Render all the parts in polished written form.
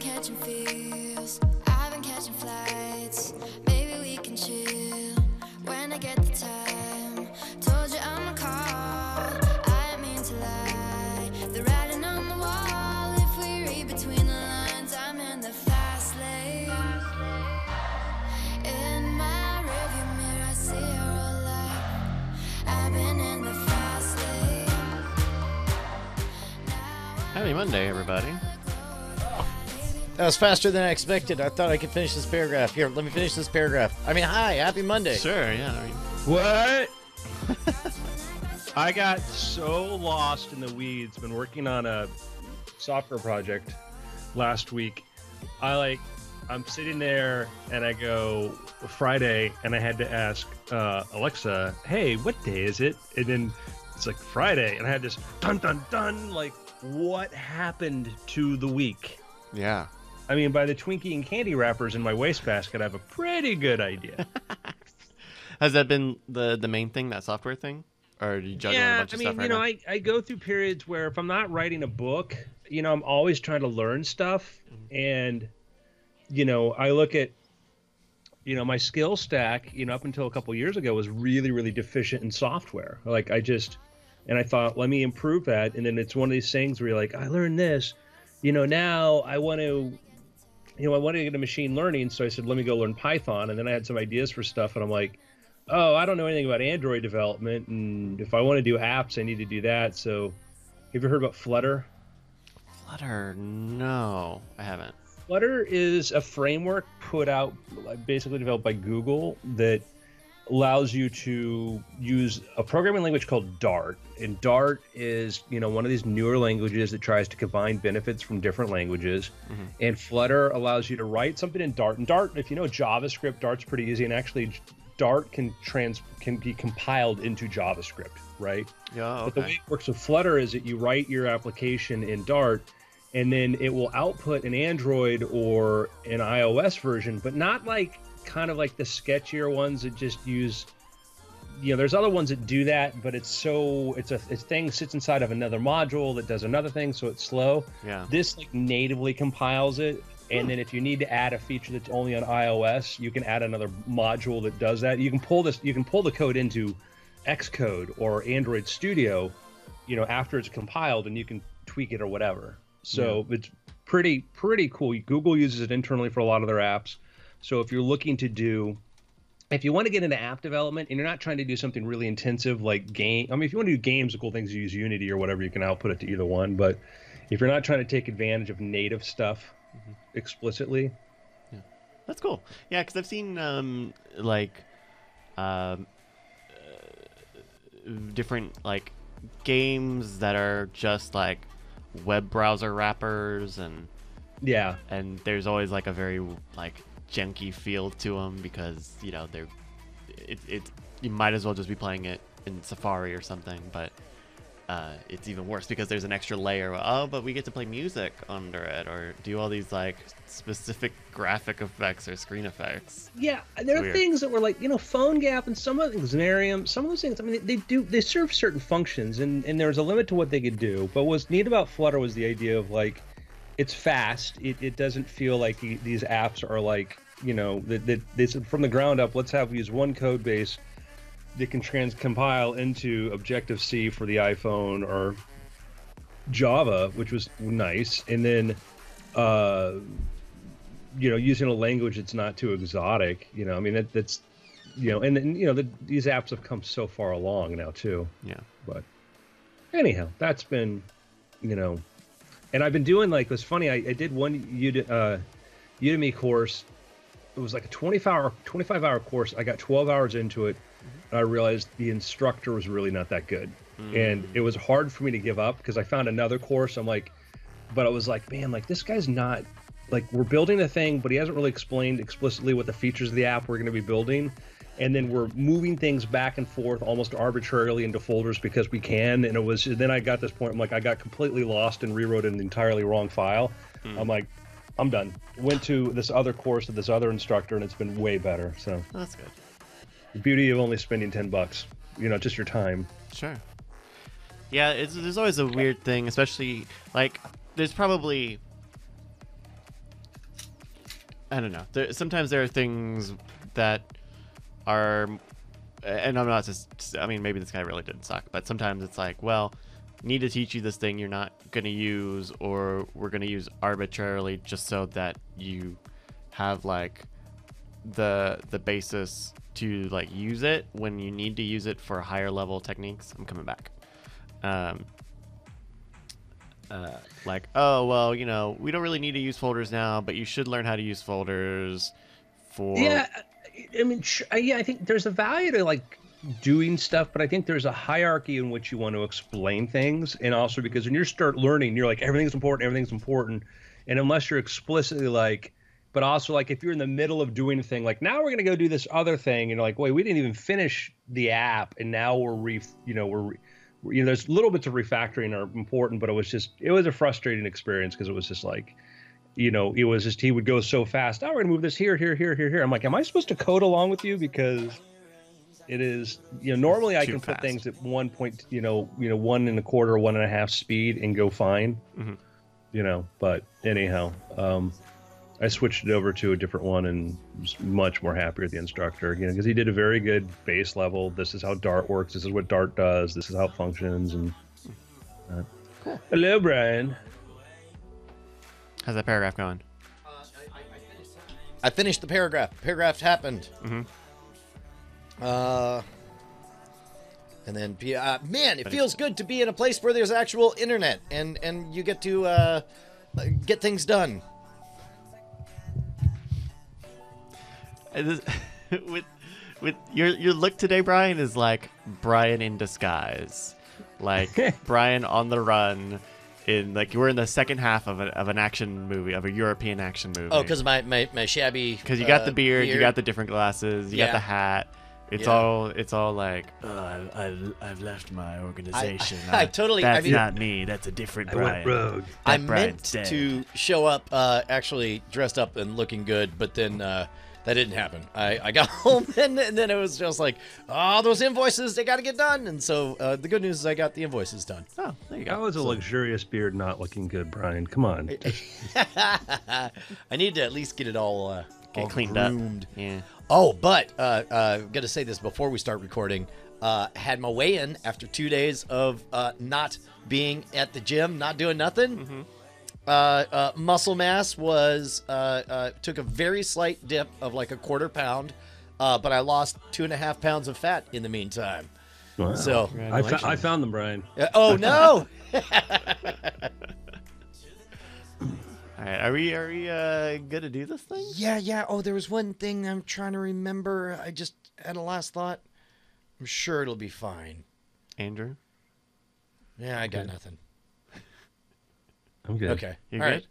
catching feels, I've been catching flights. Maybe we can chill when I get the time. Told you I'm a call, I didn't mean to lie. The writing on the wall, if we read between the lines, I'm in the fast lane. In my rearview mirror, I see her all light. I've been in the fast lane. Happy Monday, everybody. That was faster than I expected. I thought I could finish this paragraph. Here, let me finish this paragraph. I mean, hi, happy Monday. Sure, yeah. I mean, What? I got so lost in the weeds. Been working on a software project last week. I'm sitting there and I go Friday, and I had to ask Alexa, "Hey, what day is it?" And then it's like Friday, and I had this dun dun dun. Like, what happened to the week? yeah. I mean, by the Twinkie and candy wrappers in my wastebasket, I have a pretty good idea. Has that been the main thing, that software thing? Or are you juggling a bunch of stuff right now? I go through periods where if I'm not writing a book, I'm always trying to learn stuff. And, I look at, my skill stack, up until a couple years ago was really, really deficient in software. And I thought, let me improve that. And then it's one of these things where you're like, I learned this, now I want to, I wanted to get into machine learning. So I said, let me go learn Python. And then I had some ideas for stuff. And I'm like, oh, I don't know anything about Android development. And if I want to do apps, I need to do that. So have you heard about Flutter? Flutter? No, I haven't. Flutter is a framework put out, basically developed by Google, that allows you to use a programming language called Dart. And Dart is, one of these newer languages that tries to combine benefits from different languages. Mm-hmm. And Flutter allows you to write something in Dart. And Dart, if you know JavaScript, Dart's pretty easy. And actually, Dart can be compiled into JavaScript, right? Yeah. Okay. But the way it works with Flutter is that you write your application in Dart, and then it will output an Android or an iOS version, but not kind of like the sketchier ones that just use, there's other ones that do that, but it's thing sits inside of another module that does another thing, so it's slow. Yeah. This natively compiles it, and then if you need to add a feature that's only on iOS, you can add another module that does that. You can pull the code into Xcode or Android Studio, after it's compiled, and you can tweak it or whatever. So It's pretty cool. Google uses it internally for a lot of their apps. So if you want to get into app development and you're not trying to do something really intensive like if you want to do games, the cool things, you use Unity or whatever, you can output it to either one. But if you're not trying to take advantage of native stuff explicitly. Yeah. That's cool. Yeah, because I've seen different games that are just web browser wrappers, and there's always a very janky feel to them because you might as well just be playing it in Safari or something, but it's even worse because there's an extra layer but we get to play music under it or do all these specific graphic effects or screen effects. There are things that were PhoneGap and some of the things, Narium, some of those things, I mean, they serve certain functions and there's a limit to what they could do. But what's neat about Flutter was the idea of it's fast. It doesn't feel like these apps are that they said from the ground up, let's use one code base that can compile into Objective-C for the iPhone or Java, which was nice. And then, using a language that's not too exotic, these apps have come so far along now too. Yeah. But anyhow, that's been, and I've been doing it's funny. I did one Udemy course. It was a 25-hour course. I got 12 hours into it, and I realized the instructor was really not that good. And it was hard for me to give up because I found another course. But I was man, this guy's not, we're building a thing, but he hasn't really explained explicitly what the features of the app we're going to be building. And then we're moving things back and forth almost arbitrarily into folders because we can. And then I got this point, I got completely lost and rewrote an entirely wrong file. I'm done. Went to this other course with this other instructor, and it's been way better. So that's good. The beauty of only spending $10, just your time. Sure. Yeah, there's always a weird thing, especially there's probably I don't know. Sometimes there are things that are, and I'm not just. I mean, maybe this guy really didn't suck, but sometimes it's like, well, need to teach you this thing you're not gonna use, or we're gonna use arbitrarily just so that you have like the basis to like use it when you need to use it for higher level techniques. I'm coming back. Like, oh well, you know, we don't really need to use folders now, but you should learn how to use folders for. Yeah, I mean, yeah, I think there's a value to like doing stuff, but I think there's a hierarchy in which you want to explain things, and also because when you start learning, you're like everything's important, and unless you're explicitly like, but also like if you're in the middle of doing a thing, like now we're gonna go do this other thing, and you're like, wait, we didn't even finish the app, and now there's little bits of refactoring are important, but it was a frustrating experience because it was just like, it was just he would go so fast. Oh, we're gonna move this here. I'm like, am I supposed to code along with you? Because it is, normally I can put things at 1 point, 1.25, 1.5 speed and go fine. Mm-hmm. But anyhow, I switched it over to a different one and was much more happy with the instructor, because he did a very good base level. This is how Dart works. This is what Dart does. This is how it functions. And cool. Hello, Brian. How's that paragraph going? I finished the paragraph. Paragraph happened. Mm-hmm. And then, man, it feels good to be in a place where there's actual internet and you get to get things done. With your look today, Brian, is like Brian in disguise, like Brian on the run. We're in the second half of an action movie, of a European action movie. Oh, because my shabby. Because you got the beard, you got the different glasses, you got the hat. It's all like, I've left my organization. I totally. That's not me. That's a different Brian. I went rogue. I meant to show up actually dressed up and looking good, but then that didn't happen. I got home and then it was just like, those invoices, they got to get done. And so the good news is I got the invoices done. Oh, there you go. That was a luxurious beard not looking good, Brian. Come on. I need to at least get it all cleaned groomed. up. Yeah. Oh, but I'm going to say this before we start recording. Had my weigh-in after 2 days of not being at the gym, not doing nothing. Mm-hmm. Muscle mass was took a very slight dip of like a quarter pound, but I lost 2.5 pounds of fat in the meantime. Wow. So I found them, Brian. Oh no! All right, are we gonna do this thing? Yeah. Oh, there was one thing I'm trying to remember. I just had a last thought. I'm sure it'll be fine. Andrew? Yeah, I got nothing. I'm good. Okay. You All good? right.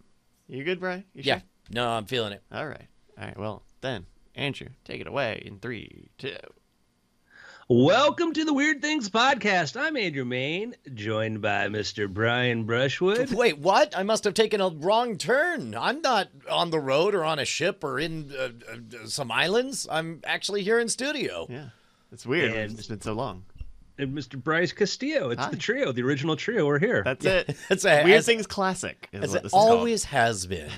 You good, Brian? You Yeah. sure? No, I'm feeling it. All right. Well, then, Andrew, take it away in 3, 2. Welcome to the Weird Things Podcast. I'm Andrew Main, joined by Mr. Brian Brushwood. Wait, what? I must have taken a wrong turn. I'm not on the road or on a ship or in some islands. I'm actually here in studio. Yeah. It's weird. And- It's been so long. And Mr. Bryce Castillo. It's Hi. the trio, the original trio. We're here. That's it. It's a, Weird as, Things Classic is as what it this is called. always has been.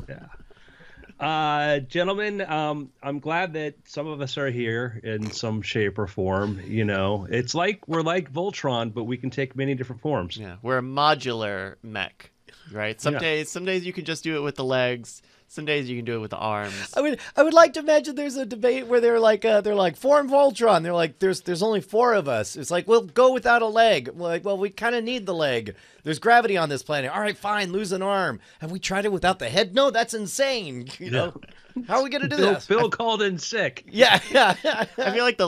Yeah. Gentlemen, I'm glad that some of us are here in some shape or form. It's like we're like Voltron, but we can take many different forms. Yeah, we're a modular mech, right? Some days you can just do it with the legs. Some days you can do it with the arms. I would like to imagine there's a debate where they're like form Voltron. They're like there's only 4 of us. It's like, we'll go without a leg. We're like, well, we kind of need the leg. There's gravity on this planet. All right, fine, lose an arm. Have we tried it without the head? No, that's insane. How are we gonna do this? Bill called in sick. Yeah. I feel like the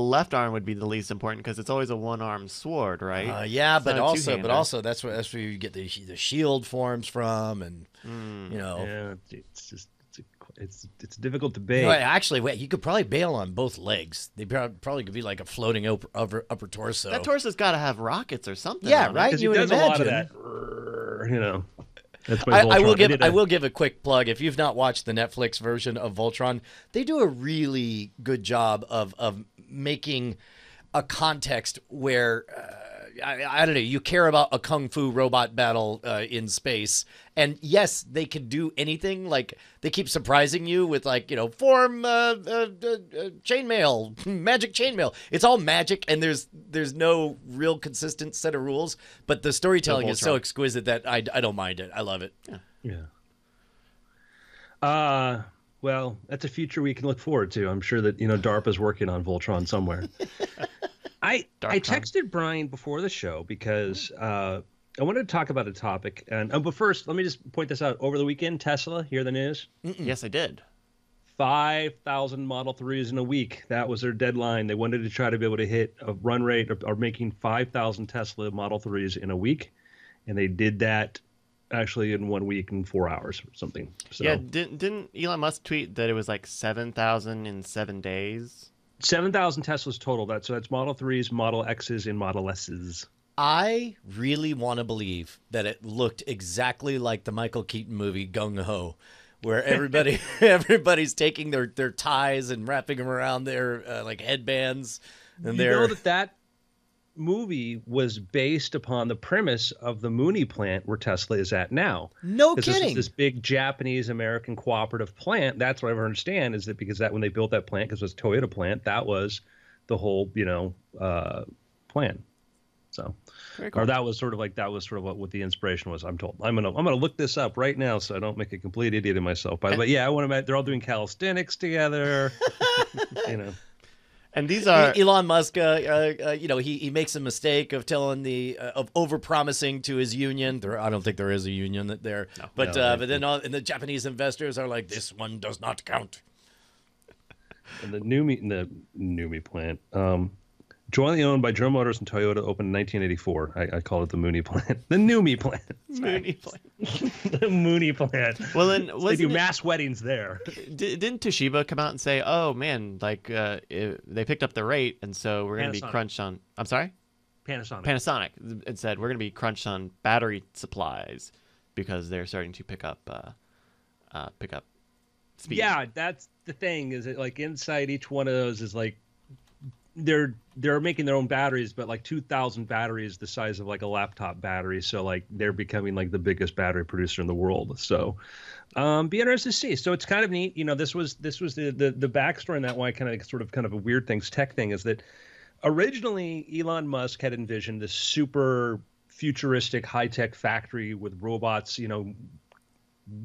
left arm would be the least important because it's always a one-armed sword, right? Yeah, It's but not a also two-hander. that's where you get the shield forms from, and Yeah, it's difficult to bait. Wait, actually, you could probably bail on both legs. They probably could be like a floating upper torso. That torso's got to have rockets or something. Yeah, on it. right? 'Cause You he would does a lot of imagine. that. That's my I will Voltron. I will give a quick plug. If you've not watched the Netflix version of Voltron, they do a really good job of making a context where I don't know, you care about a kung fu robot battle in space, and yes, they can do anything. Like they keep surprising you with like, you know, form chainmail, magic chainmail. It's all magic, and there's no real consistent set of rules. But the storytelling is so exquisite that I don't mind it. I love it. Yeah. Well, that's a future we can look forward to. I'm sure that, you know, DARPA's working on Voltron somewhere. I texted Brian before the show because I wanted to talk about a topic. And but first, let me just point this out. Over the weekend, Tesla, hear the news? Yes, I did. 5,000 Model 3s in a week. That was their deadline. They wanted to try to be able to hit a run rate of making 5,000 Tesla Model 3s in a week. And they did that actually in 1 week and 4 hours or something. So, yeah, didn't Elon Musk tweet that it was like 7,000 in 7 days? 7,000 Teslas total. So that's Model 3s, Model X's, and Model S's. I really want to believe that it looked exactly like the Michael Keaton movie Gung Ho, where everybody's taking their ties and wrapping them around their like headbands. And you know that movie was based upon the premise of the Mooney plant where Tesla is at now. No kidding. This big Japanese-American cooperative plant. That's what I understand is that because that when they built that plant, because it was a Toyota plant, that was the whole, you know, plan. So, cool. Or that was sort of what the inspiration was. I'm told. I'm gonna look this up right now so I don't make a complete idiot of myself. But yeah, I want to. They're all doing calisthenics together. You know. And these are Elon Musk. You know, he makes a mistake of telling of overpromising to his union. I don't think there is a union there. No, but then and the Japanese investors are like, this one does not count. And the Numi plant, jointly owned by General Motors and Toyota, opened in 1984. I call it the Mooney plant. The Numi plant. Mooney plant. The Mooney plant. Well, then they do mass weddings there. Didn't Toshiba come out and say, "Oh man, like they picked up the rate, and so we're going to be crunched on"? I'm sorry. Panasonic. It said we're going to be crunched on battery supplies because they're starting to pick up speed. Yeah, that's the thing. Is it like inside each one of those is like. They're making their own batteries, but like 2,000 batteries the size of like a laptop battery. So like they're becoming like the biggest battery producer in the world. So be interested to see. So it's kind of neat. You know, this was the backstory and that why kind of a weird tech thing is that originally Elon Musk had envisioned this super futuristic high-tech factory with robots, you know,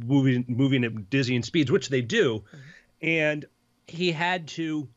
moving at dizzying speeds, which they do. Mm-hmm. And he had to.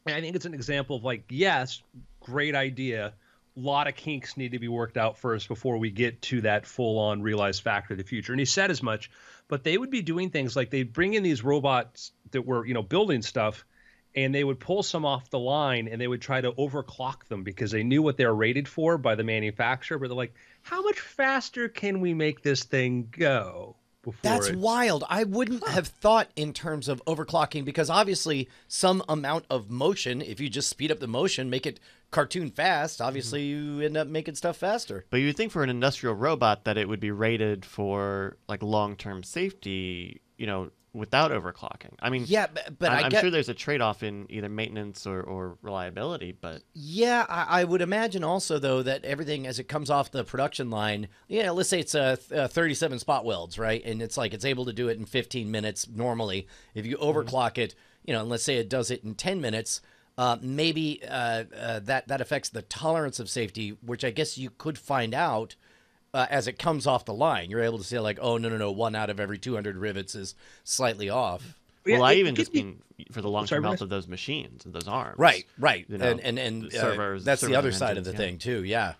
And I think it's an example of like, yes, great idea. A lot of kinks need to be worked out first before we get to that full-on realized factory of the future. And he said as much, but they would be doing things like they'd bring in these robots that were, you know, building stuff, and they would pull some off the line and they would try to overclock them because they knew what they were rated for by the manufacturer. But they're like, how much faster can we make this thing go? That's wild. I wouldn't have thought in terms of overclocking because obviously some amount of motion, if you just speed up the motion, make it cartoon fast, obviously you end up making stuff faster. But you would think for an industrial robot that it would be rated for like long-term safety, you know, without overclocking. I mean, yeah, but I'm sure there's a trade-off in either maintenance or reliability, but yeah, I would imagine also though that everything as it comes off the production line, you know, let's say it's 37 spot welds, right? And it's like it's able to do it in 15 minutes normally. If you overclock it, you know, and let's say it does it in 10 minutes, maybe that affects the tolerance of safety, which I guess you could find out as it comes off the line. You're able to say like, oh, no, 1 out of every 200 rivets is slightly off. Well, I even just mean for the long-term health of those machines and those arms. Right. You know, and servers, that's the other side of engines, the thing too. Yeah.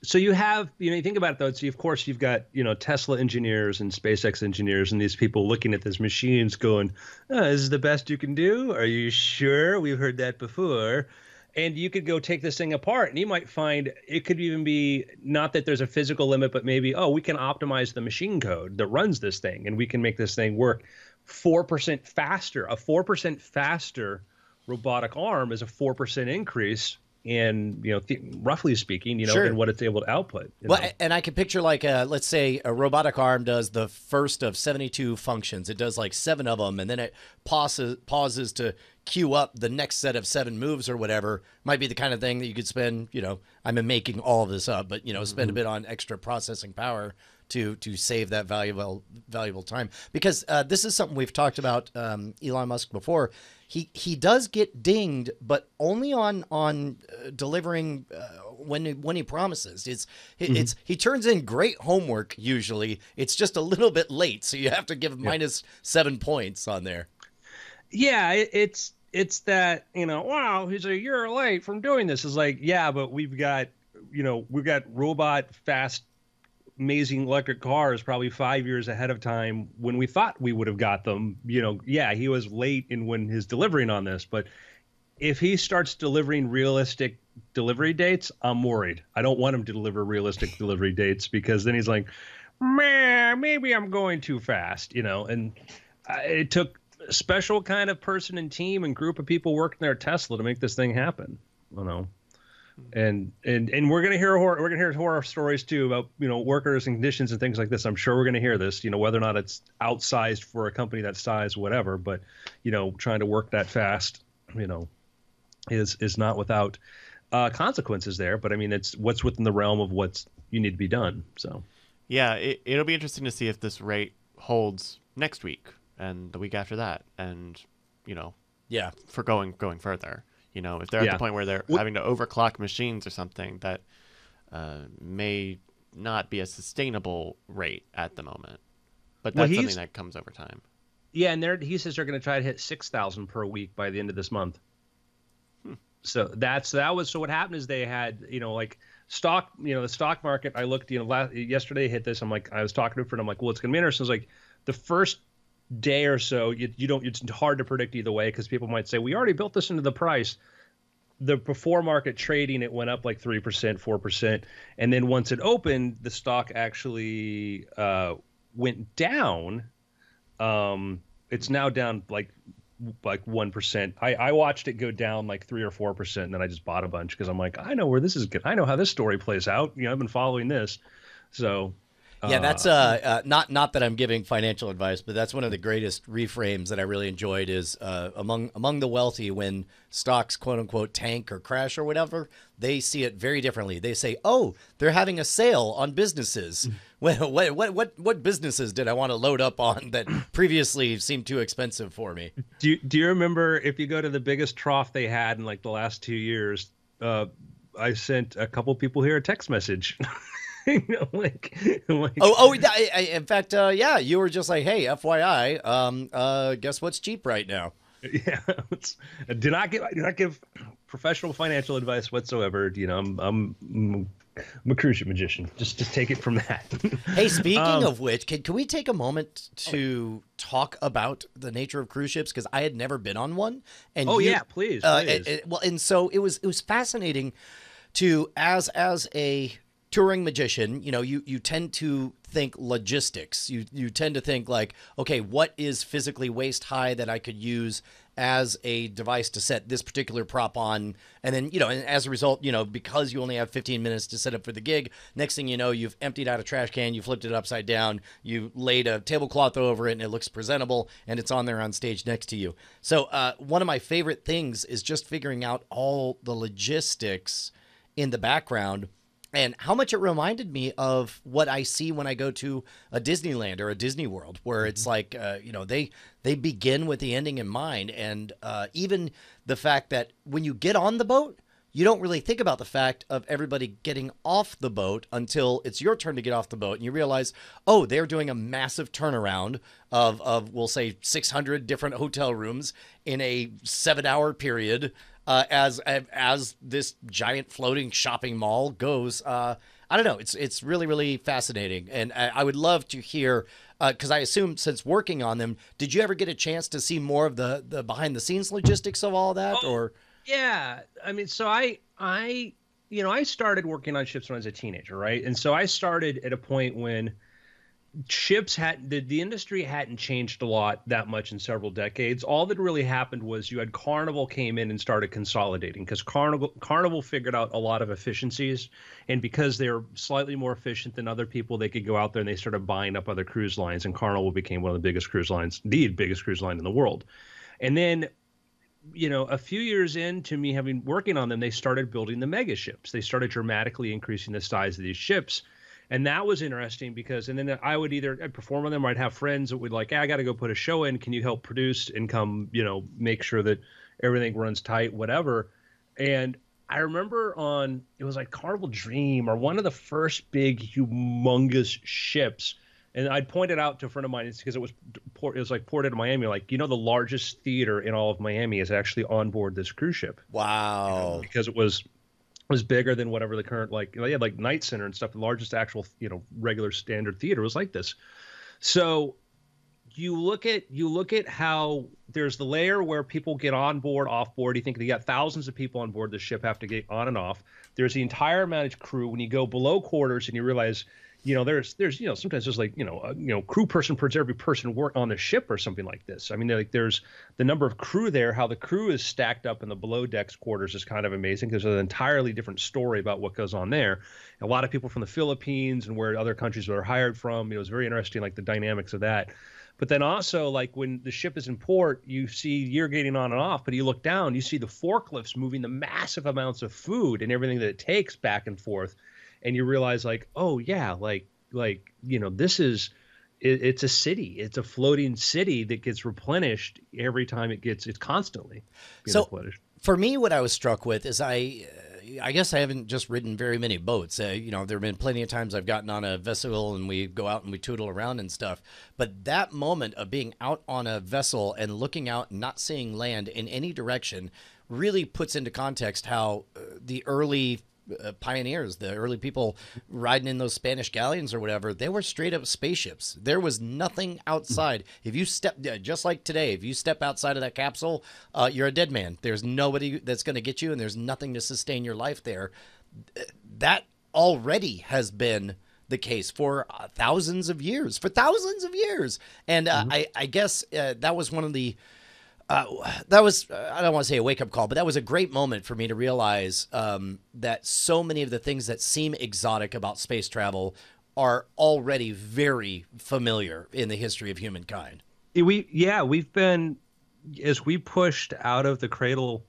So you have, you know, you think about it though. So of course you've got, you know, Tesla engineers and SpaceX engineers and these people looking at these machines going, oh, this is the best you can do. Are you sure? We've heard that before. And you could go take this thing apart and you might find it could even be not that there's a physical limit, but maybe, oh, we can optimize the machine code that runs this thing and we can make this thing work 4% faster. A 4% faster robotic arm is a 4% increase and roughly speaking, Sure. and what it's able to output. Well, and I can picture like let's say a robotic arm does the first of 72 functions. It does like 7 of them, and then it pauses to queue up the next set of 7 moves or whatever. Might be the kind of thing that you could spend. I'm making all of this up, but spend a bit on extra processing power to save that valuable time. Because this is something we've talked about Elon Musk before. He does get dinged, but only on delivering when he promises. He turns in great homework usually. It's just a little bit late, so you have to give minus 7 points on there. Yeah, it's that wow, he's a year late from doing this. It's like, yeah, but we've got robot fast, amazing electric cars probably 5 years ahead of time when we thought we would have got them. Yeah, he was late in when his delivering on this, but if he starts delivering realistic delivery dates, I'm worried. I don't want him to deliver realistic delivery dates, because then he's like, man, maybe I'm going too fast, and it took a special kind of person and team and group of people working there at Tesla to make this thing happen. And we're gonna hear horror stories too about workers and conditions and things like this. I'm sure we're gonna hear this, whether or not it's outsized for a company that size, whatever. But trying to work that fast, is not without consequences there. But I mean, it's what's within the realm of what's you need to be done. So yeah, it'll be interesting to see if this rate holds next week and the week after that, and for going further. If they're at the point where they're having to overclock machines or something, that may not be a sustainable rate at the moment. But that's something that comes over time. Yeah, and he says they're going to try to hit 6,000 per week by the end of this month. So so what happened is they had stock, the stock market. I looked, yesterday hit this. I was talking to a friend. I'm like, well, it's going to be interesting. It's like the first day or so, it's hard to predict either way, because people might say we already built this into the price. The before market trading, it went up like 3%, 4%, and then once it opened, the stock actually went down. It's now down like 1%. I watched it go down like 3 or 4%, and then I just bought a bunch because I'm like, I know where this is good. I know how this story plays out. I've been following this, so. Yeah, that's not that I'm giving financial advice, but that's one of the greatest reframes that I really enjoyed is among the wealthy, when stocks quote unquote tank or crash or whatever, they see it very differently. They say, "Oh, they're having a sale on businesses. What businesses did I want to load up on that previously seemed too expensive for me?" Do you remember, if you go to the biggest trough they had in like the last 2 years? I sent a couple people here a text message. In fact, yeah, you were just like, hey, FYI, guess what's cheap right now? Yeah, do not give professional financial advice whatsoever. I'm a cruise ship magician. Just take it from that. Hey, speaking of which, can we take a moment to talk about the nature of cruise ships? Because I had never been on one. And yeah, please. And so it was fascinating to as a touring magician, you tend to think logistics. You tend to think like, okay, what is physically waist high that I could use as a device to set this particular prop on? And then, and as a result, because you only have 15 minutes to set up for the gig, next thing you know, you've emptied out a trash can, you flipped it upside down, you laid a tablecloth over it, and it looks presentable, and it's on there on stage next to you. So one of my favorite things is just figuring out all the logistics in the background, and how much it reminded me of what I see when I go to a Disneyland or a Disney World, where it's like, they begin with the ending in mind. And even the fact that when you get on the boat, you don't really think about the fact of everybody getting off the boat until it's your turn to get off the boat. And you realize, oh, they're doing a massive turnaround of we'll say 600 different hotel rooms in a 7-hour period. As this giant floating shopping mall goes, I don't know. It's really, really fascinating. And I would love to hear, because I assume since working on them, did you ever get a chance to see more of the behind the scenes logistics of all that? Or yeah, I mean, so I started working on ships when I was a teenager, right? And so I started at a point when, ships had the industry hadn't changed a lot that much in several decades. All that really happened was you had Carnival came in and started consolidating because Carnival figured out a lot of efficiencies, and because they're slightly more efficient than other people, they could go out there and they started buying up other cruise lines, and Carnival became one of the biggest cruise lines, the biggest cruise line in the world. And then, you know, a few years into me having working on them, they started building the mega ships. They started dramatically increasing the size of these ships. And that was interesting because, and then I'd perform on them, or I'd have friends that would like, hey, I got to go put a show in. Can you help produce and come, you know, make sure that everything runs tight, whatever. And I remember it was like Carnival Dream or one of the first big, humongous ships. And I'd point it out to a friend of mine because it was like ported into Miami. Like, you know, the largest theater in all of Miami is actually on board this cruise ship. Wow. You know, because it was bigger than whatever the current, like, you know, they had like Night Center and stuff. The largest actual, you know, regular standard theater was like this. So you look at how there's the layer where people get on board, off board. You think they got thousands of people on board the ship have to get on and off. There's the entire managed crew. When you go below quarters and you realize, you know, there's you know, sometimes there's like, you know, crew person per every person work on the ship or something like this. I mean, like there's the number of crew there, how the crew is stacked up in the below decks quarters is kind of amazing because there's an entirely different story about what goes on there. A lot of people from the Philippines and where other countries were hired from. It was very interesting, like the dynamics of that. But then also, like when the ship is in port, you see you're getting on and off, but you look down, you see the forklifts moving the massive amounts of food and everything that it takes back and forth. And you realize like, oh yeah, like, you know, it's a city. It's a floating city that gets replenished every time it's constantly being replenished. For me, what I was struck with is I guess I haven't just ridden very many boats. You know, there have been plenty of times I've gotten on a vessel and we go out and we tootle around and stuff. But that moment of being out on a vessel and looking out and not seeing land in any direction really puts into context how the early pioneers, the early people riding in those Spanish galleons or whatever, they were straight up spaceships. There was nothing outside. If you step, just like today, if you step outside of that capsule, you're a dead man. There's nobody that's going to get you, and there's nothing to sustain your life there. That already has been the case for thousands of years, And I guess that was one of the that was, I don't want to say a wake-up call, but that was a great moment for me to realize that so many of the things that seem exotic about space travel are already very familiar in the history of humankind. We've been, as we pushed out of the cradle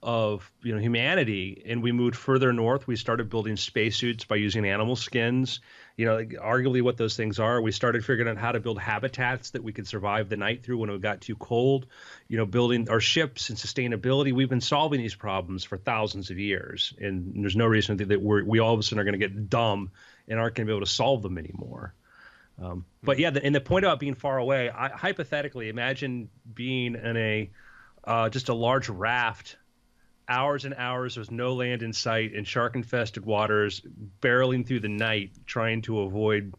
of, you know, humanity and we moved further north, we started building spacesuits by using animal skins. You know, like, arguably what those things are. We started figuring out how to build habitats that we could survive the night through when it got too cold. You know, building our ships and sustainability. We've been solving these problems for thousands of years, and there's no reason that we all of a sudden are going to get dumb and aren't going to be able to solve them anymore. But yeah, and the point about being far away, hypothetically, imagine being in a just a large raft, hours and hours, there's no land in sight, in shark-infested waters, barreling through the night, trying to avoid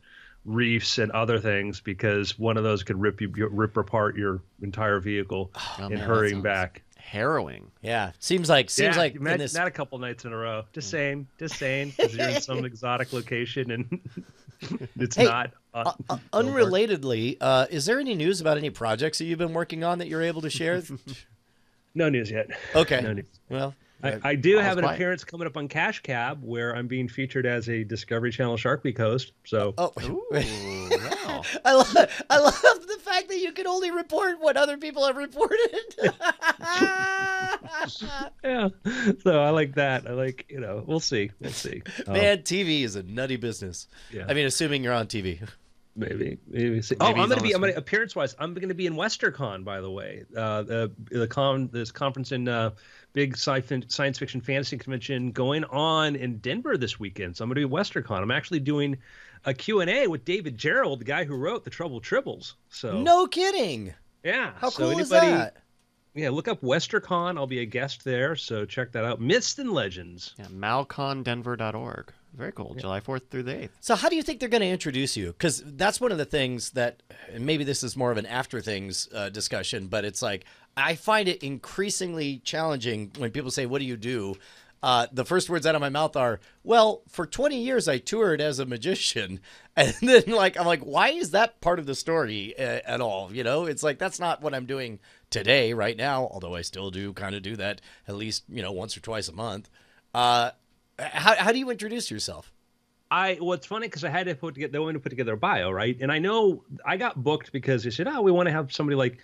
reefs and other things because one of those could rip apart your entire vehicle hurrying back. Harrowing. Yeah, seems like imagine that a couple nights in a row. Just saying, because you're in some exotic location and it's not. Unrelatedly, is there any news about any projects that you've been working on that you're able to share? No news yet. Okay. No news. Well, I do have an appearance coming up on Cash Cab where I'm being featured as a Discovery Channel Shark Week host. So, Ooh, wow. I love the fact that you can only report what other people have reported. Yeah. So I like that. I like, you know, we'll see. Man, TV is a nutty business. Yeah. I mean, assuming you're on TV. Maybe. I'm going to be appearance-wise. I'm going to be in WesterCon, by the way. This conference in big science fiction fantasy convention going on in Denver this weekend. So I'm going to be at WesterCon. I'm actually doing a Q&A with David Gerrold, the guy who wrote The Troubled Tribbles. So no kidding. Yeah. How cool is that? Yeah, look up WesterCon. I'll be a guest there, so check that out. Myths and Legends. Yeah, malcondenver.org. Very cool. Yeah. July 4th through the 8th. So how do you think they're going to introduce you? Because that's one of the things that, and maybe this is more of an after things discussion, but it's like, I find it increasingly challenging when people say, what do you do? the first words out of my mouth are, well, for 20 years I toured as a magician. And then I'm like, why is that part of the story at all? You know, it's like, that's not what I'm doing today, right now, although I still do kind of do that at least, once or twice a month. How do you introduce yourself? Well, it's funny because I had to put together a bio, right? And I know I got booked because they said, we want to have somebody like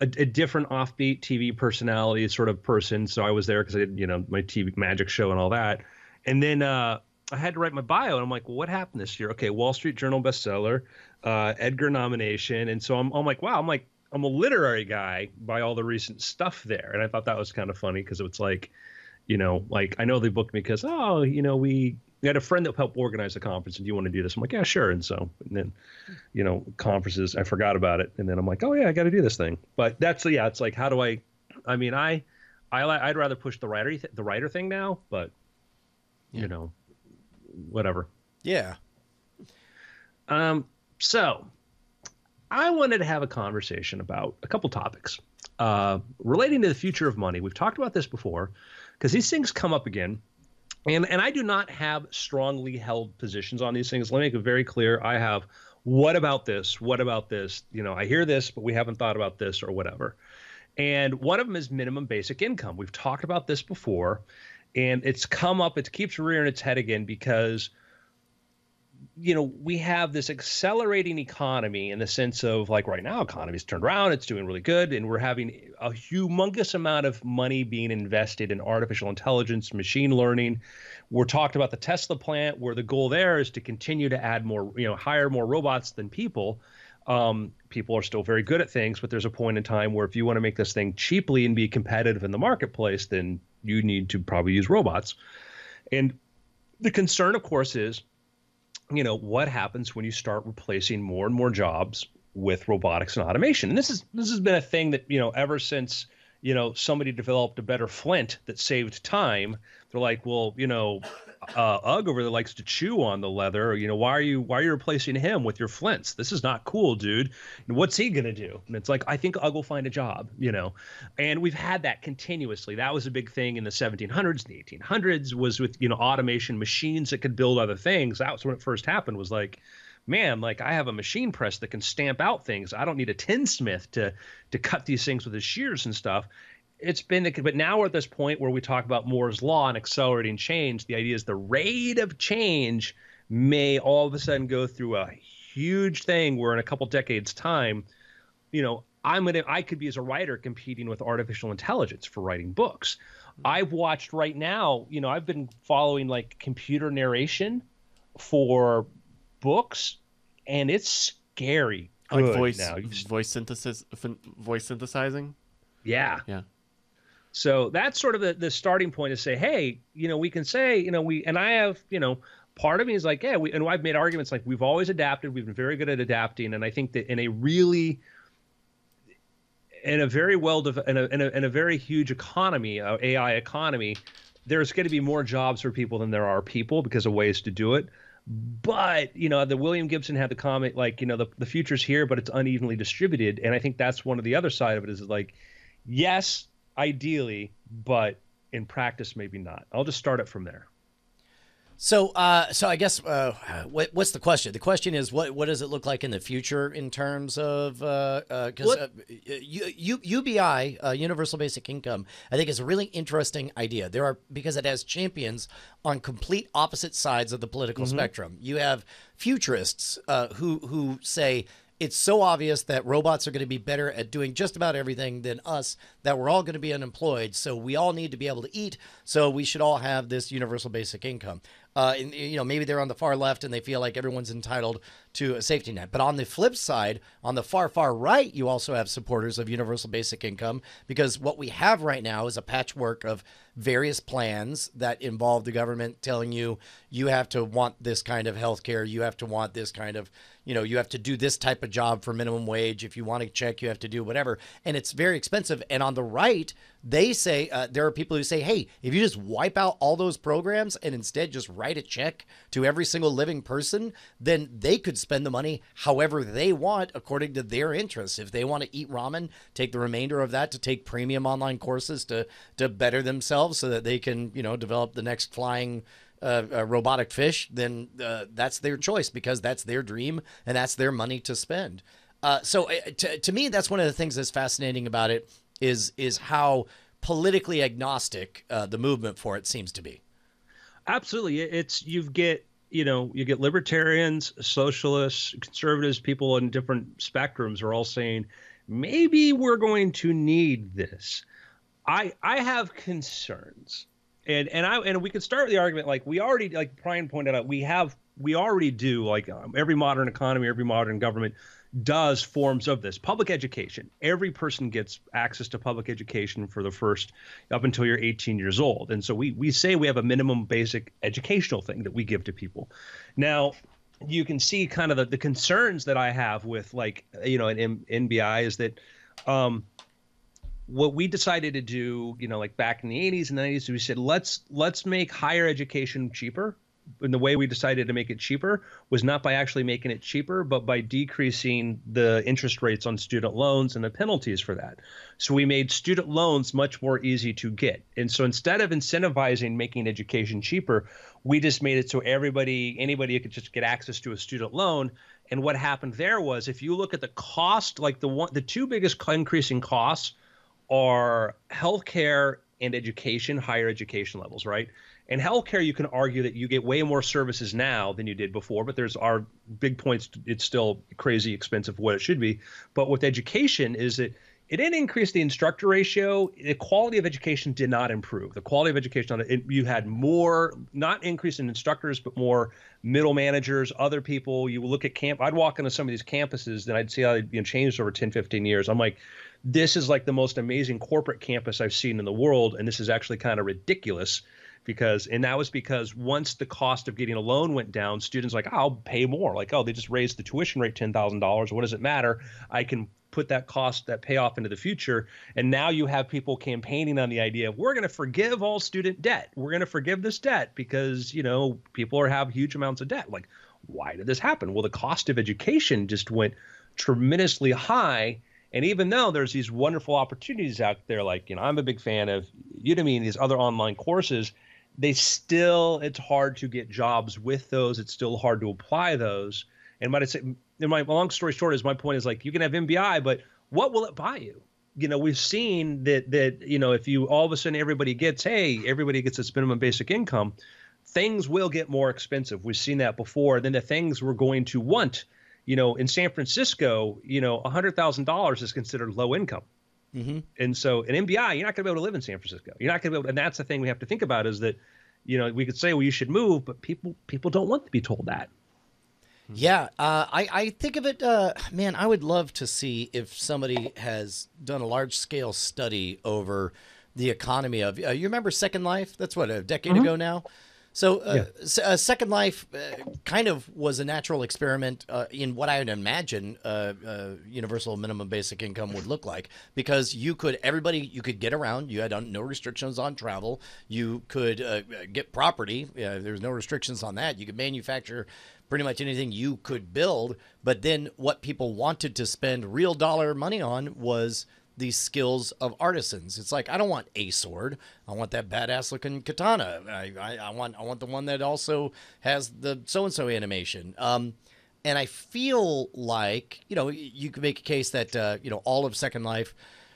a different offbeat TV personality sort of person. So I was there because I did, my TV magic show and all that. And then I had to write my bio, and I'm like, well, what happened this year? Okay, Wall Street Journal bestseller, Edgar nomination. And so I'm like, wow, I'm a literary guy by all the recent stuff there. And I thought that was kind of funny because it's like, I know they booked me because, we had a friend that helped organize the conference, and do you want to do this? I'm like, yeah, sure. And then, conferences, I forgot about it. And then I'm like, oh yeah, I got to do this thing. But it's like, how do I'd rather push the writer thing now, but whatever. Yeah. So I wanted to have a conversation about a couple topics, relating to the future of money. We've talked about this before because these things come up again. And I do not have strongly held positions on these things. Let me make it very clear. I have, what about this? What about this? I hear this, but we haven't thought about this or whatever. And one of them is minimum basic income. We've talked about this before, and it's come up. It keeps rearing its head again because, we have this accelerating economy in the sense of, like, right now, economy's turned around. It's doing really good. And we're having a humongous amount of money being invested in artificial intelligence, machine learning. We're talking about the Tesla plant, where the goal there is to continue to add more, hire more robots than people. People are still very good at things, but there's a point in time where if you want to make this thing cheaply and be competitive in the marketplace, then you need to probably use robots. And the concern, of course, is, what happens when you start replacing more and more jobs with robotics and automation? And this has been a thing that, ever since, somebody developed a better flint that saved time. They're like, well, Ugg over there likes to chew on the leather. Why are you replacing him with your flints? This is not cool, dude. And what's he gonna do? And it's like, I think Ugg will find a job, And we've had that continuously. That was a big thing in the 1700s, the 1800s, was with automation, machines that could build other things. That was when it first happened. Was like, man, like, I have a machine press that can stamp out things. I don't need a tinsmith to cut these things with his shears and stuff. But now we're at this point where we talk about Moore's law and accelerating change. The idea is the rate of change may all of a sudden go through a huge thing where in a couple decades time, I could be, as a writer, competing with artificial intelligence for writing books. I've watched right now, I've been following like computer narration for books, and it's scary. Like voice synthesizing. Yeah. Yeah. So that's sort of the starting point, to say, hey, we can say, and I have, part of me is like, yeah, and I've made arguments like we've always adapted. We've been very good at adapting. And I think that in a very huge economy, AI economy, there's going to be more jobs for people than there are people because of ways to do it. But, the William Gibson had the comment, like, the future's here, but it's unevenly distributed. And I think that's one of the other side of it is like, yes, ideally, but in practice, maybe not. I'll just start it from there. So I guess what's the question? The question is, what does it look like in the future in terms of because UBI, Universal Basic Income, I think is a really interesting idea. Because it has champions on complete opposite sides of the political spectrum. You have futurists who say it's so obvious that robots are going to be better at doing just about everything than us, that we're all going to be unemployed. So we all need to be able to eat. So we should all have this universal basic income. Maybe they're on the far left and they feel like everyone's entitled to a safety net. But on the flip side, on the far, far right, you also have supporters of universal basic income, because what we have right now is a patchwork of various plans that involve the government telling you, you have to want this kind of health care. You have to want this kind of, you have to do this type of job for minimum wage. If you want to check, you have to do whatever. And it's very expensive. And on the right, They say there are people who say, hey, if you just wipe out all those programs and instead just write a check to every single living person, then they could spend the money however they want according to their interests. If they want to eat ramen, take the remainder of that to take premium online courses to better themselves so that they can, develop the next flying robotic fish, then that's their choice because that's their dream and that's their money to spend. So to me, that's one of the things that's fascinating about it is how politically agnostic the movement for it seems to be. Absolutely. You get libertarians, socialists, conservatives, people in different spectrums are all saying, maybe we're going to need this. I have concerns. And we could start with the argument, like we already, like Brian pointed out, we already do, like every modern economy, every modern government does forms of this. Public education. Every person gets access to public education for the first up until you're 18 years old. And so we say we have a minimum basic educational thing that we give to people. Now, you can see kind of the concerns that I have with an NBI is that what we decided to do, like back in the 80s and the 90s, we said, let's make higher education cheaper. And the way we decided to make it cheaper was not by actually making it cheaper, but by decreasing the interest rates on student loans and the penalties for that. So we made student loans much more easy to get. And so instead of incentivizing making education cheaper, we just made it so anybody could just get access to a student loan. And what happened there was, if you look at the cost, like the two biggest increasing costs are healthcare and education, higher education levels, right? And healthcare, you can argue that you get way more services now than you did before, but there's our big points. It's still crazy expensive for what it should be. But with education is that it didn't increase the instructor ratio. The quality of education did not improve. The quality of education, you had more, not increase in instructors, but more middle managers, other people. You look at I'd walk into some of these campuses and I'd see how they've changed over 10, 15 years. I'm like, this is like the most amazing corporate campus I've seen in the world. And this is actually kind of ridiculous. And that was because once the cost of getting a loan went down, students like, I'll pay more. Like, they just raised the tuition rate $10,000. What does it matter? I can put that payoff into the future. And now you have people campaigning on the idea of, we're going to forgive all student debt. We're going to forgive this debt because, people have huge amounts of debt. Like, why did this happen? Well, the cost of education just went tremendously high. And even though there's these wonderful opportunities out there, like, I'm a big fan of Udemy and these other online courses, it's hard to get jobs with those. It's still hard to apply those. And my long story short is, my point is, like, you can have MBI, but what will it buy you? We've seen that if you all of a sudden everybody gets this minimum basic income, things will get more expensive. We've seen that before. Then the things we're going to want, in San Francisco, $100,000 is considered low income. Mm-hmm. And so an MBI, you're not going to be able to live in San Francisco. You're not going to be able, and that's the thing we have to think about is that, we could say, well, you should move, but people don't want to be told that. Yeah, I think of it, man, I would love to see if somebody has done a large-scale study over the economy of, you remember Second Life? That's what, a decade ago now? So Second Life kind of was a natural experiment in what I would imagine universal minimum basic income would look like, because you could get around. You had no restrictions on travel. You could get property. There's no restrictions on that. You could manufacture pretty much anything you could build. But then what people wanted to spend real dollar money on was the skills of artisans. It's like, I don't want a sword. I want that badass looking katana. I want the one that also has the so-and-so animation. And I feel like, you could make a case that, all of Second Life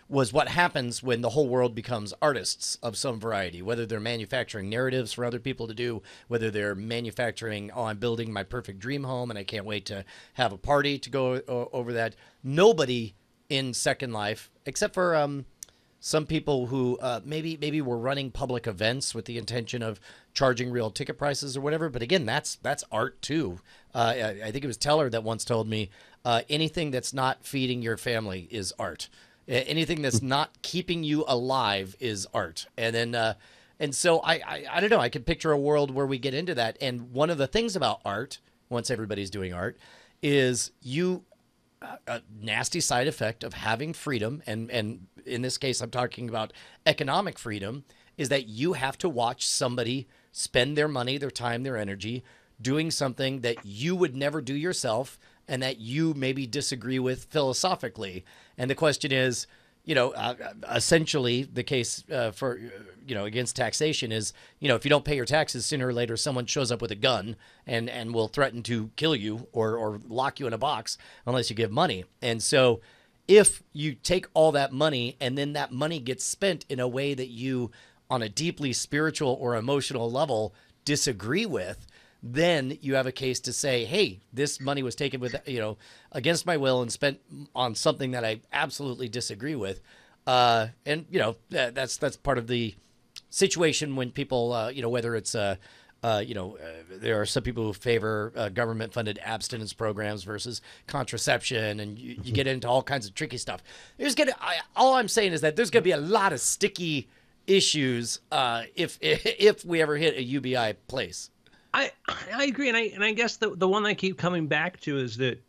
was what happens when the whole world becomes artists of some variety, whether they're manufacturing narratives for other people to do, whether they're manufacturing, I'm building my perfect dream home and I can't wait to have a party to go over that. Nobody in Second Life, except for some people who maybe were running public events with the intention of charging real ticket prices or whatever. But again, that's art too. I think it was Teller that once told me, anything that's not feeding your family is art. Anything that's not keeping you alive is art. And then and so I don't know. I could picture a world where we get into that. And one of the things about art, once everybody's doing art, is a nasty side effect of having freedom, and in this case, I'm talking about economic freedom, is that you have to watch somebody spend their money, their time, their energy doing something that you would never do yourself and that you maybe disagree with philosophically. And the question is, essentially the case for, against taxation is, if you don't pay your taxes, sooner or later someone shows up with a gun and will threaten to kill you or lock you in a box unless you give money. And so if you take all that money and then that money gets spent in a way that you, on a deeply spiritual or emotional level, disagree with, then you have a case to say, hey, this money was taken with, against my will and spent on something that I absolutely disagree with. That's part of the situation when people, whether it's, there are some people who favor government-funded abstinence programs versus contraception, and you get into all kinds of tricky stuff. All I'm saying is that there's going to be a lot of sticky issues if we ever hit a UBI place. I agree, and I guess the one I keep coming back to is that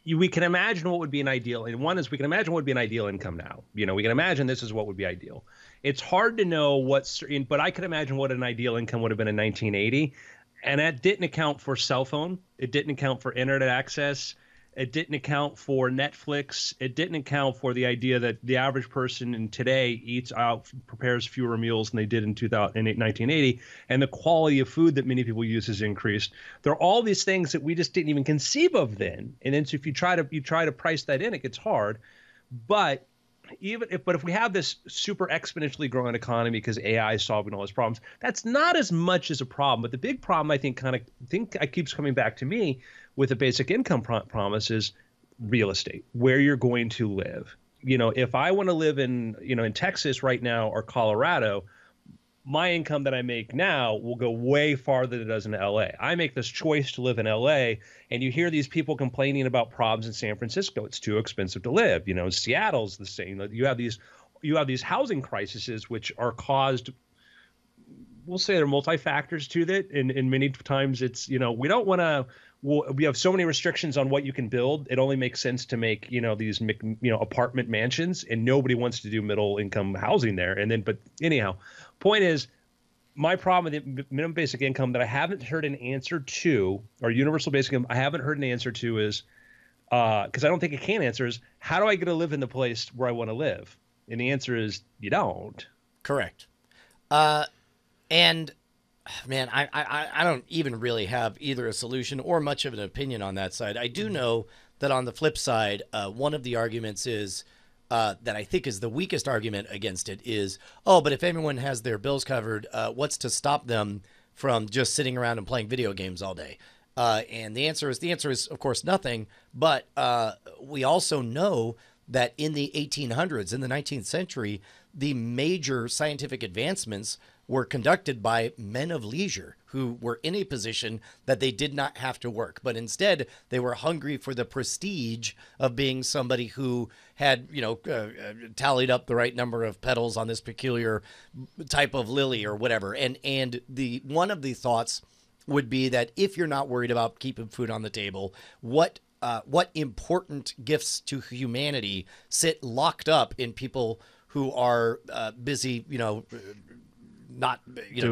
we can imagine what would be an ideal, and one is we can imagine what would be an ideal income now. We can imagine this is what would be ideal. It's hard to know but I could imagine what an ideal income would have been in 1980, and that didn't account for cell phone, it didn't account for internet access, it didn't account for Netflix. It didn't account for the idea that the average person in today prepares fewer meals than they did in 1980, and the quality of food that many people use has increased. There are all these things that we just didn't even conceive of then. And then so if you try to price that in, it gets hard. But if we have this super exponentially growing economy because AI is solving all those problems, that's not as much as a problem. But the big problem, I think keeps coming back to me with the basic income promise is real estate, where you're going to live. If I want to live in Texas right now or Colorado, my income that I make now will go way farther than it does in LA. I make this choice to live in LA, and you hear these people complaining about problems in San Francisco. It's too expensive to live. Seattle's the same. You have these housing crises which are caused, we'll say there are multi-factors to that, and many times it's, we don't want to. We have so many restrictions on what you can build. It only makes sense to make, these, apartment mansions, and nobody wants to do middle income housing there. But anyhow, point is, my problem with the minimum basic income that I haven't heard an answer to, or universal basic income, I haven't heard an answer to is, because I don't think it can answer, is how do I get to live in the place where I want to live? And the answer is you don't. Correct. And man, I don't even really have either a solution or much of an opinion on that side. I do know that on the flip side, one of the arguments is that I think is the weakest argument against it is, but if everyone has their bills covered, what's to stop them from just sitting around and playing video games all day? And the answer is of course nothing. But we also know that in the 1800s, in the 19th century, the major scientific advancements were conducted by men of leisure who were in a position that they did not have to work, but instead they were hungry for the prestige of being somebody who had, tallied up the right number of petals on this peculiar type of lily or whatever. And the one of the thoughts would be that if you're not worried about keeping food on the table, what important gifts to humanity sit locked up in people who are busy, not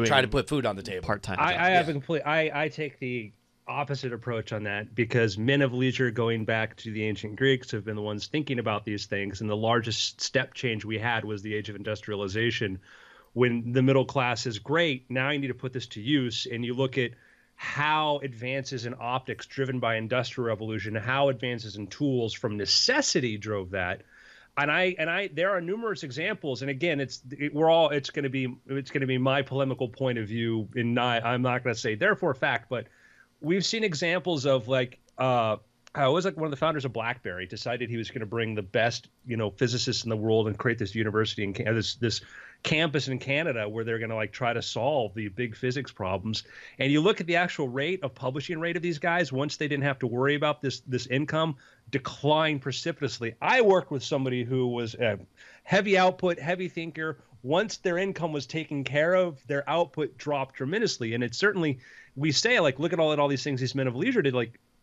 trying to put food on the table. Part-time. I take the opposite approach on that, because men of leisure, going back to the ancient Greeks, have been the ones thinking about these things, and the largest step change we had was the age of industrialization, when the middle class is great. Now you need to put this to use, and you look at how advances in optics driven by industrial revolution, how advances in tools from necessity drove that. And there are numerous examples, and again, it's going to be my polemical point of view, and I'm not going to say therefore fact, but we've seen examples of I was one of the founders of BlackBerry decided he was going to bring the best physicists in the world and create this university in this campus in Canada where they're going to try to solve the big physics problems. And you look at the actual publishing rate of these guys once they didn't have to worry about this income decline precipitously. I worked with somebody who was a heavy output, heavy thinker. Once their income was taken care of, their output dropped tremendously. And it's certainly, we say look at all these things these men of leisure did.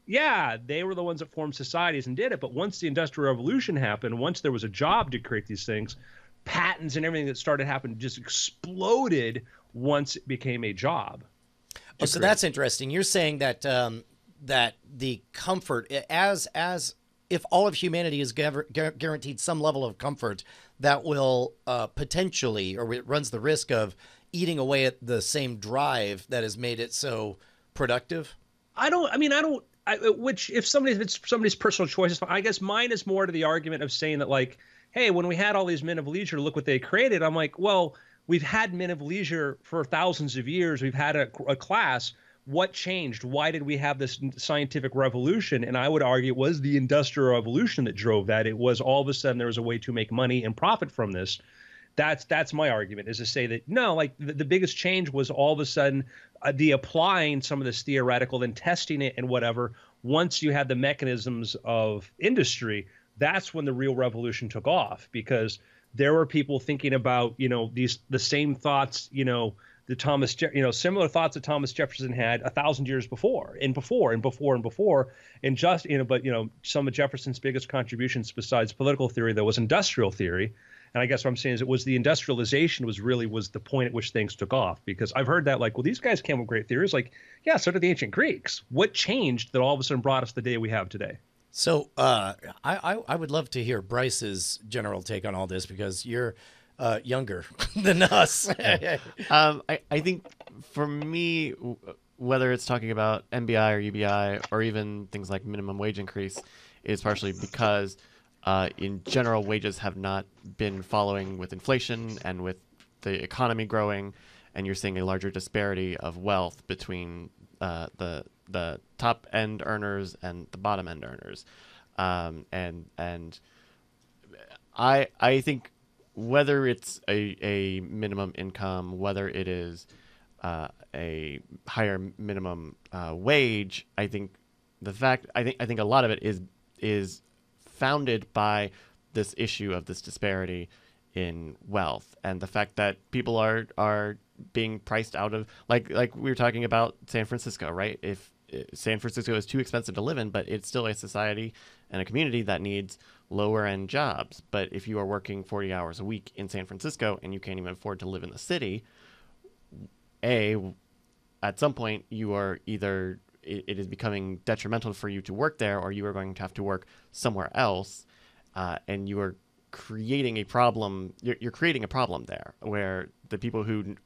yeah, they were the ones that formed societies and did it. But once the Industrial Revolution happened, once there was a job to create these things, patents and everything that started happening just exploded once it became a job. Oh, so that's interesting. You're saying that that the comfort, as if all of humanity is guaranteed some level of comfort, that will potentially, or it runs the risk of eating away at the same drive that has made it so productive. Which if it's somebody's personal choices, I guess mine is more to the argument of saying that, like, hey, when we had all these men of leisure, look what they created. I'm like, well, we've had men of leisure for thousands of years. We've had a class. What changed? Why did we have this scientific revolution? And I would argue it was the Industrial Revolution that drove that. It was all of a sudden there was a way to make money and profit from this. That's my argument, is to say that, no, like the biggest change was all of a sudden the applying some of this theoretical, then testing it and whatever. Once you had the mechanisms of industry, that's when the real revolution took off, because there were people thinking about, the same thoughts, similar thoughts that Thomas Jefferson had 1,000 years before, and just, but some of Jefferson's biggest contributions besides political theory, though, was industrial theory. And I guess what I'm saying is it was the industrialization was the point at which things took off, because I've heard that, like, well, these guys came up with great theories. Like, yeah, so did the ancient Greeks. What changed that all of a sudden brought us the day we have today? So I would love to hear Bryce's general take on all this, because you're younger than us. I think for me, whether it's talking about MBI or UBI or even things like minimum wage increase, is partially because in general, wages have not been following with inflation and with the economy growing, and you're seeing a larger disparity of wealth between the top end earners and the bottom end earners, and I think whether it's a minimum income, whether it is a higher minimum wage, I think a lot of it is founded by this issue of this disparity in wealth, and the fact that people are being priced out of, like we were talking about San Francisco, right? If San Francisco is too expensive to live in, but it's still a society and a community that needs lower end jobs. But if you are working 40 hours a week in San Francisco and you can't even afford to live in the city, at some point you are either it is becoming detrimental for you to work there, or you are going to have to work somewhere else, and you are creating a problem. You're creating a problem there, where the people who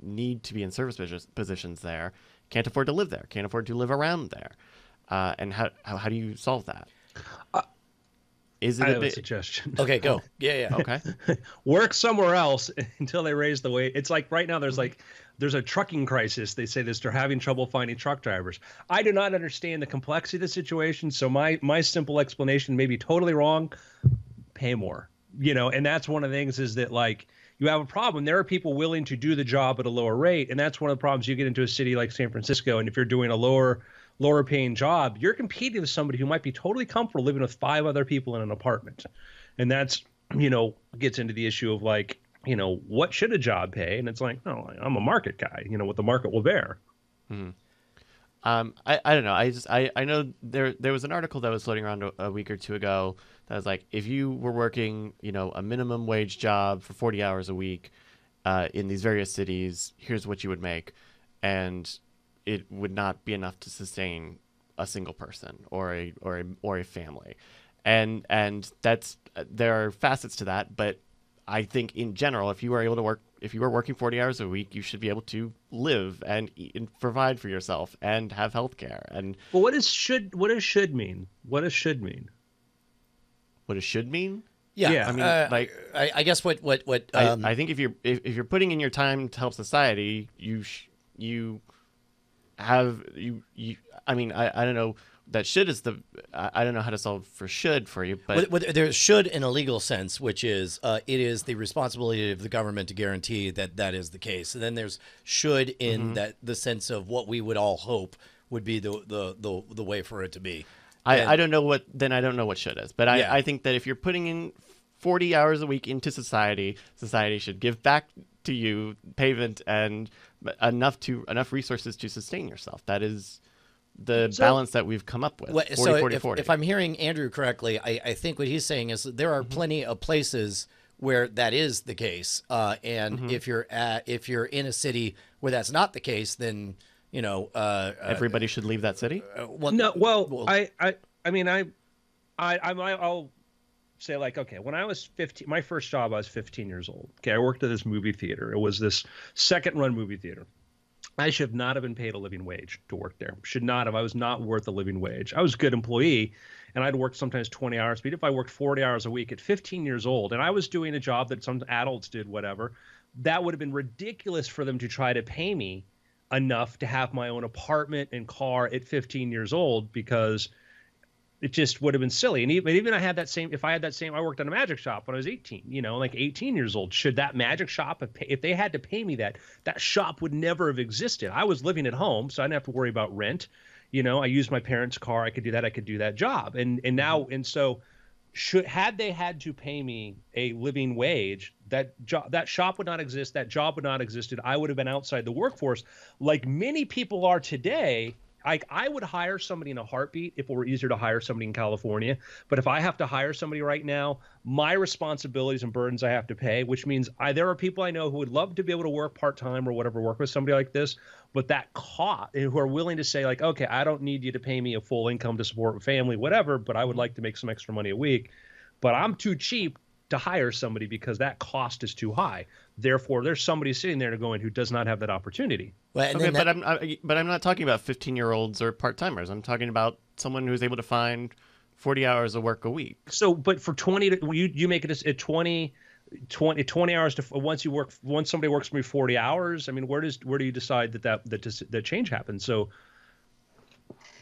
need to be in service positions there can't afford to live there, can't afford to live around there, and how do you solve that? Is it I have a suggestion? Okay, go. Yeah. Okay. Work somewhere else until they raise the wage. It's like right now there's a trucking crisis. They say this, they're having trouble finding truck drivers. I do not understand the complexity of the situation, so my simple explanation may be totally wrong. Pay more. And that's one of the things, is that, like, you have a problem. There are people willing to do the job at a lower rate, and that's one of the problems. You get into a city like San Francisco, and if you're doing a lower paying job, you're competing with somebody who might be totally comfortable living with 5 other people in an apartment. And that's, gets into the issue of, like, what should a job pay? And it's like, no, I'm a market guy, what the market will bear. Mm-hmm. I don't know. I know there was an article that was floating around a week or two ago that was like, if you were working, a minimum wage job for 40 hours a week in these various cities, here's what you would make. And it would not be enough to sustain a single person or a family. And that's, there are facets to that, but I think in general, if you were working 40 hours a week, you should be able to live and eat and provide for yourself and have health care. And well, what does should mean? What does should mean? What does should mean? Yeah. I mean, I guess what I think if you're putting in your time to help society, I don't know. That should is I don't know how to solve for should for you, but there's should in a legal sense, which is it is the responsibility of the government to guarantee that is the case. And then there's should in that the sense of what we would all hope would be the way for it to be. I don't know what should is, but I think that if you're putting in 40 hours a week into society should give back to you payment and enough resources to sustain yourself. That is the So- balance that we've come up with. 40, So 40, if, 40. if I'm hearing Andrew correctly, I think what he's saying is that there are plenty of places where that is the case, and if you're in a city where that's not the case, then Everybody should leave that city. well, No, well, I'll say like, okay, when I was 15, my first job, I was 15 years old. Okay, I worked at this movie theater. It was this second-run movie theater. I should not have been paid a living wage to work there. Should not have. I was not worth a living wage. I was a good employee, and I'd work sometimes 20 hours. But if I worked 40 hours a week at 15 years old, and I was doing a job that some adults did, whatever, that would have been ridiculous for them to try to pay me enough to have my own apartment and car at 15 years old, because it just would have been silly. And even I had that same, if I had that same, I worked at a magic shop when I was 18, like 18 years old. Should that magic shop have if they had to pay me that shop would never have existed. I was living at home, so I didn't have to worry about rent. I used my parents' car. I could do that job. And now, and so had they had to pay me a living wage, that shop would not exist. That job would not have existed. I would have been outside the workforce like many people are today. I would hire somebody in a heartbeat if it were easier to hire somebody in California. But if I have to hire somebody right now, my responsibilities and burdens I have to pay, which means there are people I know who would love to be able to work part-time or whatever, work with somebody like this, but that cost, who are willing to say like, okay, I don't need you to pay me a full income to support a family, whatever, but I would like to make some extra money a week. But I'm too cheap to hire somebody because that cost is too high. Therefore, there's somebody sitting there going who does not have that opportunity. Well, and Okay, then but I'm not talking about 15-year-olds or part-timers. I'm talking about someone who's able to find 40 hours of work a week. So, but for 20, you make it at 20 hours to once somebody works for me 40 hours. I mean, where do you decide that change happens? So,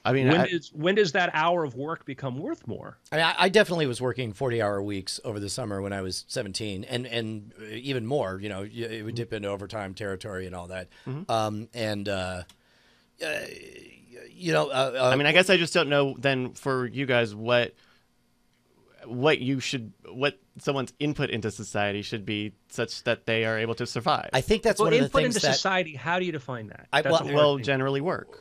I mean, when does that hour of work become worth more? I definitely was working 40-hour weeks over the summer when I was 17, and even more. It would dip into overtime territory and all that. I mean, I guess I just don't know then for you guys what someone's input into society should be such that they are able to survive. I think that's one of the input things into that society. How do you define that? Generally work.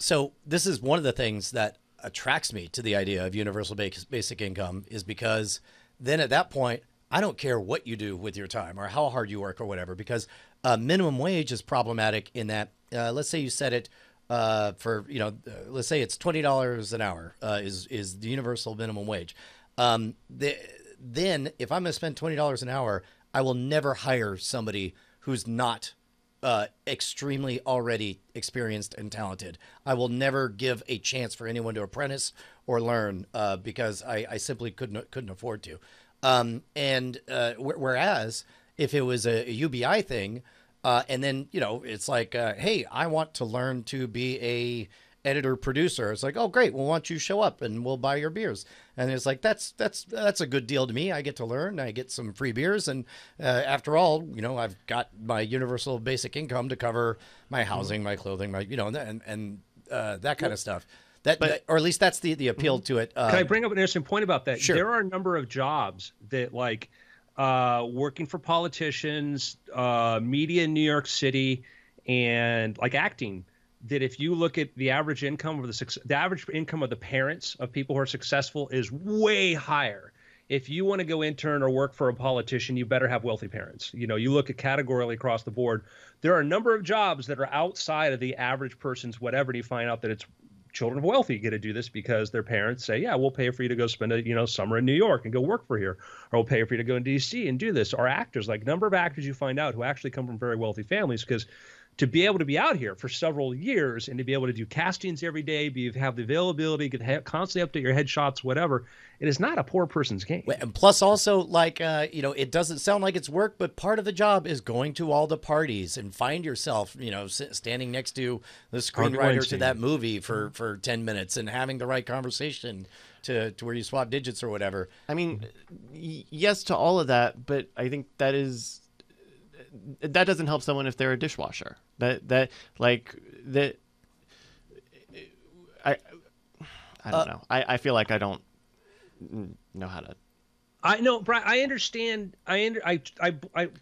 So this is one of the things that attracts me to the idea of universal basic income, is because then at that point, I don't care what you do with your time or how hard you work or whatever, because minimum wage is problematic in that, let's say you set it for, let's say it's $20 an hour is the universal minimum wage. Then if I'm going to spend $20 an hour, I will never hire somebody who's not extremely already experienced and talented. I will never give a chance for anyone to apprentice or learn because I simply couldn't afford to. Whereas if it was a UBI thing, and then it's like, hey, I want to learn to be a editor producer. It's like, oh great, well why don't you show up and we'll buy your beers? And it's like that's a good deal to me. I get to learn, I get some free beers, and after all, I've got my universal basic income to cover my housing, my clothing, my and that kind of stuff. Or at least that's the appeal to it. Can I bring up an interesting point about that? Sure. There are a number of jobs that like working for politicians, media in New York City, and like acting, that if you look at the average income of the average income of the parents of people who are successful is way higher. If you want to go intern or work for a politician, you better have wealthy parents. You look at categorically across the board, there are a number of jobs that are outside of the average person's whatever, and you find out that it's children of wealthy get to do this because their parents say, yeah, we'll pay for you to go spend a summer in New York and go work for here, or we'll pay for you to go in DC and do this. Or actors, like number of actors you find out who actually come from very wealthy families, because to be able to be out here for several years and to be able to do castings every day, have the availability, constantly update your headshots, whatever, it is not a poor person's game. And plus also, like, it doesn't sound like it's work, but part of the job is going to all the parties and find yourself, standing next to the screenwriter to that movie for 10 minutes and having the right conversation to where you swap digits or whatever. I mean, yes to all of that, but I think that doesn't help someone if they're a dishwasher. I don't know. I feel like I don't know how to I know, Brian. I understand. I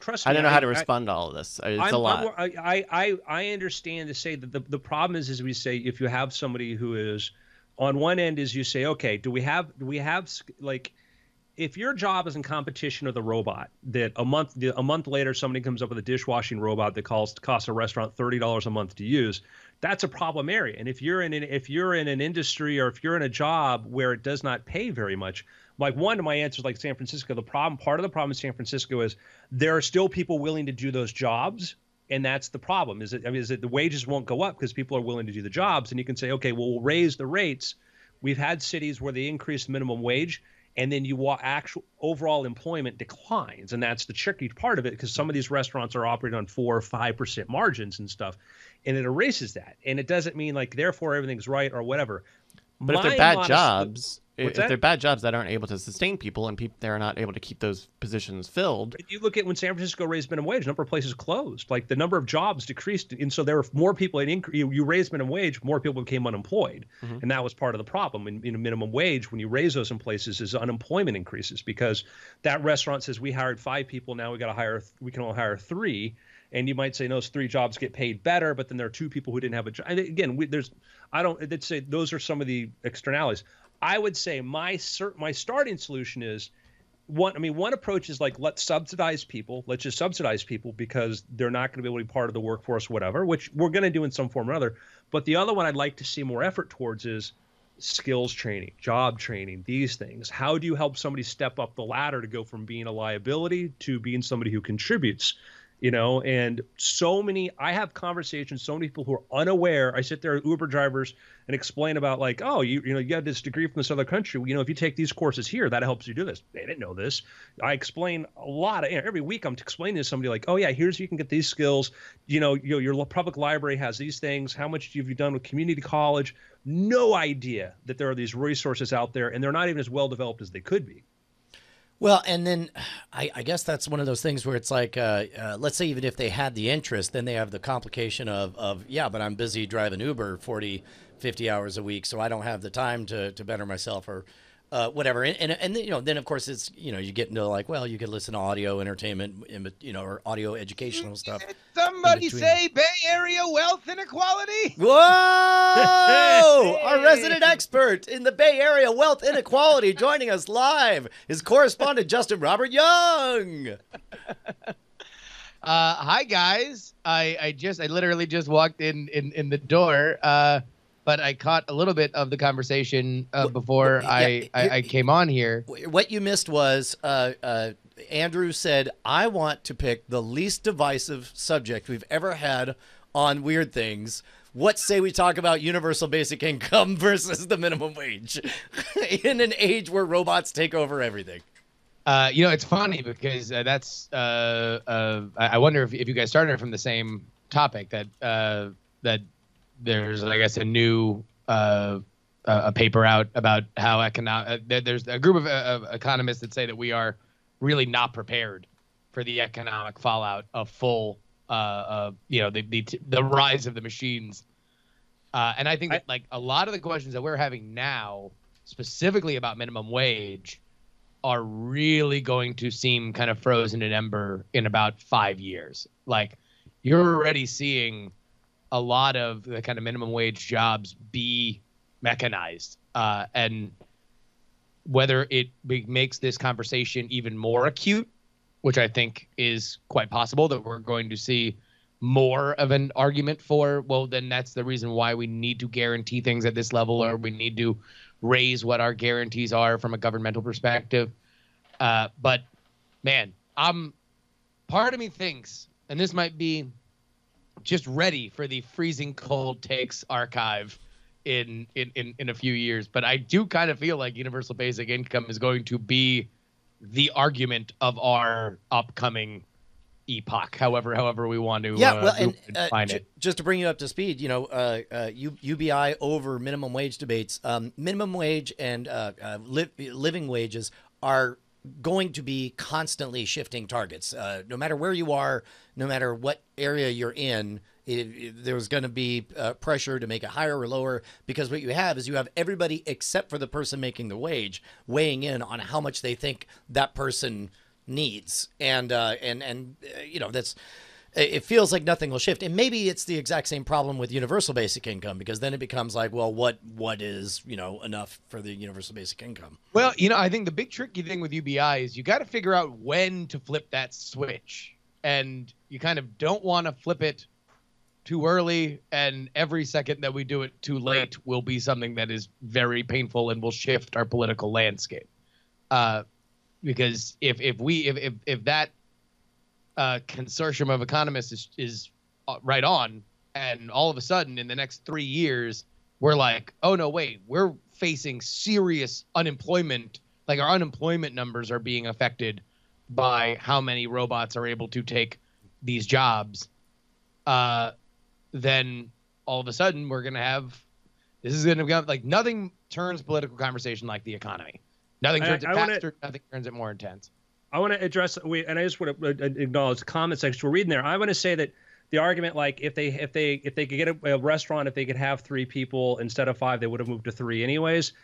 trust I me. don't know how to respond to all of this. It's a lot. I understand to say that the problem is we say if you have somebody who is on one end is you say, okay, do we have like if your job is in competition with a robot that a month later somebody comes up with a dishwashing robot that costs a restaurant $30 a month to use, that's a problem area. And if you're in an industry or if you're in a job where it does not pay very much, like one of my answers, like San Francisco, part of the problem in San Francisco is there are still people willing to do those jobs. And that's the problem is that the wages won't go up because people are willing to do the jobs. And you can say, okay, well, we'll raise the rates. We've had cities where they increase minimum wage and then actual overall employment declines. And that's the tricky part of it because some of these restaurants are operating on 4 or 5% margins and stuff. And it erases that. And it doesn't mean like, therefore, everything's right or whatever. But if they're bad jobs, if that? they're bad jobs that aren't able to sustain people and they're not able to keep those positions filled. If you look at when San Francisco raised minimum wage, a number of places closed. Like the number of jobs decreased, and so there were more people. You raised minimum wage, more people became unemployed, and that was part of the problem. In minimum wage, when you raise those in places, is unemployment increases because that restaurant says we hired 5 people, now we can only hire 3. And you might say those 3 jobs get paid better, but then there are 2 people who didn't have a job. And again, I'd say those are some of the externalities. I would say my starting solution is one approach is like let's subsidize people. Let's just subsidize people because they're not going to be able to be part of the workforce, whatever, which we're going to do in some form or other. But the other one I'd like to see more effort towards is skills training, job training, these things. How do you help somebody step up the ladder to go from being a liability to being somebody who contributes? And I have conversations, so many people who are unaware. I sit there with Uber drivers and explain about like, oh, you got this degree from this other country. If you take these courses here, that helps you do this. They didn't know this. I explain a lot every week. I'm explaining to somebody like, oh yeah, here's, you can get these skills. Your public library has these things. How much have you done with community college? No idea that there are these resources out there and they're not even as well developed as they could be. Well, and then I guess that's one of those things where it's like, let's say even if they had the interest, then they have the complication of yeah, but I'm busy driving Uber 40, 50 hours a week, so I don't have the time to better myself or whatever. And then of course it's, you get into like, well, you could listen to audio entertainment, or audio educational stuff. Did somebody say Bay Area wealth inequality? Whoa! Our resident expert in the Bay Area wealth inequality joining us live is correspondent Justin Robert Young. Hi guys. I literally just walked in the door. But I caught a little bit of the conversation before I came on here. What you missed was Andrew said, I want to pick the least divisive subject we've ever had on Weird Things. What say we talk about universal basic income versus the minimum wage in an age where robots take over everything? It's funny because that's I wonder if you guys started from the same topic that there's, I guess, a new a paper out about how there's a group of economists that say that we are really not prepared for the economic fallout of full, the rise of the machines. And I think that like a lot of the questions that we're having now, specifically about minimum wage, are really going to seem kind of frozen in ember in about 5 years. Like you're already seeing a lot of the kind of minimum wage jobs be mechanized, and whether it makes this conversation even more acute, which I think is quite possible that we're going to see more of an argument for, well, then that's the reason why we need to guarantee things at this level, or we need to raise what our guarantees are from a governmental perspective. But man, part of me thinks, and this might be just ready for the freezing cold takes archive in a few years, but I do kind of feel like universal basic income is going to be the argument of our upcoming epoch, however we want to define it. Just to bring you up to speed, UBI over minimum wage debates, minimum wage and living wages are going to be constantly shifting targets. No matter where you are, no matter what area you're in, There's going to be pressure to make it higher or lower, because what you have is you have everybody except for the person making the wage weighing in on how much they think that person needs, and that's. It feels like nothing will shift, and maybe it's the exact same problem with universal basic income, because then it becomes like, well, what is enough for the universal basic income? Well, I think the big tricky thing with UBI is you got to figure out when to flip that switch, and you kind of don't want to flip it too early, and every second that we do it too late will be something that is very painful and will shift our political landscape. Because if that consortium of economists is right on, and all of a sudden in the next 3 years we're like, oh no, wait, we're facing serious unemployment, like our unemployment numbers are being affected by how many robots are able to take these jobs, then all of a sudden we're going to have, this is going to become like, nothing turns political conversation like the economy. Nothing turns it faster, nothing turns it more intense. I want to address, and I just want to acknowledge the comment section we're reading there. I want to say that the argument, like if they could get a restaurant, if they could have 3 people instead of 5, they would have moved to 3 anyways.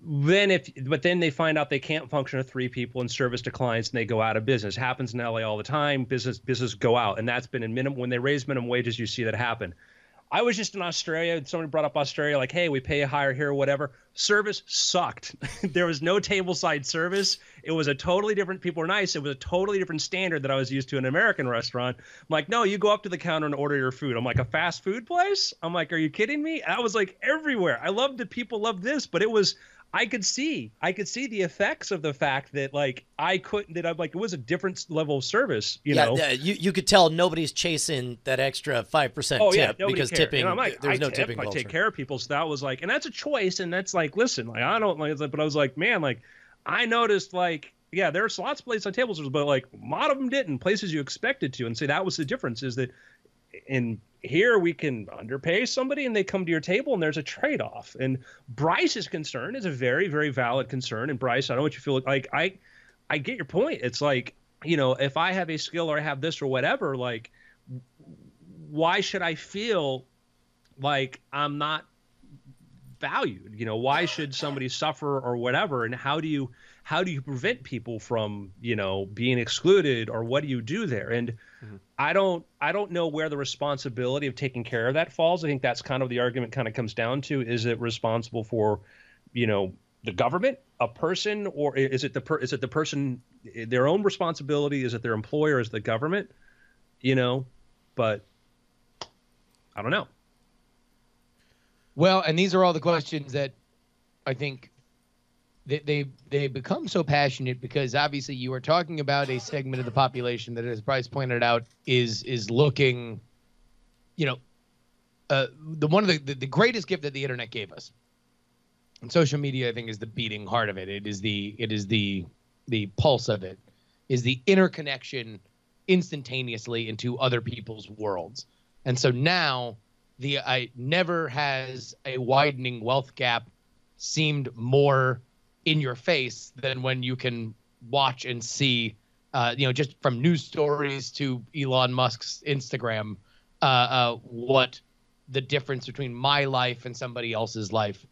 But then they find out they can't function with 3 people and service declines and they go out of business. Happens in LA all the time. Business go out, and that's been in minimum. When they raise minimum wages, you see that happen. I was just in Australia. Somebody brought up Australia, like, hey, we pay higher here or whatever. Service sucked. There was no tableside service. It was a totally different, people were nice. It was a totally different standard that I was used to in an American restaurant. I'm like, no, you go up to the counter and order your food. I'm like, a fast food place? I'm like, are you kidding me? And I was like everywhere. I loved that people loved this, but it was, I could see the effects of the fact that like I'm like, it was a different level of service, you know. You could tell nobody's chasing that extra 5% tip because cared. Tipping. I'm like, there's no tipping culture. I take care of people, so that was like, and that's a choice, and that's like, listen, like I don't like, but I was like, man, like I noticed like, yeah, there's lots of places on tables, but like a lot of them didn't, places you expected to, and say that was the difference, is that in here we can underpay somebody and they come to your table and there's a trade-off. And Bryce's concern is a very, very valid concern. And Bryce, I know what you feel like. I get your point. It's like, if I have a skill or I have this or whatever, like, why should I feel like I'm not valued? Why should somebody suffer or whatever? And how do you prevent people from, being excluded, or what do you do there? And I don't know where the responsibility of taking care of that falls. I think that's kind of the argument kind of comes down to, is it responsible for, the government, a person, or is it the person, their own responsibility? Is it their employer? Is it the government? But I don't know. Well, and these are all the questions that I think they become so passionate, because obviously you are talking about a segment of the population that, as Bryce pointed out, is looking, one of the greatest gift that the internet gave us, and social media, I think, is the beating heart of it. It is the pulse of it, is the interconnection instantaneously into other people's worlds. And so now never has a widening wealth gap seemed more in your face than when you can watch and see, just from news stories to Elon Musk's Instagram, what the difference between my life and somebody else's life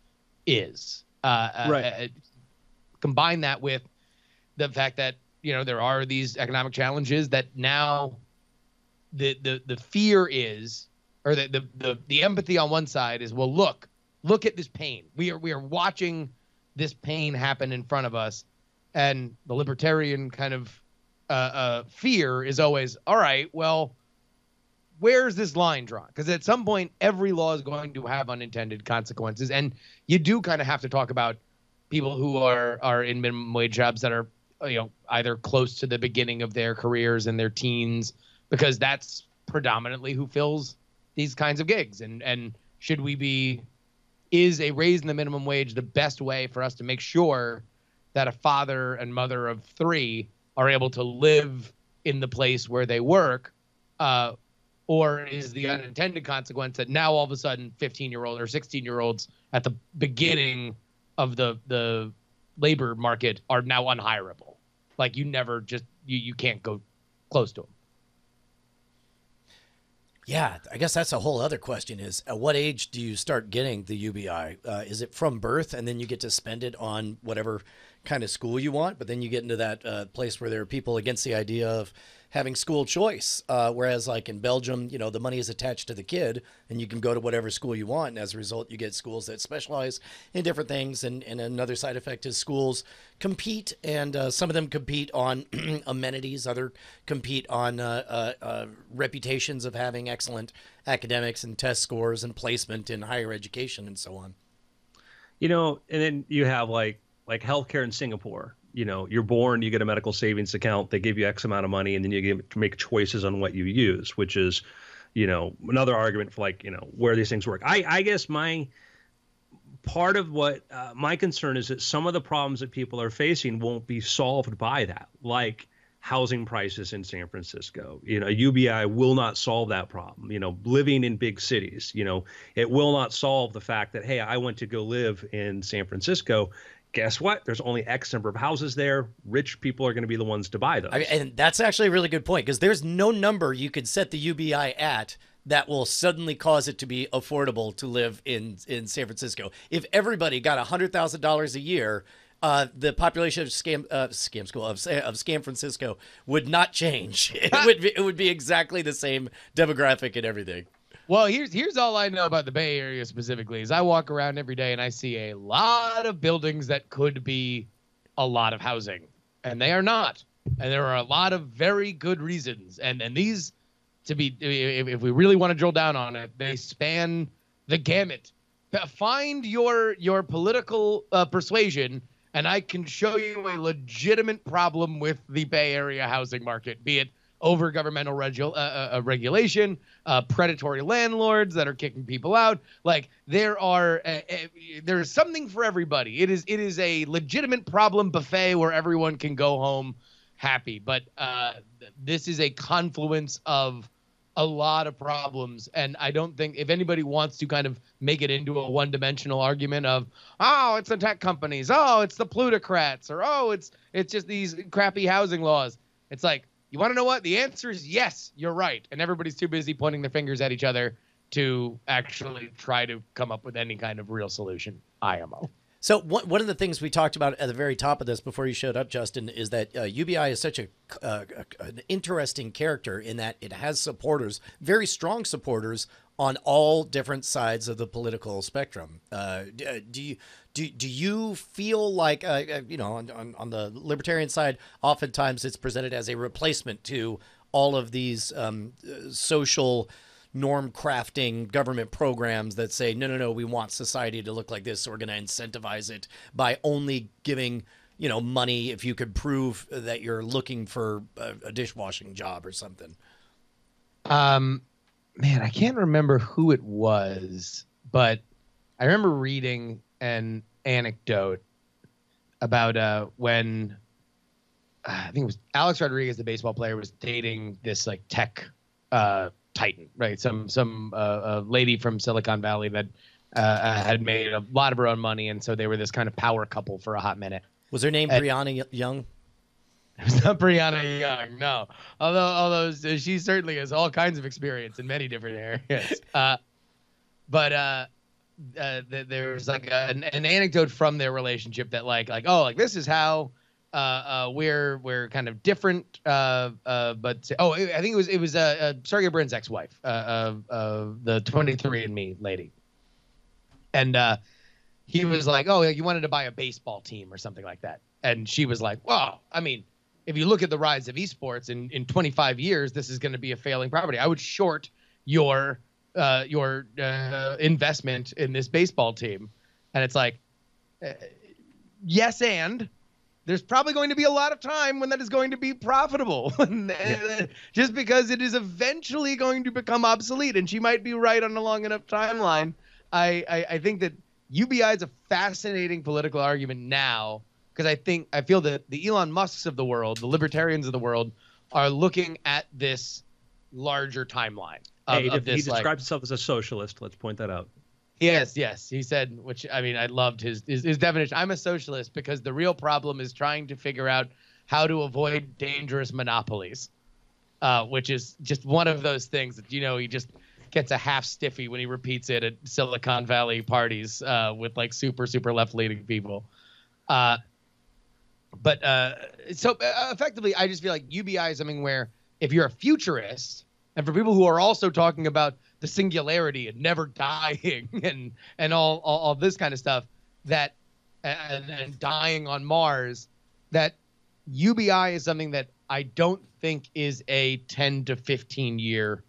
is. Right. Combine that with the fact that, there are these economic challenges that now the fear is, or the empathy on one side is, well, look at this pain. We are watching this pain happen in front of us, and the libertarian kind of fear is always, all right, well, where's this line drawn? Because at some point, every law is going to have unintended consequences, and you do kind of have to talk about people who are in minimum wage jobs that are, either close to the beginning of their careers in their teens, because that's predominantly who fills these kinds of gigs. And is a raise in the minimum wage the best way for us to make sure that a father and mother of 3 are able to live in the place where they work? Or is the unintended consequence that now all of a sudden 15-year-old or 16-year-olds at the beginning of the labor market are now unhirable? Like, you never you can't go close to them. Yeah, I guess that's a whole other question is at what age do you start getting the UBI? Is it from birth and then you get to spend it on whatever kind of school you want? But then you get into that place where there are people against the idea of having school choice. Whereas like in Belgium, the money is attached to the kid and you can go to whatever school you want. And as a result, you get schools that specialize in different things. And another side effect is schools compete, and some of them compete on amenities. Other compete on reputations of having excellent academics and test scores and placement in higher education and so on. And then you have like healthcare in Singapore. You're born, you get a medical savings account, they give you X amount of money, and then you get to make choices on what you use, which is, another argument for where these things work. I guess my part of what my concern is that some of the problems that people are facing won't be solved by that, like housing prices in San Francisco. A UBI will not solve that problem. Living in big cities, it will not solve the fact that, hey, I went to go live in San Francisco. Guess what? There's only X number of houses there. Rich people are going to be the ones to buy those. And that's actually a really good point, because there's no number you could set the UBI at that will suddenly cause it to be affordable to live in San Francisco. If everybody got $100,000 a year, the population of Scam Francisco would not change. It would be exactly the same demographic and everything. Well, here's all I know about the Bay Area specifically is I walk around every day and I see a lot of buildings that could be a lot of housing, and they are not. And there are a lot of very good reasons. And these, to be, if we really want to drill down on it, they span the gamut. Find your political persuasion, and I can show you a legitimate problem with the Bay Area housing market, be it over governmental regulation, predatory landlords that are kicking people out. Like there's something for everybody. It is a legitimate problem buffet where everyone can go home happy. But this is a confluence of a lot of problems, and I don't think if anybody wants to kind of make it into a one-dimensional argument of, oh, it's the tech companies, oh, it's the plutocrats, or oh, it's just these crappy housing laws. It's like, you want to know what? The answer is yes, you're right. And everybody's too busy pointing their fingers at each other to actually try to come up with any kind of real solution. IMO. So one of the things we talked about at the very top of this before you showed up, Justin, is that UBI is such an interesting character in that it has supporters, very strong supporters on all different sides of the political spectrum. Do you feel like, on the libertarian side, oftentimes it's presented as a replacement to all of these social norm crafting government programs that say, no, we want society to look like this, so we're going to incentivize it by only giving, money if you could prove that you're looking for a dishwashing job or something? Man, I can't remember who it was, but I remember reading an anecdote about when I think it was Alex Rodriguez, the baseball player, was dating this like tech titan, right? Some lady from Silicon Valley that had made a lot of her own money, and so they were this kind of power couple for a hot minute. Was her name Brianna Young? It's not Brianna Young, no. Although she certainly has all kinds of experience in many different areas. But there's like an anecdote from their relationship that like this is how we're kind of different. But I think it was Sergey Brin's ex-wife, the 23andMe lady, and he was like, oh, you wanted to buy a baseball team or something like that, and she was like, well, I mean, if you look at the rise of esports in 25 years, this is going to be a failing property. I would short your investment in this baseball team. And it's like, yes, and there's probably going to be a lot of time when that is going to be profitable. Just because it is eventually going to become obsolete, and she might be right on a long enough timeline. I think that UBI is a fascinating political argument now, because I feel that the Elon Musks of the world, the libertarians of the world, are looking at this larger timeline. He describes himself as a socialist. Let's point that out. Yes. He said, which, I mean, I loved his definition. I'm a socialist because the real problem is trying to figure out how to avoid dangerous monopolies, which is just one of those things that, he just gets a half stiffy when he repeats it at Silicon Valley parties with like super left leaning people. But effectively, I just feel like UBI is something where if you're a futurist, and for people who are also talking about the singularity and never dying and all this kind of stuff, that and dying on Mars, that UBI is something that I don't think is a 10 to 15 year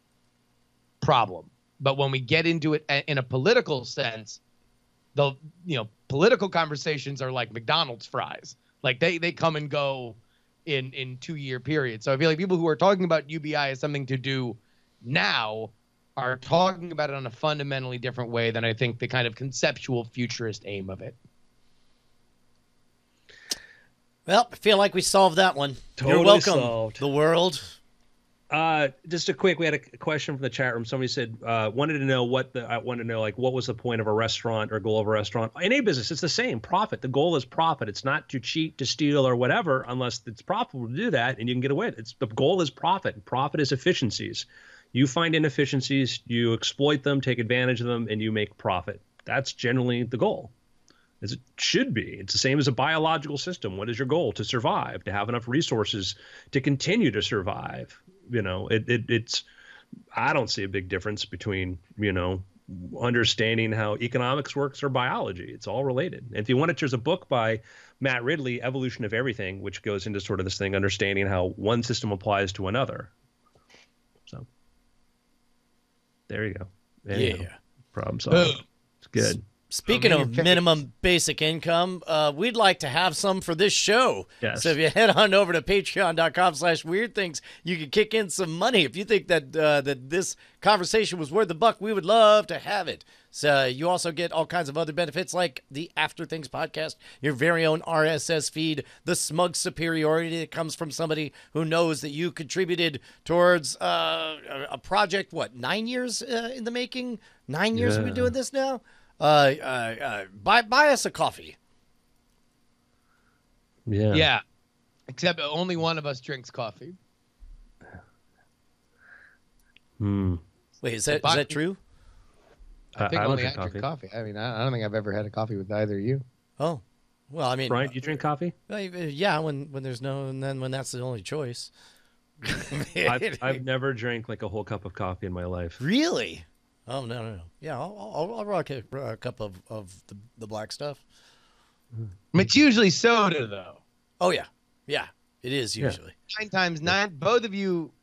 problem. But when we get into it in a political sense, the political conversations are like McDonald's fries. Like they come and go in 2-year periods. So I feel like people who are talking about UBI as something to do now are talking about it on a fundamentally different way than I think the kind of conceptual futurist aim of it. Well, I feel like we solved that one. Totally You're welcome, solved. the world. Just a quick, we had a question from the chat room. Somebody said, wanted to know what was the point of a restaurant or goal of a restaurant? In any business, it's the same, profit. The goal is profit. It's not to cheat, to steal, or whatever, unless it's profitable to do that and you can get away with it. The goal is profit. Profit is efficiencies. You find inefficiencies, you exploit them, take advantage of them, and you make profit. That's generally the goal, as it should be. It's the same as a biological system. What is your goal? To survive, to have enough resources to continue to survive. It's I don't see a big difference between, understanding how economics works or biology. It's all related. And if you want it, there's a book by Matt Ridley, Evolution of Everything, which goes into sort of this thing, understanding how one system applies to another. So there you go. Anyhow, problem solved. It's good. Speaking of minimum basic income, we'd like to have some for this show. Yes. So if you head on over to patreon.com/weirdthings, you can kick in some money. If you think that that this conversation was worth the buck, we would love to have it. So you also get all kinds of other benefits like the After Things podcast, your very own RSS feed, the smug superiority that comes from somebody who knows that you contributed towards a project, 9 years in the making? 9 years we've been doing this now? Buy us a coffee. Yeah. Except only one of us drinks coffee. Wait, is that true? I think I only don't I drink drink coffee. I mean, I don't think I've ever had a coffee with either of you. Oh, well, I mean, Brian, do you drink coffee? Yeah, when there's no, and then when that's the only choice. I've never drank like a whole cup of coffee in my life. Really? Oh no. Yeah, I'll rock a cup of the black stuff. It's usually soda though. Oh yeah, it is usually 9 times 9. Both of you,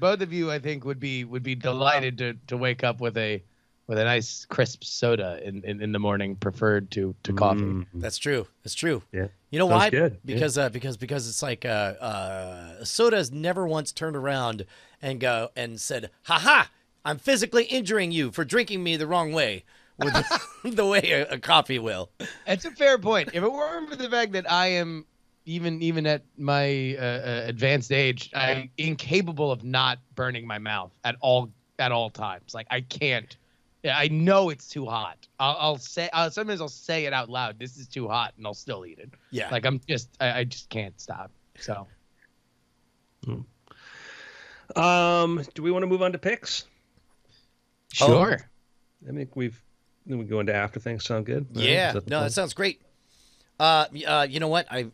I think would be delighted to wake up with a nice crisp soda in the morning, preferred to coffee. That's true. That's true. Yeah. You know Sounds why? good. Because it's like soda's never once turned around and said, "Ha ha! I'm physically injuring you for drinking me the wrong way," with the way a coffee will. That's a fair point. If it weren't for the fact that I am even at my advanced age, I'm incapable of not burning my mouth at all times. Like I can't. Yeah, I know it's too hot. Sometimes I'll say it out loud. This is too hot, and I'll still eat it. Yeah. Like I just can't stop. So. Do we want to move on to picks? Sure. I think we go into After Things. Sound good? Yeah. Is That sounds great. You know what? I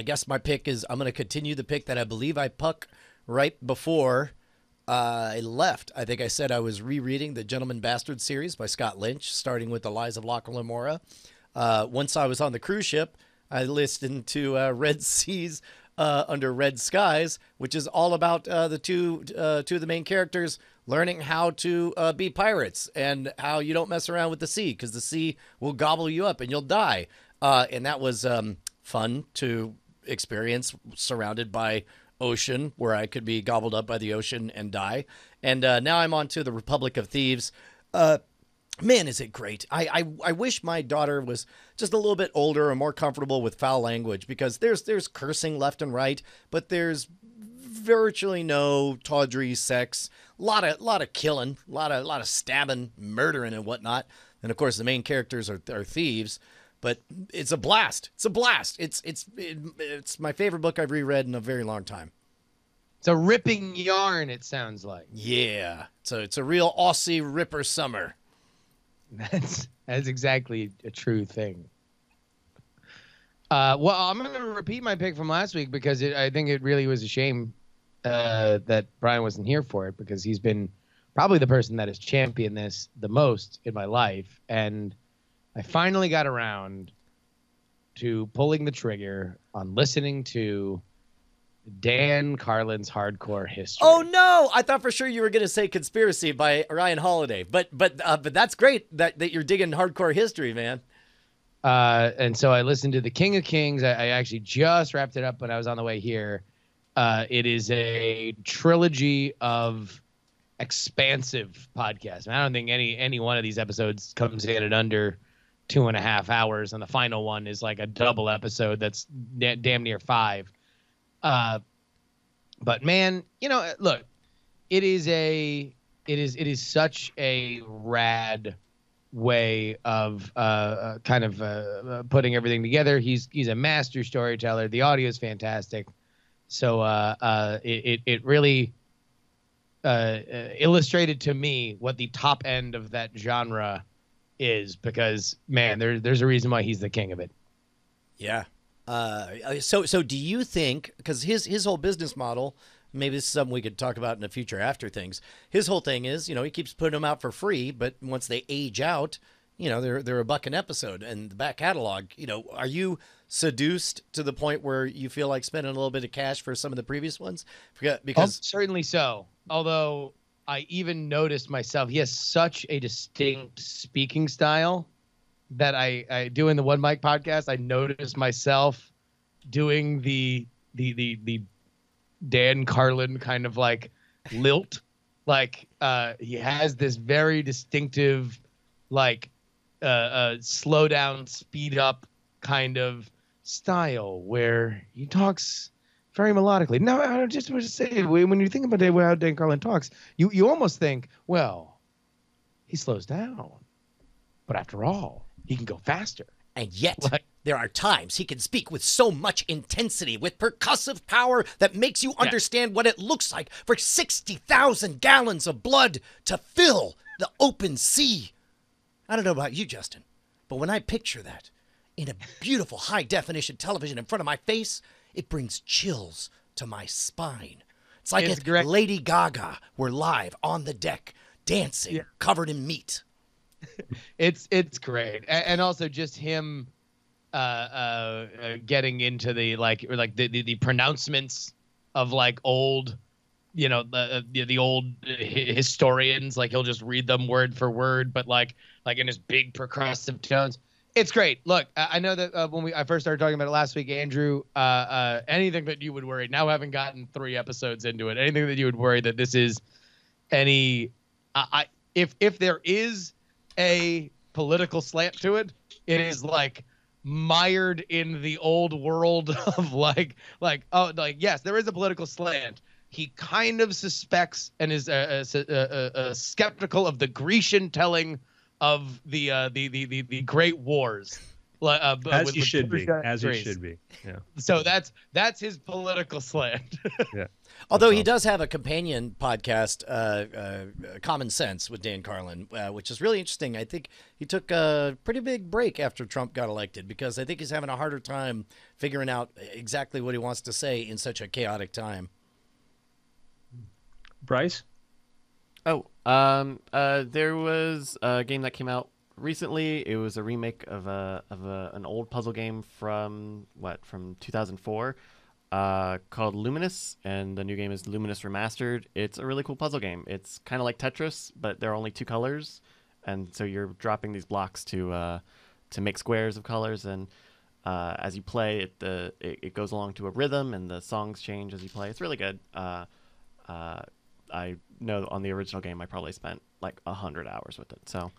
guess my pick is I'm going to continue the pick that I believe I puck right before I left. I think I said I was rereading the Gentleman Bastard series by Scott Lynch, starting with The Lies of Locke Lamora. Once I was on the cruise ship, I listened to Red Seas Under Red Skies, which is all about the two of the main characters learning how to be pirates and how you don't mess around with the sea because the sea will gobble you up and you'll die. And that was fun to experience, surrounded by ocean where I could be gobbled up by the ocean and die. And now I'm on to the Republic of Thieves. Man, is it great. I wish my daughter was just a little bit older and more comfortable with foul language because there's cursing left and right, but there's virtually no tawdry sex, a lot of killing, a lot of stabbing, murdering and whatnot. And of course the main characters are thieves, but it's a blast. It's my favorite book I've reread in a very long time. It's a ripping yarn, it sounds like. Yeah. So it's a real Aussie ripper summer. That's exactly a true thing. Well, I'm going to repeat my pick from last week because I think it really was a shame that Brian wasn't here for it, because he's been probably the person that has championed this the most in my life. And I finally got around to pulling the trigger on listening to Dan Carlin's Hardcore History. Oh no! I thought for sure you were going to say Conspiracy by Ryan Holiday, but that's great that you're digging Hardcore History, man. And so I listened to The King of Kings. I actually just wrapped it up when I was on the way here. It is a trilogy of expansive podcasts. I don't think any one of these episodes comes in at under 2.5 hours, and the final one is like a double episode that's damn near 5. But man, look, it is such a rad way of kind of putting everything together. He's a master storyteller. The audio is fantastic. So it really illustrated to me what the top end of that genre is, because man, there's a reason why he's the king of it. Yeah. So do you think, because his whole business model, maybe this is something we could talk about in the future after things. His whole thing is, he keeps putting them out for free, but once they age out, they're $1 an episode. And the back catalog, are you seduced to the point where you feel like spending a little bit of cash for some of the previous ones? Because certainly so. Although I even noticed myself, he has such a distinct speaking style that I do in the One Mic podcast. I noticed myself doing the Dan Carlin kind of like lilt. Like he has this very distinctive, like slow down, speed up kind of style where he talks very melodically. Now, I just want to say, when you think about how Dan Carlin talks, you almost think, well, he slows down, but after all, he can go faster. And yet, there are times he can speak with so much intensity, with percussive power that makes you understand what it looks like for 60,000 gallons of blood to fill the open sea. I don't know about you, Justin, but when I picture that in a beautiful high-definition television in front of my face, it brings chills to my spine. It's like if Lady Gaga were live on the deck, dancing, covered in meat. It's great, and also just him getting into the the pronouncements of like old, the old historians. Like he'll just read them word for word, but like in his big percussive tones. It's great. Look, I know that when I first started talking about it last week, Andrew, anything that you would worry, now having gotten 3 episodes into it, anything that you would worry that this is any, if there is a political slant to it, it is like mired in the old world of yes, there is a political slant. He kind of suspects and is skeptical of the Grecian telling of the Great Wars, as you should be. Yeah. So that's his political slant. Yeah. Although he does have a companion podcast, Common Sense, with Dan Carlin, which is really interesting. I think he took a pretty big break after Trump got elected, because I think he's having a harder time figuring out exactly what he wants to say in such a chaotic time. Bryce? There was a game that came out recently. It was a remake of an old puzzle game from 2004, called Luminous, and the new game is Luminous Remastered. It's a really cool puzzle game. It's kind of like Tetris, but there are only 2 colors, and so you're dropping these blocks to make squares of colors, and as you play, it goes along to a rhythm, and the songs change as you play. It's really good. I know on the original game I probably spent like 100 hours with it. So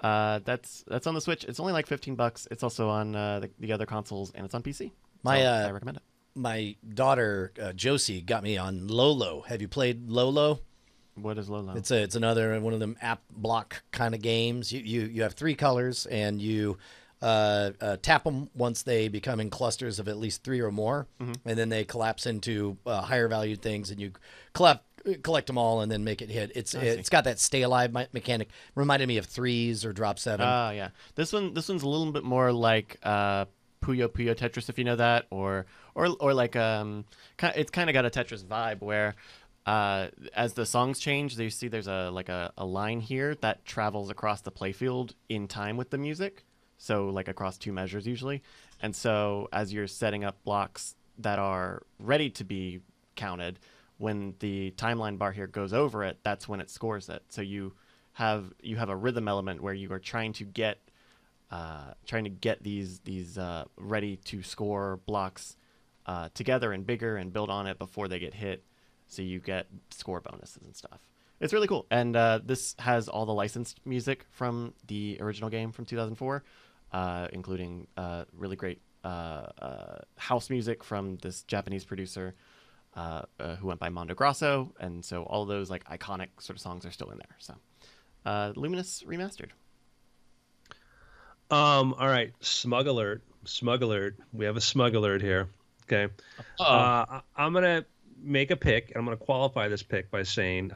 that's on the Switch. It's only like $15. It's also on the other consoles, and it's on PC. I recommend it. My daughter Josie got me on Lolo. Have you played Lolo? What is Lolo? It's another one of them app block kind of games. You have 3 colors, and you tap them once they become in clusters of at least 3 or more, and then they collapse into higher valued things, and you collect them all and then make it hit. It's got that stay alive mechanic. Reminded me of Threes or Drop 7. Yeah. This one's a little bit more like Puyo Puyo Tetris, if you know that, or like it's kind of got a Tetris vibe where as the songs change, you see there's a line here that travels across the playfield in time with the music. So like across 2 measures usually. And so as you're setting up blocks that are ready to be counted, when the timeline bar here goes over it, that's when it scores it. So you have a rhythm element where you are trying to get these ready to score blocks together and bigger and build on it before they get hit. So you get score bonuses and stuff. It's really cool. And this has all the licensed music from the original game from 2004. Including really great house music from this Japanese producer who went by Mondo Grosso, and so all of those like iconic sort of songs are still in there. So Luminous Remastered. All right, Smug Alert. We have a Smug Alert here. Okay. I'm gonna make a pick. I'm gonna qualify this pick by saying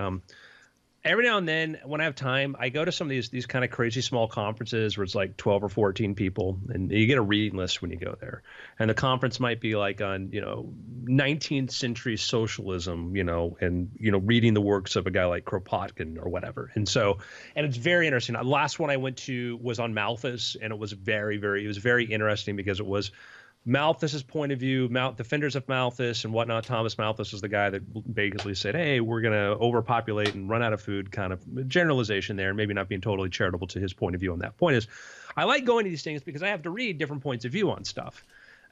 every now and then when I have time, I go to some of these kind of crazy small conferences where it's like 12 or 14 people, and you get a reading list when you go there. And the conference might be like on, 19th century socialism, and, reading the works of a guy like Kropotkin or whatever. And it's very interesting. The last one I went to was on Malthus, and it was very interesting because it was Malthus's point of view, defenders of Malthus and whatnot. Thomas Malthus was the guy that basically said, hey, we're going to overpopulate and run out of food, kind of generalization there, and maybe not being totally charitable to his point of view on that. Point is, I like going to these things because I have to read different points of view on stuff.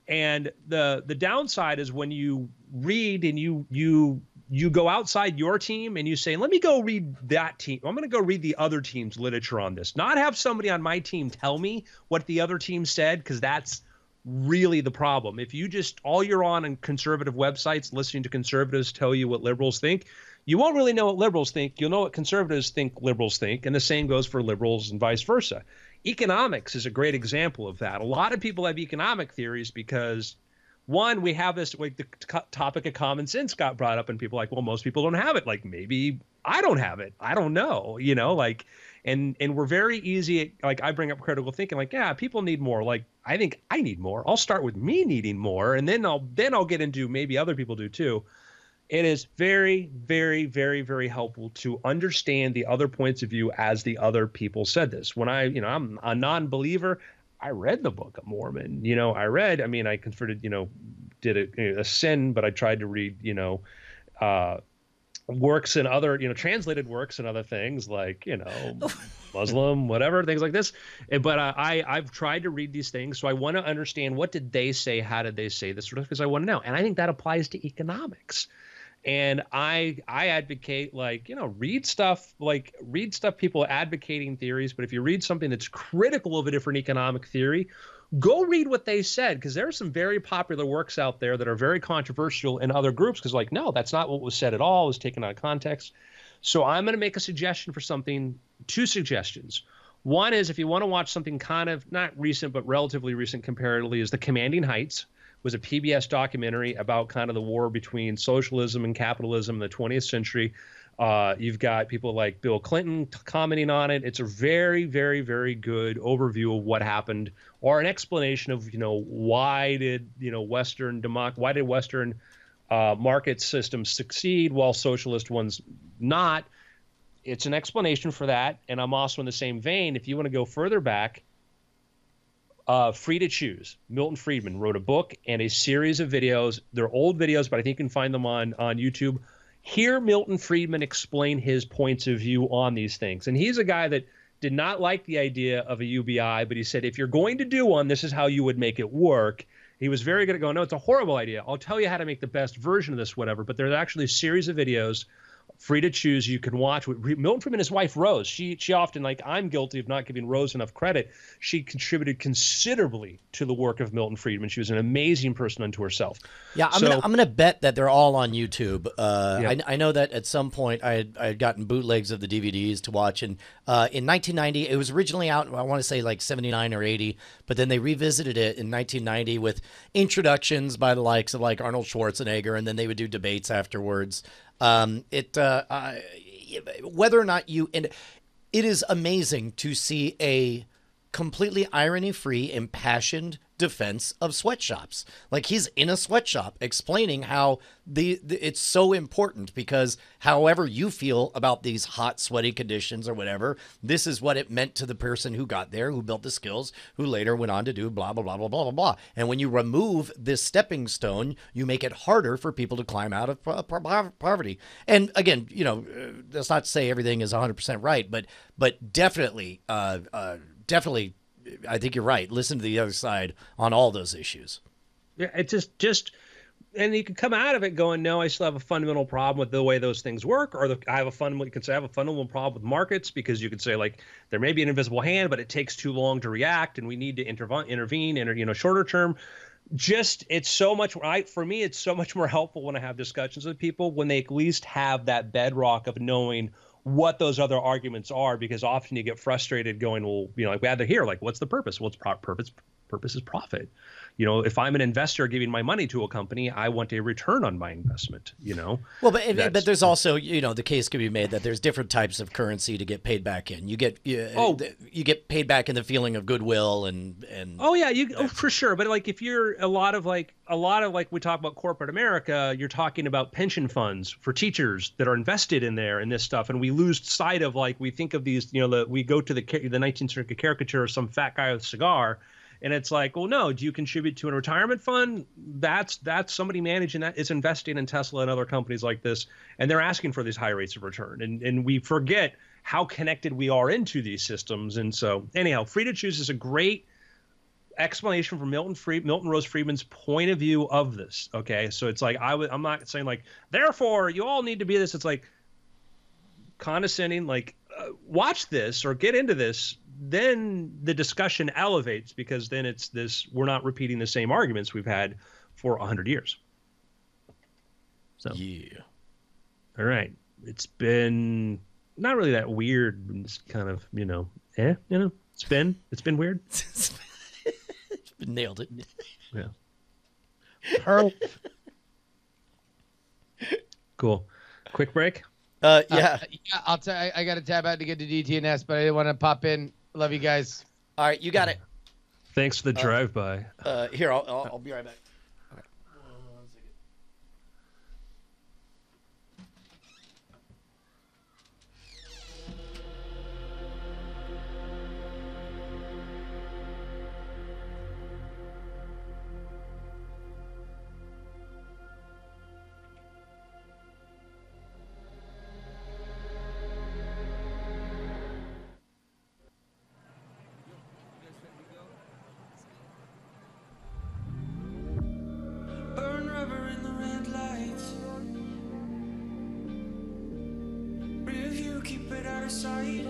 And the downside is when you read and you go outside your team and you say, let me go read that team. I'm going to go read the other team's literature on this, not have somebody on my team tell me what the other team said, because that's really the problem. If you just all you're on conservative websites listening to conservatives tell you what liberals think, you won't really know what liberals think. You'll know what conservatives think liberals think, and the same goes for liberals and vice versa. Economics is a great example of that. A lot of people have economic theories because, one, we have this, like the topic of common sense got brought up, and people are like, well, most people don't have it. Like, maybe I don't have it. I don't know, and we're very easy. Like, I bring up critical thinking, like, yeah, people need more. Like, I think I need more. I'll start with me needing more, and then I'll get into maybe other people do too. It is very, very, very, very helpful to understand the other points of view as the other people said this. When I'm a non-believer, I read the Book of Mormon. I converted, did a sin, but I tried to read, works and other, translated works and other things like, Muslim, whatever, things like this. But I've tried to read these things. So I want to understand, what did they say? How did they say this sort of, because I want to know. And I think that applies to economics. And I advocate, read stuff people advocating theories. But if you read something that's critical of a different economic theory, go read what they said, because there are some very popular works out there that are very controversial in other groups, because no, that's not what was said at all. It was taken out of context. So I'm going to make a suggestion for something, 2 suggestions. One is, if you want to watch something kind of not recent, but relatively recent comparatively, is The Commanding Heights. Was a PBS documentary about kind of the war between socialism and capitalism in the 20th century. You've got people like Bill Clinton commenting on it. It's a very, very, very good overview of what happened, or an explanation of, why did Western market systems succeed while socialist ones not. It's an explanation for that. And I'm also in the same vein, if you want to go further back, Free to Choose. Milton Friedman wrote a book and a series of videos. They're old videos, but I think you can find them on YouTube. Hear Milton Friedman explain his points of view on these things. And he's a guy that did not like the idea of a UBI, but he said, if you're going to do one, this is how you would make it work. He was very good at going, no, it's a horrible idea. I'll tell you how to make the best version of this, whatever. But there's actually a series of videos Free to Choose, you can watch with Milton Friedman and his wife Rose. She often, like, I'm guilty of not giving Rose enough credit. She contributed considerably to the work of Milton Friedman. She was an amazing person unto herself. Yeah, I'm gonna bet that they're all on YouTube. I know that at some point I had gotten bootlegs of the DVDs to watch, and in 1990 it was originally out. I want to say like 79 or 80, but then they revisited it in 1990 with introductions by the likes of like Arnold Schwarzenegger, and then they would do debates afterwards. Whether or not and it is amazing to see a completely irony-free, impassioned defense of sweatshops. Like, he's in a sweatshop explaining how it's so important because however you feel about these hot, sweaty conditions or whatever, this is what it meant to the person who got there, who built the skills, who later went on to do blah, blah, blah, blah, blah, blah, blah. And when you remove this stepping stone, you make it harder for people to climb out of poverty. And again, that's not to say everything is 100% right, but definitely, definitely, I think you're right. Listen to the other side on all those issues. Yeah, it's just, and you can come out of it going, no, I still have a fundamental problem with the way those things work, or I have a fundamental. You can say I have a fundamental problem with markets because you could say like there may be an invisible hand, but it takes too long to react, and we need to intervene in shorter term. Just it's so much. For me, it's so much more helpful when I have discussions with people when they at least have that bedrock of knowing what those other arguments are, because often you get frustrated going, well, like we had to hear, like, what's the purpose? Well, it's purpose is profit. If I'm an investor giving my money to a company, I want a return on my investment, Well, but there's also, the case could be made that there's different types of currency to get paid back in. You get paid back in the feeling of goodwill and oh yeah, for sure. But like if you're a lot of like we talk about corporate America, you're talking about pension funds for teachers that are invested in there and this stuff, and we lose sight of like we think of these, we go to the 19th century caricature of some fat guy with a cigar. And it's like, well, no, do you contribute to a retirement fund? That's somebody managing that is investing in Tesla and other companies like this. And they're asking for these high rates of return. And we forget how connected we are into these systems. And so anyhow, Free to Choose is a great explanation from Milton Rose Friedman's point of view of this. Okay. So it's like, I'm not saying like, therefore you all need to be this. It's like condescending, like watch this or get into this. Then the discussion elevates because then it's this, we're not repeating the same arguments we've had for 100 years. So, yeah. All right. It's been not really that weird. It's kind of, it's been weird. Nailed it. Yeah. Cool. Quick break. Yeah. I'll tell. I got to tab out to get to DTNS, but I didn't want to pop in. Love you guys. All right, you got it. Thanks for the drive-by. Here, I'll be right back. Burn rubber in the red lights. Rear view, keep it out of sight.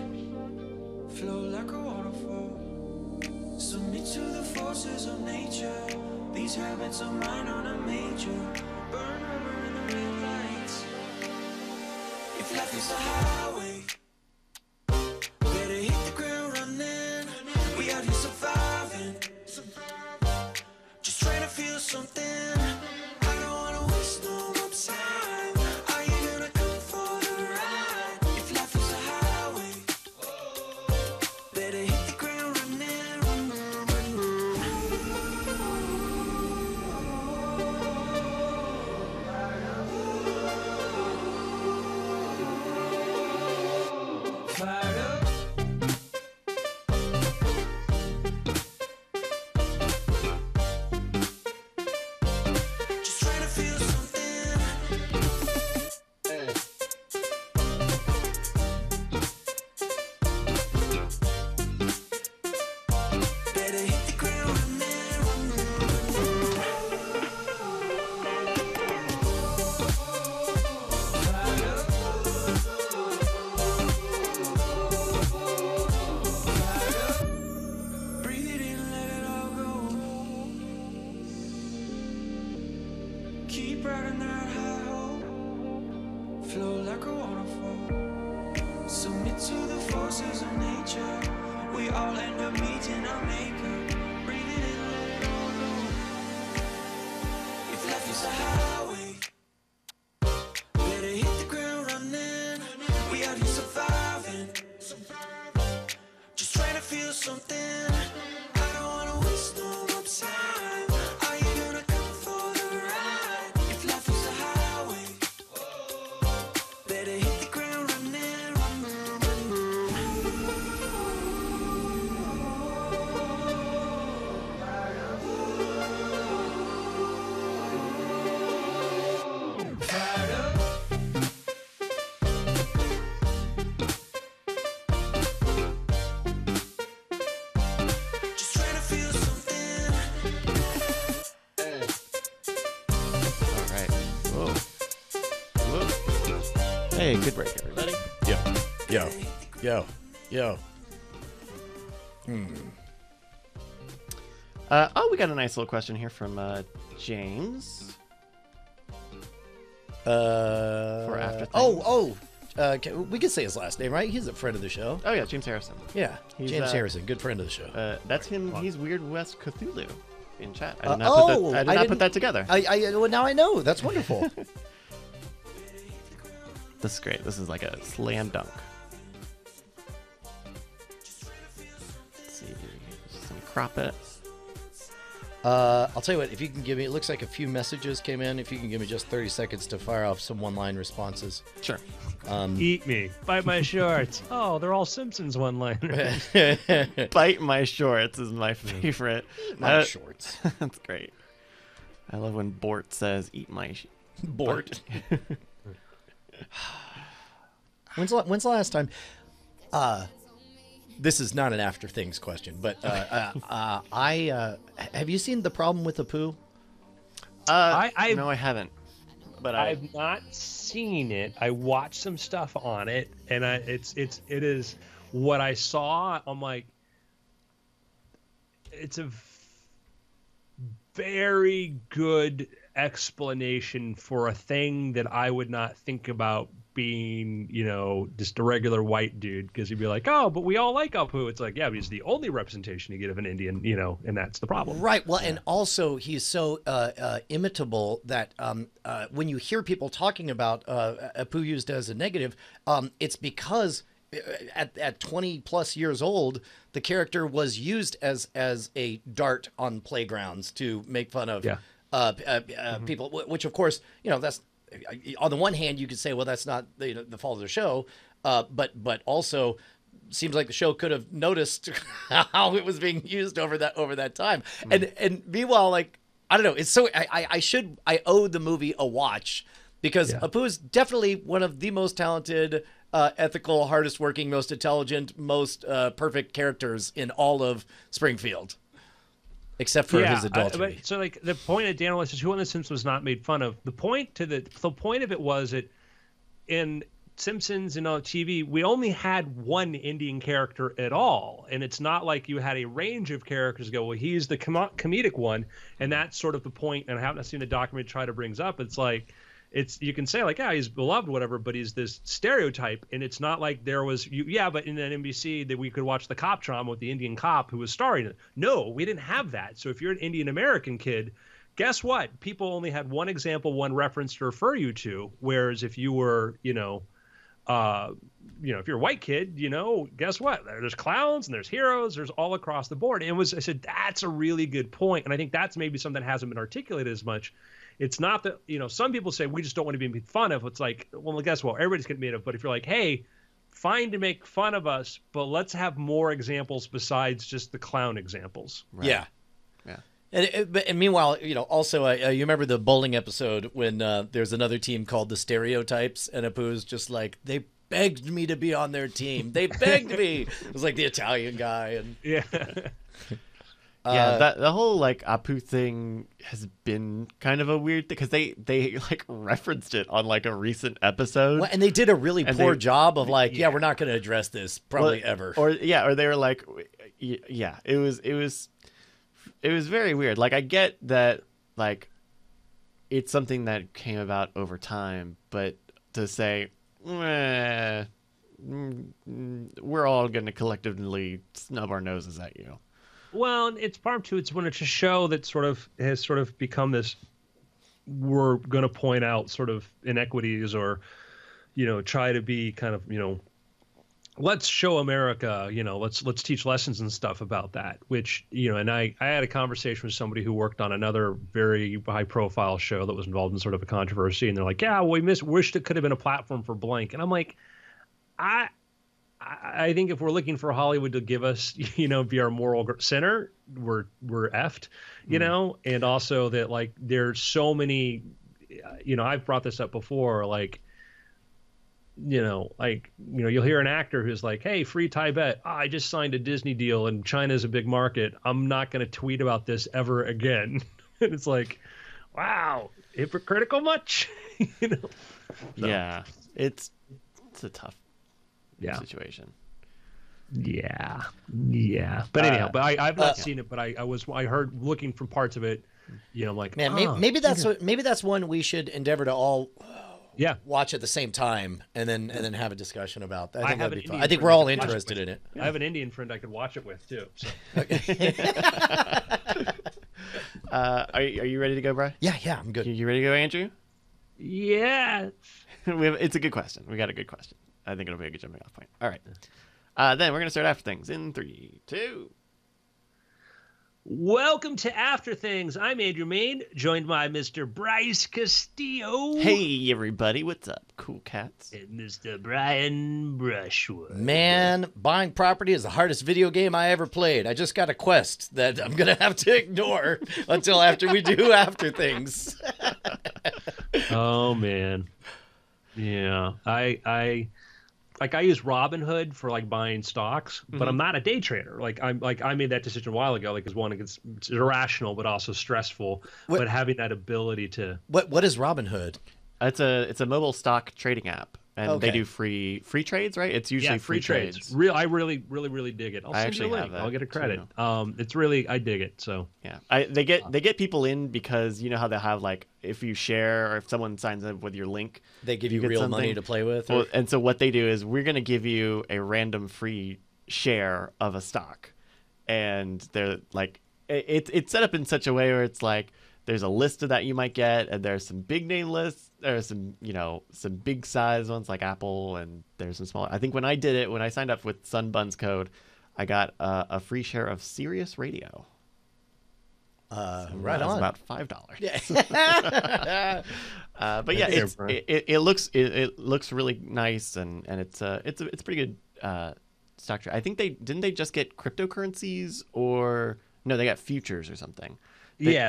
Flow like a waterfall. Submit to the forces of nature. These habits are mine on a major. Burn rubber in the red lights. If life is a highway, better hit the ground running. We out here surviving. Just trying to feel something. I don't wanna waste no more time. Are you gonna come for the ride? If life is a highway, better hit the ground running, all end up meeting our maker. Breathe it in, let it all go. If life is a highway, better hit the ground running. We out here surviving, just trying to feel something. I don't wanna waste no more time. Are you gonna come for the ride? If life is a highway, better hit the ground running, fired up. Just trying to feel something. All right. Whoa. Whoa. Hey, good break, everybody. Yo. We got a nice little question here from James. For After we can say his last name, right? He's a friend of the show. Oh yeah, James Harrison. Yeah, He's, James Harrison, good friend of the show. That's him. He's Weird West Cthulhu in chat. I did I not didn't- put that together. Well, now I know. That's wonderful. This is great. This is like a slam dunk. Let's see. Just let me crop it. I'll tell you what. If you can give me, it looks like a few messages came in. If you can give me just 30 seconds to fire off some one-line responses. Sure. Eat me. Bite my shorts. Oh, they're all Simpsons one-liners. Bite my shorts is my favorite. My shorts. That's great. I love when Bort says, "Eat my Bort. When's the last time? This is not an after things question, but have you seen The Problem with Apu? No, I haven't. But I've not seen it. I watched some stuff on it, and it is what I saw. I'm like, it's a very good explanation for a thing that I would not think about being, just a regular white dude, because he'd be like, oh, but we all like Apu. It's like, yeah, but he's the only representation you get of an Indian, and that's the problem. Right. Well, and also he's so imitable that when you hear people talking about Apu used as a negative, it's because at 20 plus years old, the character was used as a dart on playgrounds to make fun of people, which of course, that's, on the one hand, you could say, well, that's not the fault of the show, but also seems like the show could have noticed how it was being used over that time. And meanwhile, like, I don't know, it's so I owe the movie a watch, because Apu is definitely one of the most talented, ethical, hardest working, most intelligent, most perfect characters in all of Springfield. Except for his adultery. So, like, the point of Dan Wallace is Who on the Simpsons was not made fun of. The point of it was that in Simpsons and on TV, we only had one Indian character at all, and it's not like you had a range of characters go, well, he's the comedic one, and that's sort of the point. And I haven't seen the documentary try to brings up. It's like, you can say like, yeah, he's beloved, whatever, but he's this stereotype, and it's not like there was but in an NBC that we could watch the cop drama with the Indian cop who was starring it. No, we didn't have that. So if you're an Indian American kid, guess what? People only had one example, one reference to refer you to. Whereas if you were, if you're a white kid, guess what? There's clowns and there's heroes. There's all across the board. And I said, that's a really good point. And I think that's maybe something that hasn't been articulated as much. It's not that, some people say we just don't want to be made fun of. It's like, well, guess what? Everybody's getting made fun of. But if you're like, hey, fine to make fun of us, but let's have more examples besides just the clown examples. Right. Yeah. Yeah. And meanwhile, also, you remember the bowling episode when there's another team called the Stereotypes, and Apu's just like, they begged me to be on their team. They begged me. It was like the Italian guy. And Yeah. Yeah, the whole like Apu thing has been kind of a weird thing, because they like referenced it on like a recent episode. Well, and they did a really poor job of like, we're not going to address this probably ever. Or they were like, it was very weird. Like, I get that, like, it's something that came about over time, but to say, we're all going to collectively snub our noses at you. Well, and it's part two. It's when it's a show that has sort of become this. We're going to point out sort of inequities, or, try to be kind of, let's show America, let's teach lessons and stuff about that. Which, and I had a conversation with somebody who worked on another very high profile show that was involved in sort of a controversy, and they're like, yeah, we wished it could have been a platform for blank. And I'm like, I think if we're looking for Hollywood to give us, be our moral center, we're effed, and also that, like, there's so many, I've brought this up before, like, you'll hear an actor who's like, hey, free Tibet. I just signed a Disney deal and China's a big market. I'm not going to tweet about this ever again. And it's like, wow, hypocritical much? So. Yeah, it's a tough situation. Yeah. But anyhow, I've not seen it, but I heard looking from parts of it, I'm like, man, maybe that's one we should endeavor to all watch at the same time and then have a discsion about. I think that'd be fun. I think we're all interested in it. I have an Indian friend I could watch it with too. So. Are you ready to go, Bri? Yeah, I'm good. You ready to go, Andrew? Yeah. It's a good question. We got a good question. I think it'll be a good jumping off point. All right. Then we're going to start After Things in 3, 2. Welcome to After Things. I'm Andrew Main, joined by Mr. Bryce Castillo. Hey, everybody. What's up, cool cats? And Mr. Brian Brushwood. Man, buying property is the hardest video game I ever played. I just got a quest that I'm going to have to ignore until after we do After Things. Oh, man. Yeah. I use Robinhood for like buying stocks, but I'm not a day trader. I made that decision a while ago. It's irrational, but also stressful. But having that ability to what is Robinhood? It's a mobile stock trading app, and they do free trades, right? It's usually free trades. I really dig it. I'll get a credit. It's really, I dig it. So yeah, they get people in because you know how they have, like, if you share or if someone signs up with your link, they give you real money to play with. Well, and so what they do is we're going to give you a random free share of a stock, and they're like, it's set up in such a way where it's like there's a list of that you might get, and there's some big name lists, there's some some big size ones like Apple, and there's some smaller. I think when I signed up with Sunbun's code, I got a free share of Sirius Radio. Right on. About $5. Yeah. But yeah, it looks really nice, and it's a pretty good stock trade. I think they just get cryptocurrencies, or no, they got futures or something.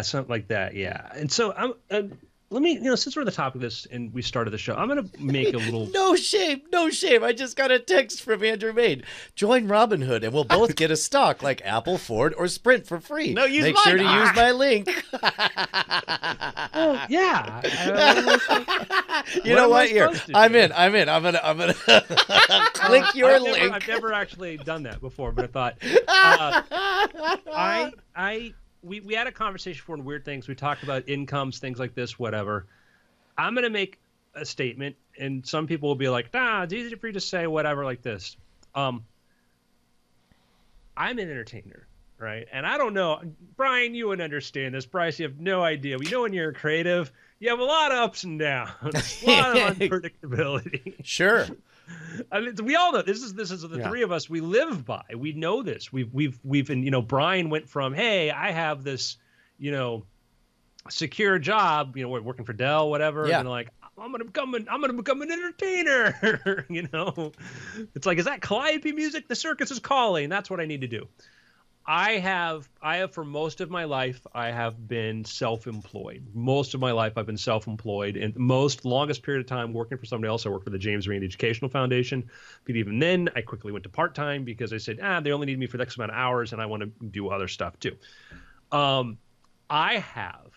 Something like that. Yeah. And so let me, since we're on the topic of this and we started the show, I'm going to make a little... No shame. I just got a text from Andrew Main. Join Robinhood and we'll both get a stock like Apple, Ford, or Sprint for free. No, Make sure to use my link. Well, yeah. You know what? Here, I'm in. I'm gonna click your link. I've never actually done that before, but I thought we had a conversation before on weird things. We talked about incomes, things like this, whatever. I'm going to make a statement, and some people will be like, it's easy for you to say whatever like this. I'm an entertainer, right? And I don't know. Brian, you wouldn't understand this. Bryce, you have no idea. When you're creative, you have a lot of ups and downs, a lot of unpredictability. Sure. I mean, we all know this is the three of us. We live by. We know this. We've and Brian went from, hey, I have this, secure job, working for Dell, whatever, and like I'm gonna become an entertainer. It's like, is that Calliope music? The circus is calling. That's what I need to do. I have for most of my life, I have been self-employed. Most of my life, I've been self-employed, and longest period of time working for somebody else. I worked for the James Randi Educational Foundation, but even then, I quickly went to part-time because I said, they only need me for X amount of hours, and I want to do other stuff too. I have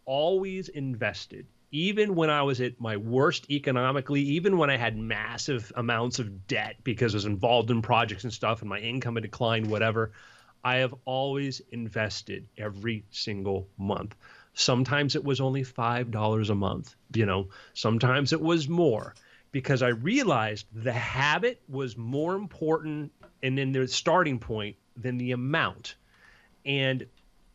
always invested. Even when I was at my worst economically, even when I had massive amounts of debt because I was involved in projects and stuff and my income had declined, whatever, I have always invested every single month. Sometimes it was only $5 a month, sometimes it was more, because I realized the habit was more important and then the starting point than the amount. And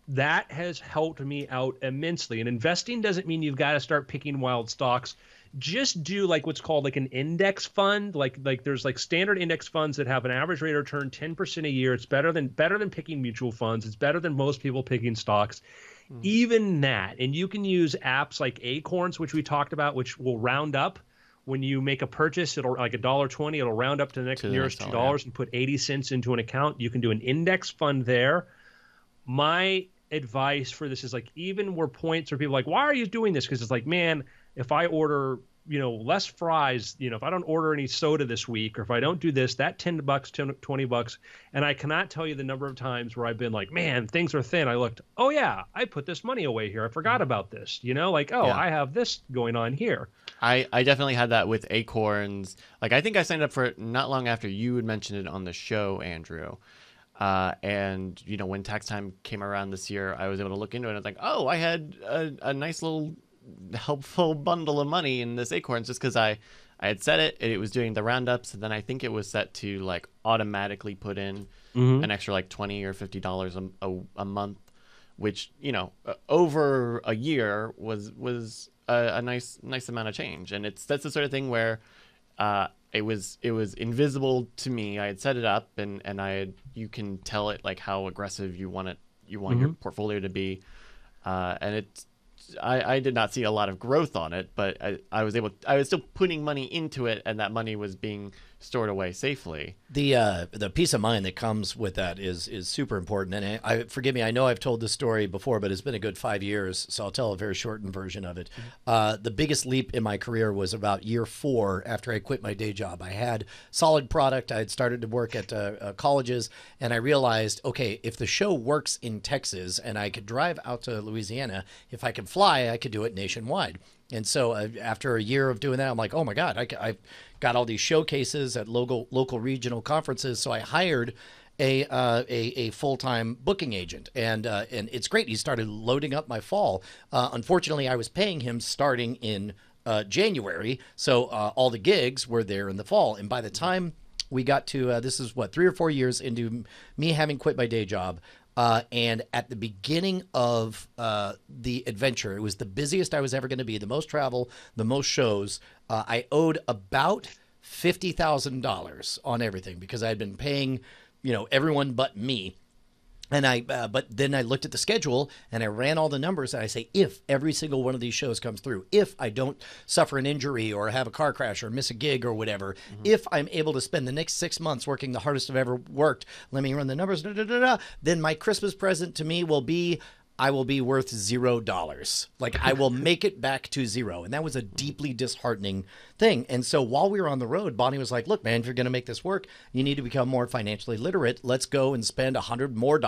that has helped me out immensely. And investing doesn't mean you've got to start picking wild stocks. Just do like what's called like an index fund. Like there's like standard index funds that have an average rate of return 10% a year. It's better than picking mutual funds. It's better than most people picking stocks. Even that. And you can use apps like Acorns, which we talked about, which will round up. When you make a purchase, it'll like $1.20, it'll round up to the nearest $2 and put 80 cents into an account. You can do an index fund there. My advice for this is like, even where points where people are like, why are you doing this? Because it's like, man, if I order, less fries, if I don't order any soda this week, or if I don't do this, that $10, $20, and I cannot tell you the number of times where I've been like, man, things are thin. I looked, oh yeah, I put this money away here. I forgot about this, I have this going on here. I definitely had that with Acorns. Like, I think I signed up for it not long after you had mentioned it on the show, Andrew. And when tax time came around this year, I was able to look into it and I was like, oh, I had a nice little helpful bundle of money in this Acorns, just because I had set it, it was doing the roundups, and then I think it was set to like automatically put in an extra like $20 or $50 a month, which over a year was a nice amount of change. And that's the sort of thing where it was invisible to me. I had set it up, and you can tell it like how aggressive you want your portfolio to be, and I did not see a lot of growth on it, but I was still putting money into it, and that money was being stored away safely. The peace of mind that comes with that is super important. And I forgive me, I know I've told this story before, but it's been a good 5 years, so I'll tell a very shortened version of it. The biggest leap in my career was about year 4 after I quit my day job. I had solid product. I had started to work at colleges, and I realized, okay, if the show works in Texas and I could drive out to Louisiana, if I could fly, I could do it nationwide. And so after a year of doing that, I'm like, oh my God, I've got all these showcases at local regional conferences. So I hired a full-time booking agent, and it's great. He started loading up my fall. Unfortunately, I was paying him starting in January, so all the gigs were there in the fall. And by the time we got to this is 3 or 4 years into me having quit my day job. And at the beginning of the adventure, it was the busiest I was ever going to be, the most travel, the most shows. I owed about $50,000 on everything because I had been paying, everyone but me. And but then I looked at the schedule and I ran all the numbers, and I say, if every single one of these shows comes through, if I don't suffer an injury or have a car crash or miss a gig or whatever, if I'm able to spend the next 6 months working the hardest I've ever worked, let me run the numbers, then my Christmas present to me will be, I will be worth $0. Like, I will make it back to zero. And that was a deeply disheartening thing. And so while we were on the road, Bonnie was like, look, man, if you're going to make this work, you need to become more financially literate. Let's go and spend $100 more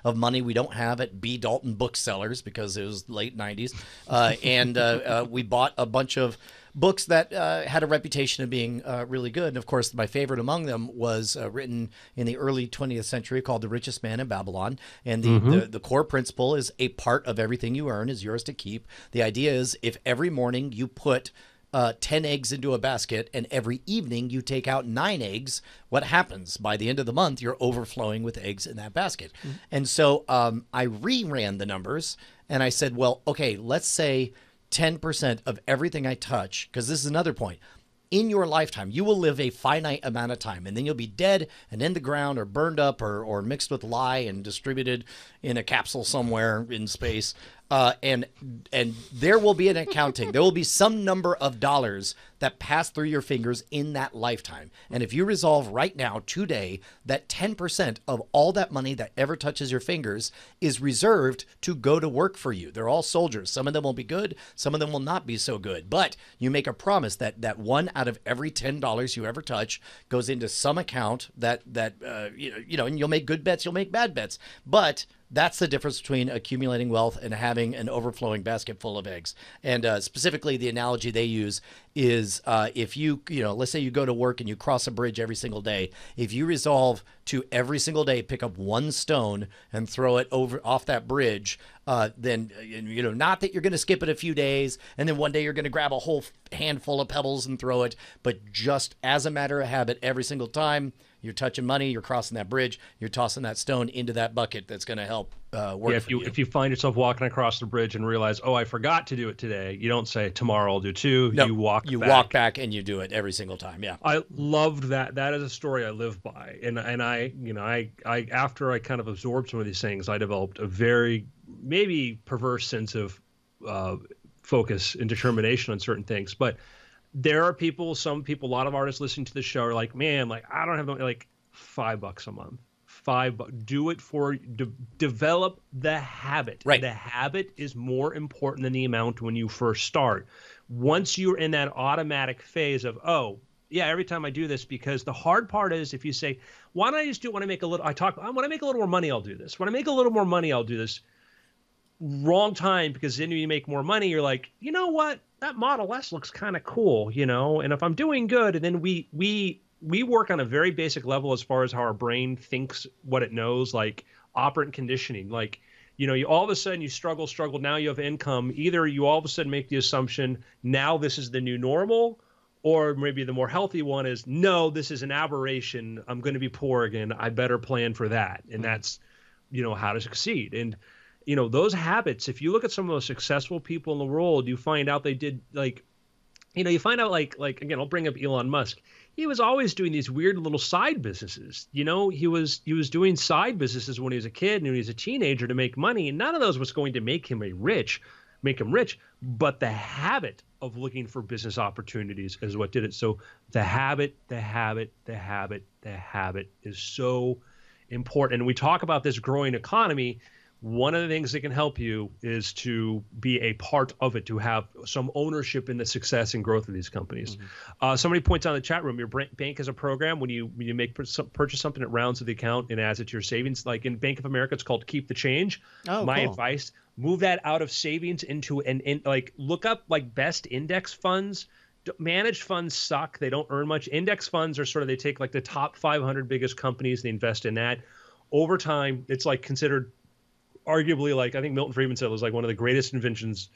of money we don't have at B. Dalton Booksellers, because it was late 90s. And we bought a bunch of books that had a reputation of being really good. And of course, my favorite among them was written in the early 20th century, called The Richest Man in Babylon. And the core principle is a part of everything you earn is yours to keep. The idea is, if every morning you put 10 eggs into a basket and every evening you take out 9 eggs, what happens? By the end of the month, you're overflowing with eggs in that basket. And so I reran the numbers, and I said, well, okay, let's say 10% of everything I touch, because this is another point. In your lifetime, you will live a finite amount of time, and then you'll be dead and in the ground or burned up or mixed with lye and distributed in a capsule somewhere in space. And there will be an accounting. There will be some number of dollars that pass through your fingers in that lifetime. And if you resolve right now, today, that 10% of all that money that ever touches your fingers is reserved to go to work for you. They're all soldiers. Some of them will be good. Some of them will not be so good. But you make a promise that 1 out of every $10 you ever touch goes into some account that and you'll make good bets, you'll make bad bets. But That's the difference between accumulating wealth and having an overflowing basket full of eggs. And specifically, the analogy they use is if let's say you go to work and you cross a bridge every single day. If you resolve to every single day pick up one stone and throw it over off that bridge, then not that you're going to skip it a few days and then one day you're going to grab a whole handful of pebbles and throw it, but just as a matter of habit, every single time you're touching money, you're crossing that bridge, you're tossing that stone into that bucket that's going to help work. Yeah, if you find yourself walking across the bridge and realize, oh, I forgot to do it today, you don't say tomorrow I'll do two. No, you walk back and you do it every single time. Yeah, I loved that. That is a story I live by, and I after I kind of absorbed some of these things, I developed a very maybe perverse sense of focus and determination on certain things, but. There are some people, a lot of artists listening to the show are like, man, like I don't have like $5 a month, $5. Do it for develop the habit. Right. The habit is more important than the amount when you first start. Once you're in that automatic phase of, oh, yeah, every time I do this, because the hard part is if you say, why don't I just do it when I make a little, when I make a little more money, I'll do this. When I make a little more money, I'll do this. Wrong time, because then you make more money, you're like, you know what, that Model S looks kind of cool, and if I'm doing good, and then we work on a very basic level as far as how our brain thinks what it knows, like operant conditioning. Like, you all of a sudden you struggle, now you have income. Either you all of a sudden make the assumption now this is the new normal, or maybe the more healthy one is, no, this is an aberration, I'm going to be poor again, I better plan for that. And that's how to succeed. And those habits, if you look at some of the successful people in the world, you find out they did you find out like again, I'll bring up Elon Musk. He was always doing these weird little side businesses. He was doing side businesses when he was a kid and when he was a teenager to make money. And none of those was going to make him rich, but the habit of looking for business opportunities is what did it. So the habit is so important. And we talk about this growing economy. One of the things that can help you is to be a part of it, to have some ownership in the success and growth of these companies. Mm-hmm. Somebody points out in the chat room, your bank has a program when you purchase something, it rounds to the account and adds it to your savings. Like in Bank of America, it's called Keep the Change. Oh, my cool. Advice, move that out of savings into look up like best index funds. Managed funds suck. They don't earn much. Index funds are sort of, they take like the top 500 biggest companies, they invest in that. Over time, it's like considered arguably, like I think Milton Friedman said, it was like one of the greatest inventions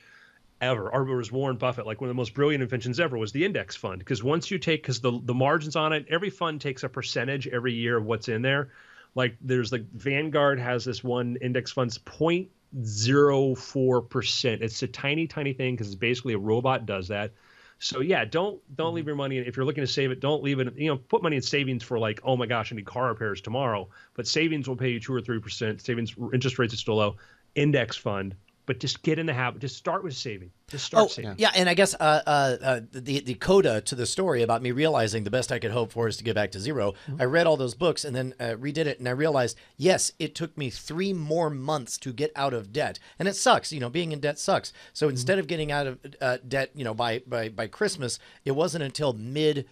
ever. Or it was Warren Buffett, like one of the most brilliant inventions ever was the index fund. Because once you take, because the margins on it, every fund takes a percentage every year of what's in there. Like there's like Vanguard has this one index fund's 0.04%. It's a tiny thing because it's basically a robot does that. So yeah, don't leave your money. If you're looking to save it, don't leave it. Put money in savings for like, oh my gosh, I need car repairs tomorrow. But savings will pay you 2 or 3%. Savings interest rates are still low. Index fund, but just get in the habit. Just start with saving. Just start saving. Yeah, and I guess the coda to the story about me realizing the best I could hope for is to get back to zero. Mm-hmm. I read all those books and then redid it, and I realized, yes, it took me 3 more months to get out of debt, and it sucks. Being in debt sucks. So instead of getting out of debt, by Christmas, it wasn't until mid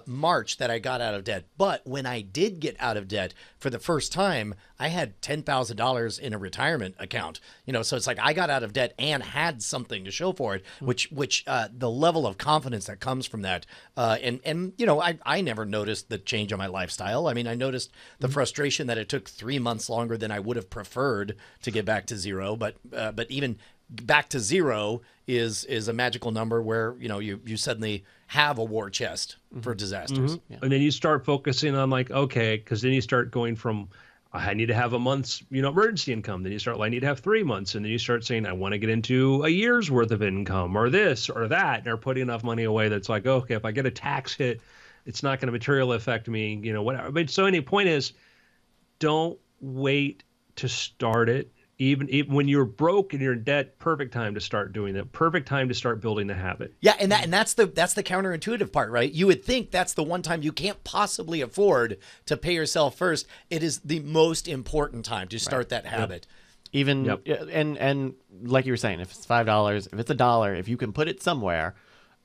March that I got out of debt. But when I did get out of debt for the first time, I had $10,000 in a retirement account. So it's like I got out of debt and had something to show for it, which the level of confidence that comes from that. I never noticed the change on my lifestyle. I mean, I noticed the frustration that it took 3 months longer than I would have preferred to get back to zero. But even back to zero is a magical number where you suddenly have a war chest for disasters. Mm-hmm. Yeah. And then you start focusing on like, okay, because then you start going from I need to have a month's emergency income, then you start, well, I need to have 3 months, and then you start saying I want to get into a year's worth of income or this or that, and they're putting enough money away that's like, okay, if I get a tax hit, it's not going to materially affect me, whatever. But so any point is, don't wait to start it. Even when you're broke and you're in debt, perfect time to start doing that. Perfect time to start building the habit. Yeah, and that's the counterintuitive part, right? You would think that's the one time you can't possibly afford to pay yourself first. It is the most important time to start that habit. Yep. And like you were saying, if it's $5, if it's $1, if you can put it somewhere,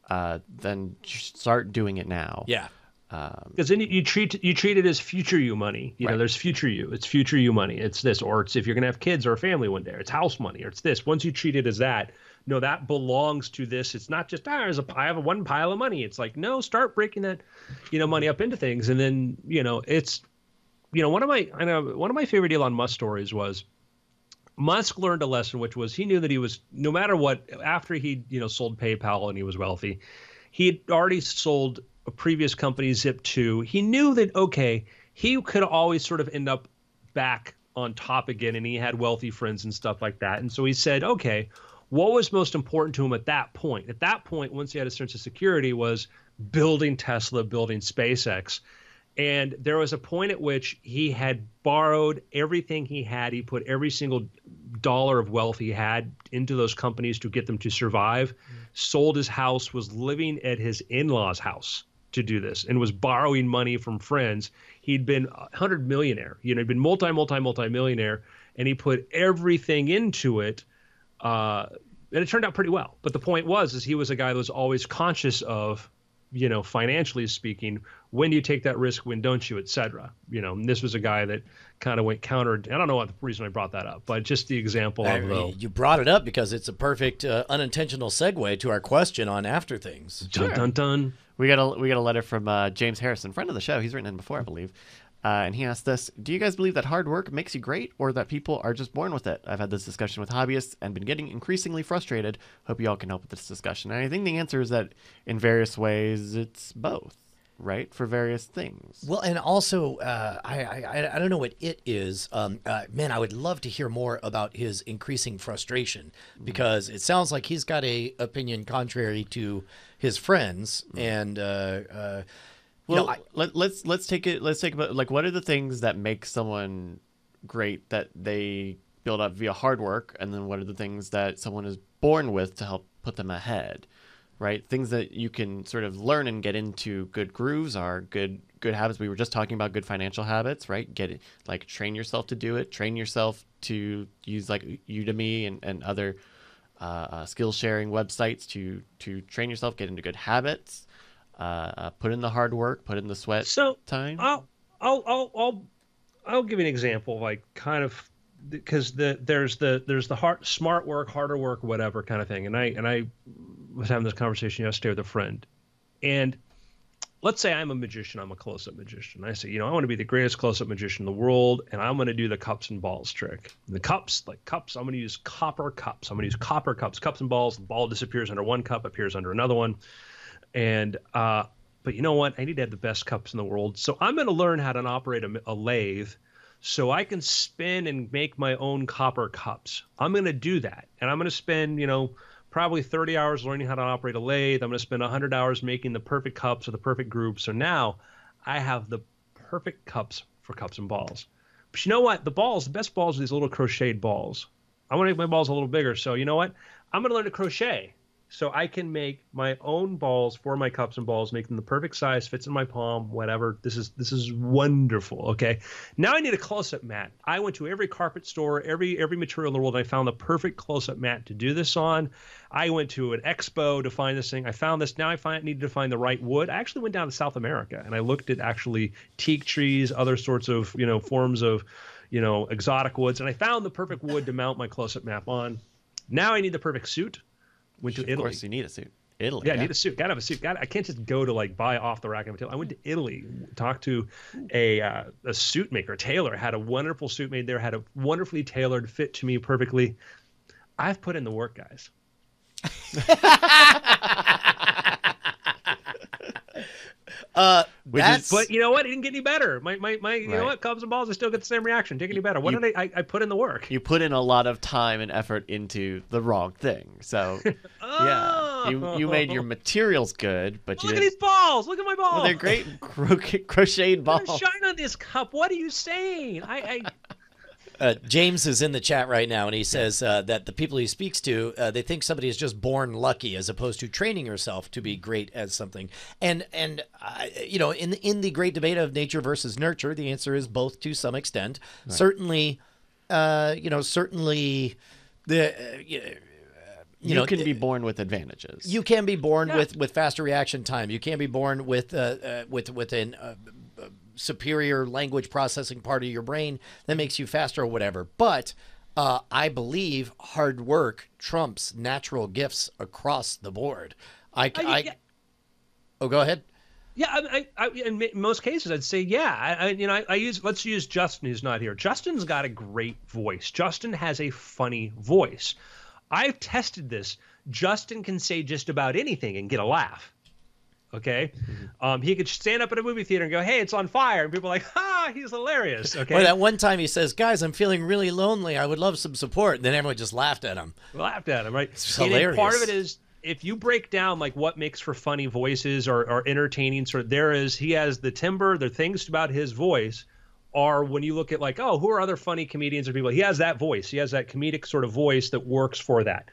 then start doing it now. Yeah. Because then you treat it as future you money. You know, Right. there's future you. It's future you money. It's this, or it's if you're gonna have kids or a family one day. Or it's house money, or it's this. Once you treat it as that, no, that belongs to this. It's not just I have a one pile of money. It's like no, start breaking that, money up into things, and then it's, one of my favorite Elon Musk stories was Musk learned a lesson, which was he knew that he was no matter what after he sold PayPal and he was wealthy, he had already sold a previous company, Zip2. He knew that, okay, he could always sort of end up back on top again, and he had wealthy friends and stuff like that. And so he said, okay, what was most important to him at that point? At that point, once he had a sense of security, was building Tesla, building SpaceX. And there was a point at which he had borrowed everything he had. He put every single dollar of wealth he had into those companies to get them to survive, sold his house, was living at his in-laws' house to do this, and was borrowing money from friends. He'd been a 100 millionaire, he'd been multi-millionaire, and he put everything into it. And it turned out pretty well. But the point is he was a guy that was always conscious of, financially speaking, when do you take that risk, when don't you, et cetera. And this was a guy that kind of went counter. I don't know what the reason I brought that up, but just the example of you brought it up because it's a perfect unintentional segue to our question on after things. Dun, dun, dun. We got a letter from James Harrison, friend of the show. He's written in before, I believe. And he asked this: do you guys believe that hard work makes you great, or that people are just born with it? I've had this discussion with hobbyists and been getting increasingly frustrated. Hope you all can help with this discussion. And I think the answer is that in various ways, it's both, right? For various things. Well, and also, I don't know what it is. Man, I would love to hear more about his increasing frustration, because it sounds like he's got a opinion contrary to his friends, and Well, let's take about like, what are the things that make someone great that they build up via hard work, and then what are the things that someone is born with to help put them ahead, right? Things that you can sort of learn and get into good grooves are good habits. We were just talking about good financial habits, right? Train yourself to do it. Train yourself to use like Udemy and other skill sharing websites to train yourself, get into good habits. Put in the hard work, put in the sweat time. I'll give you an example, like kind of, because there's the smart work, harder work, whatever kind of thing. And I was having this conversation yesterday with a friend, and let's say I'm a magician, I'm a close-up magician. I say, I want to be the greatest close-up magician in the world, and I'm going to do the cups and balls trick. The cups, I'm going to use copper cups. I'm going to use copper cups, cups and balls. The ball disappears under one cup, appears under another one. And but you know what? I need to have the best cups in the world. So I'm going to learn how to operate a lathe so I can spin and make my own copper cups. I'm going to do that. And I'm going to spend, probably 30 hours learning how to operate a lathe. I'm going to spend 100 hours making the perfect cups or the perfect group. So now I have the perfect cups for cups and balls. But you know what? The best balls are these little crocheted balls. I want to make my balls a little bigger. So you know what? I'm going to learn to crochet. So I can make my own balls for my cups and balls, make them the perfect size, fits in my palm, whatever. This is wonderful. Okay. Now I need a close-up mat. I went to every carpet store, every material in the world, and I found the perfect close-up mat to do this on. I went to an expo to find this thing. I found this. Now I needed to find the right wood. I actually went down to South America and I looked at actually teak trees, other sorts of, forms of, exotic woods. And I found the perfect wood to mount my close-up map on. Now I need the perfect suit. Went to Italy. Of course, you need a suit. Italy. Yeah, I need a suit. Gotta have a suit. I can't just go to buy off the rack material. I went to Italy, talked to a suit maker, a tailor, had a wonderful suit made there, had a wonderfully tailored fit to me perfectly. I've put in the work, guys. But you know what? It didn't get any better. My you know what? Cups and balls, I still get the same reaction. Didn't get any better. What did I put in the work? You put in a lot of time and effort into the wrong thing. So yeah, you made your materials good, but you look at these balls. Look at my balls. Well, they're great crocheted balls. Shine on this cup. What are you saying? James is in the chat right now, and he says that the people he speaks to, they think somebody is just born lucky as opposed to training yourself to be great at something. And in the great debate of nature versus nurture, the answer is both to some extent. Right. Certainly, certainly the you can be born with advantages. You can be born with faster reaction time. You can be born with an superior language processing part of your brain that makes you faster or whatever. But I believe hard work trumps natural gifts across the board. Oh, go ahead. Yeah, in most cases, I'd say let's use Justin, who's not here. Justin's got a great voice. Justin has a funny voice. I've tested this. Justin can say just about anything and get a laugh. Okay, he could stand up at a movie theater and go, "Hey, it's on fire," and people are like, "Ha, he's hilarious." Okay. Or that one time he says, "Guys, I'm feeling really lonely. I would love some support." And then everyone just laughed at him. Right? It's and hilarious. Part of it is, if you break down like what makes for funny voices or entertaining, he has the timbre, the things about his voice are when you look at like, oh, who are other funny comedians or people? He has that voice. He has that comedic sort of voice that works for that.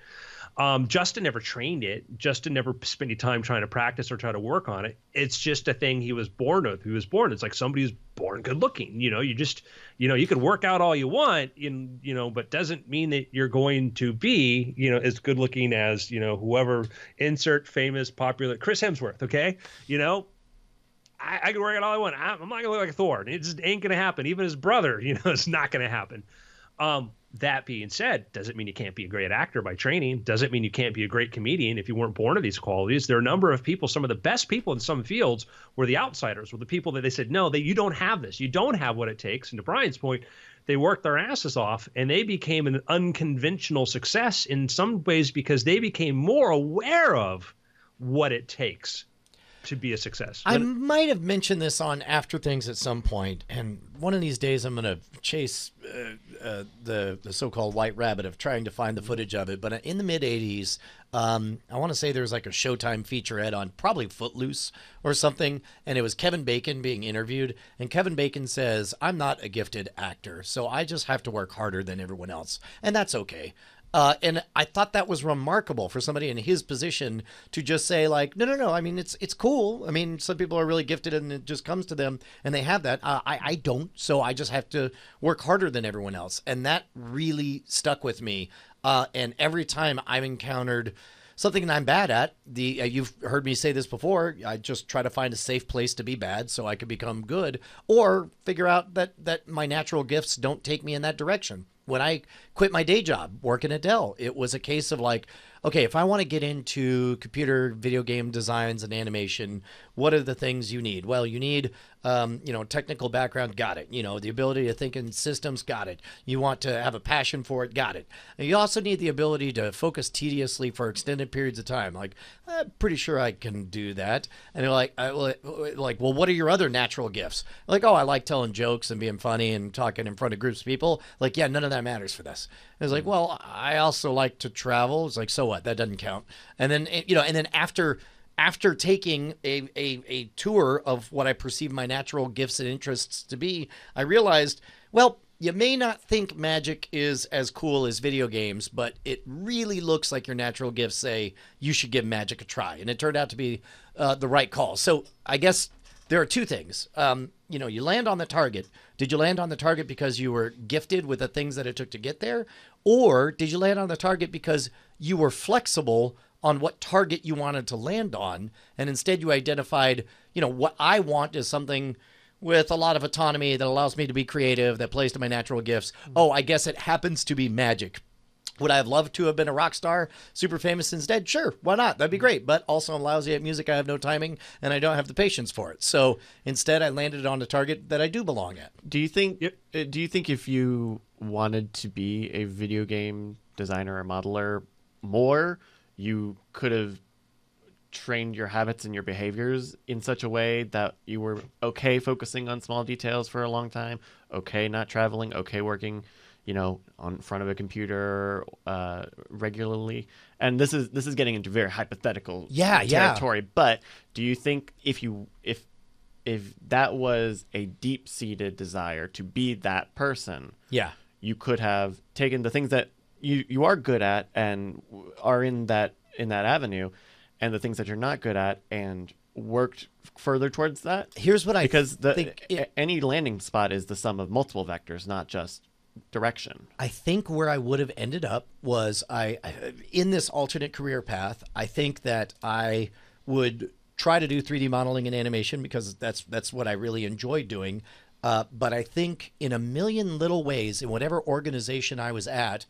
Justin never trained it. Justin never spent any time trying to practice or try to work on it. It's just a thing he was born with. It's like somebody who's born good looking. You could work out all you want, but doesn't mean that you're going to be, as good looking as, whoever, insert famous, popular Chris Hemsworth. Okay. I can work out all I want. I'm not gonna look like Thor. It just ain't gonna happen. Even his brother, it's not gonna happen. That being said, doesn't mean you can't be a great actor by training. Doesn't mean you can't be a great comedian if you weren't born with these qualities. There are a number of people, some of the best people in some fields were the outsiders, were the people that they said, no, you don't have this. You don't have what it takes. And to Brian's point, they worked their asses off and they became an unconventional success in some ways because they became more aware of what it takes to be a success. I might have mentioned this on After Things at some point, and one of these days I'm going to chase the so-called white rabbit of trying to find the footage of it. But in the mid-'80s, I want to say there was like a Showtime featurette on probably Footloose or something, and it was Kevin Bacon being interviewed, and Kevin Bacon says, "I'm not a gifted actor, so I just have to work harder than everyone else, and that's okay." And I thought that was remarkable for somebody in his position to just say like, no. I mean, it's cool. I mean, some people are really gifted and it just comes to them and they have that. I don't. So I just have to work harder than everyone else. And that really stuck with me. And every time I've encountered something that I'm bad at, you've heard me say this before, I just try to find a safe place to be bad so I can become good, or figure out that my natural gifts don't take me in that direction. When I quit my day job working at Dell, it was a case of like, okay, if I want to get into computer video game designs and animation, what are the things you need? Well, you need, technical background, got it. The ability to think in systems, got it. You want to have a passion for it, got it. And you also need the ability to focus tediously for extended periods of time. Like, I'm pretty sure I can do that. And they're like, well, what are your other natural gifts? Like, oh, I like telling jokes and being funny and talking in front of groups of people. Like, yeah, none of that matters for this. And it's like, well, I also like to travel. It's like, so what? That doesn't count. And then, and then after taking a tour of what I perceive my natural gifts and interests to be, I realized, well, you may not think magic is as cool as video games, but it really looks like your natural gifts say you should give magic a try. And it turned out to be the right call. So I guess there are two things. You land on the target. Did you land on the target because you were gifted with the things that it took to get there? Or did you land on the target because you were flexible on what target you wanted to land on, and instead you identified, what I want is something with a lot of autonomy that allows me to be creative, that plays to my natural gifts. Oh, I guess it happens to be magic. Would I have loved to have been a rock star, super famous instead? Sure, why not? That'd be great. But also I'm lousy at music, I have no timing, and I don't have the patience for it. So instead I landed on a target that I do belong at. Do you think if you wanted to be a video game designer or modeler more, you could have trained your habits and your behaviors in such a way that you were okay focusing on small details for a long time, okay not traveling, okay working, on front of a computer regularly? And this is getting into very hypothetical territory. But do you think if that was a deep-seated desire to be that person, you could have taken the things that you are good at and are in that avenue, and the things that you're not good at, and worked further towards that? Here's what I because think any landing spot is the sum of multiple vectors, not just direction? I think where I would have ended up was in this alternate career path. I think that I would try to do 3D modeling and animation because that's what I really enjoy doing. But I think in a million little ways, in whatever organization I was at,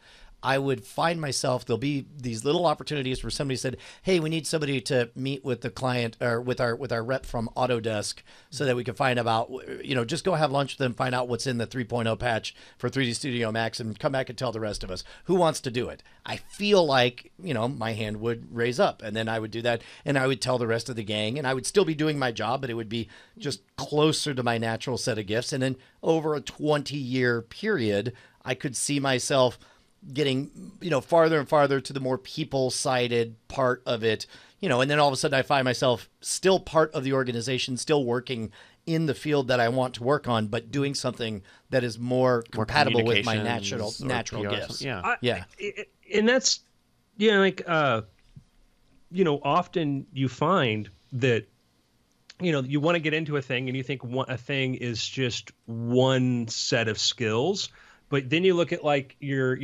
I would find myself, there'll be these little opportunities where somebody said, hey, we need somebody to meet with the client or with our rep from Autodesk so that we can find about, just go have lunch with them, find out what's in the 3.0 patch for 3D Studio Max and come back and tell the rest of us who wants to do it. I feel like, my hand would raise up and then I would do that and I would tell the rest of the gang and I would still be doing my job, but it would be just closer to my natural set of gifts. And then over a 20-year period, I could see myself getting, farther and farther to the more people-sided part of it, and then all of a sudden I find myself still part of the organization, still working in the field that I want to work on, but doing something that is more compatible with my natural gifts. Yeah. And that's, often you find that, you want to get into a thing and you think a thing is just one set of skills. But then you look at your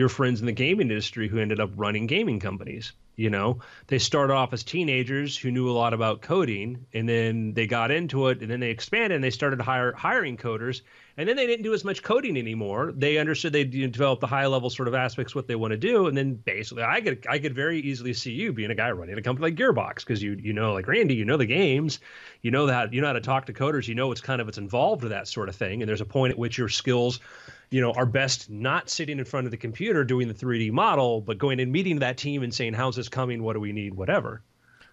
friends in the gaming industry who ended up running gaming companies. They started off as teenagers who knew a lot about coding, and then they got into it, and then they expanded and they started hiring coders, and then they didn't do as much coding anymore. They understood they developed the high level sort of aspects what they want to do, and then basically I could very easily see you being a guy running a company like Gearbox because like Randy, the games, you know how to talk to coders, it's involved with that sort of thing, and there's a point at which your skills are best not sitting in front of the computer doing the 3D model, but going and meeting that team and saying, how's this coming? What do we need? Whatever.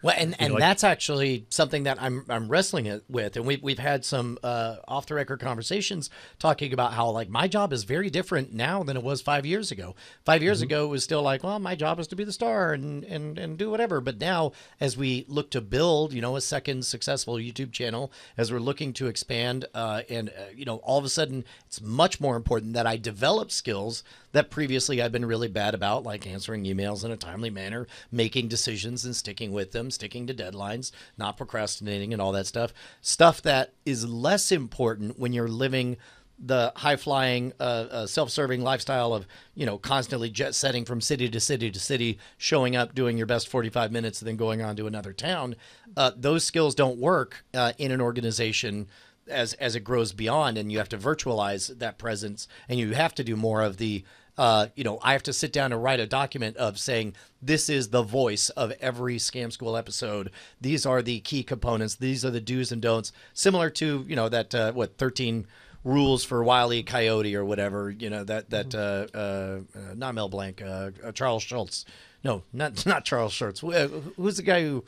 Well, and that's actually something that I'm wrestling with, and we've had some off the record conversations talking about how my job is very different now than it was 5 years ago. 5 years ago, it was still my job is to be the star and do whatever. But now, as we look to build, a second successful YouTube channel, as we're looking to expand, all of a sudden, it's much more important that I develop skills that previously I've been really bad about, like answering emails in a timely manner, making decisions and sticking with them, sticking to deadlines, not procrastinating and all that stuff. Stuff that is less important when you're living the high-flying, self-serving lifestyle of, constantly jet setting from city to city to city, showing up, doing your best 45 minutes, and then going on to another town. Those skills don't work in an organization as it grows beyond, and you have to virtualize that presence, and you have to do more of the I have to sit down and write a document of saying, this is the voice of every Scam School episode. These are the key components. These are the do's and don'ts. Similar to, that 13 rules for Wile E. Coyote or whatever, not Mel Blanc, Charles Schultz. No, not Charles Schultz. Who's the guy who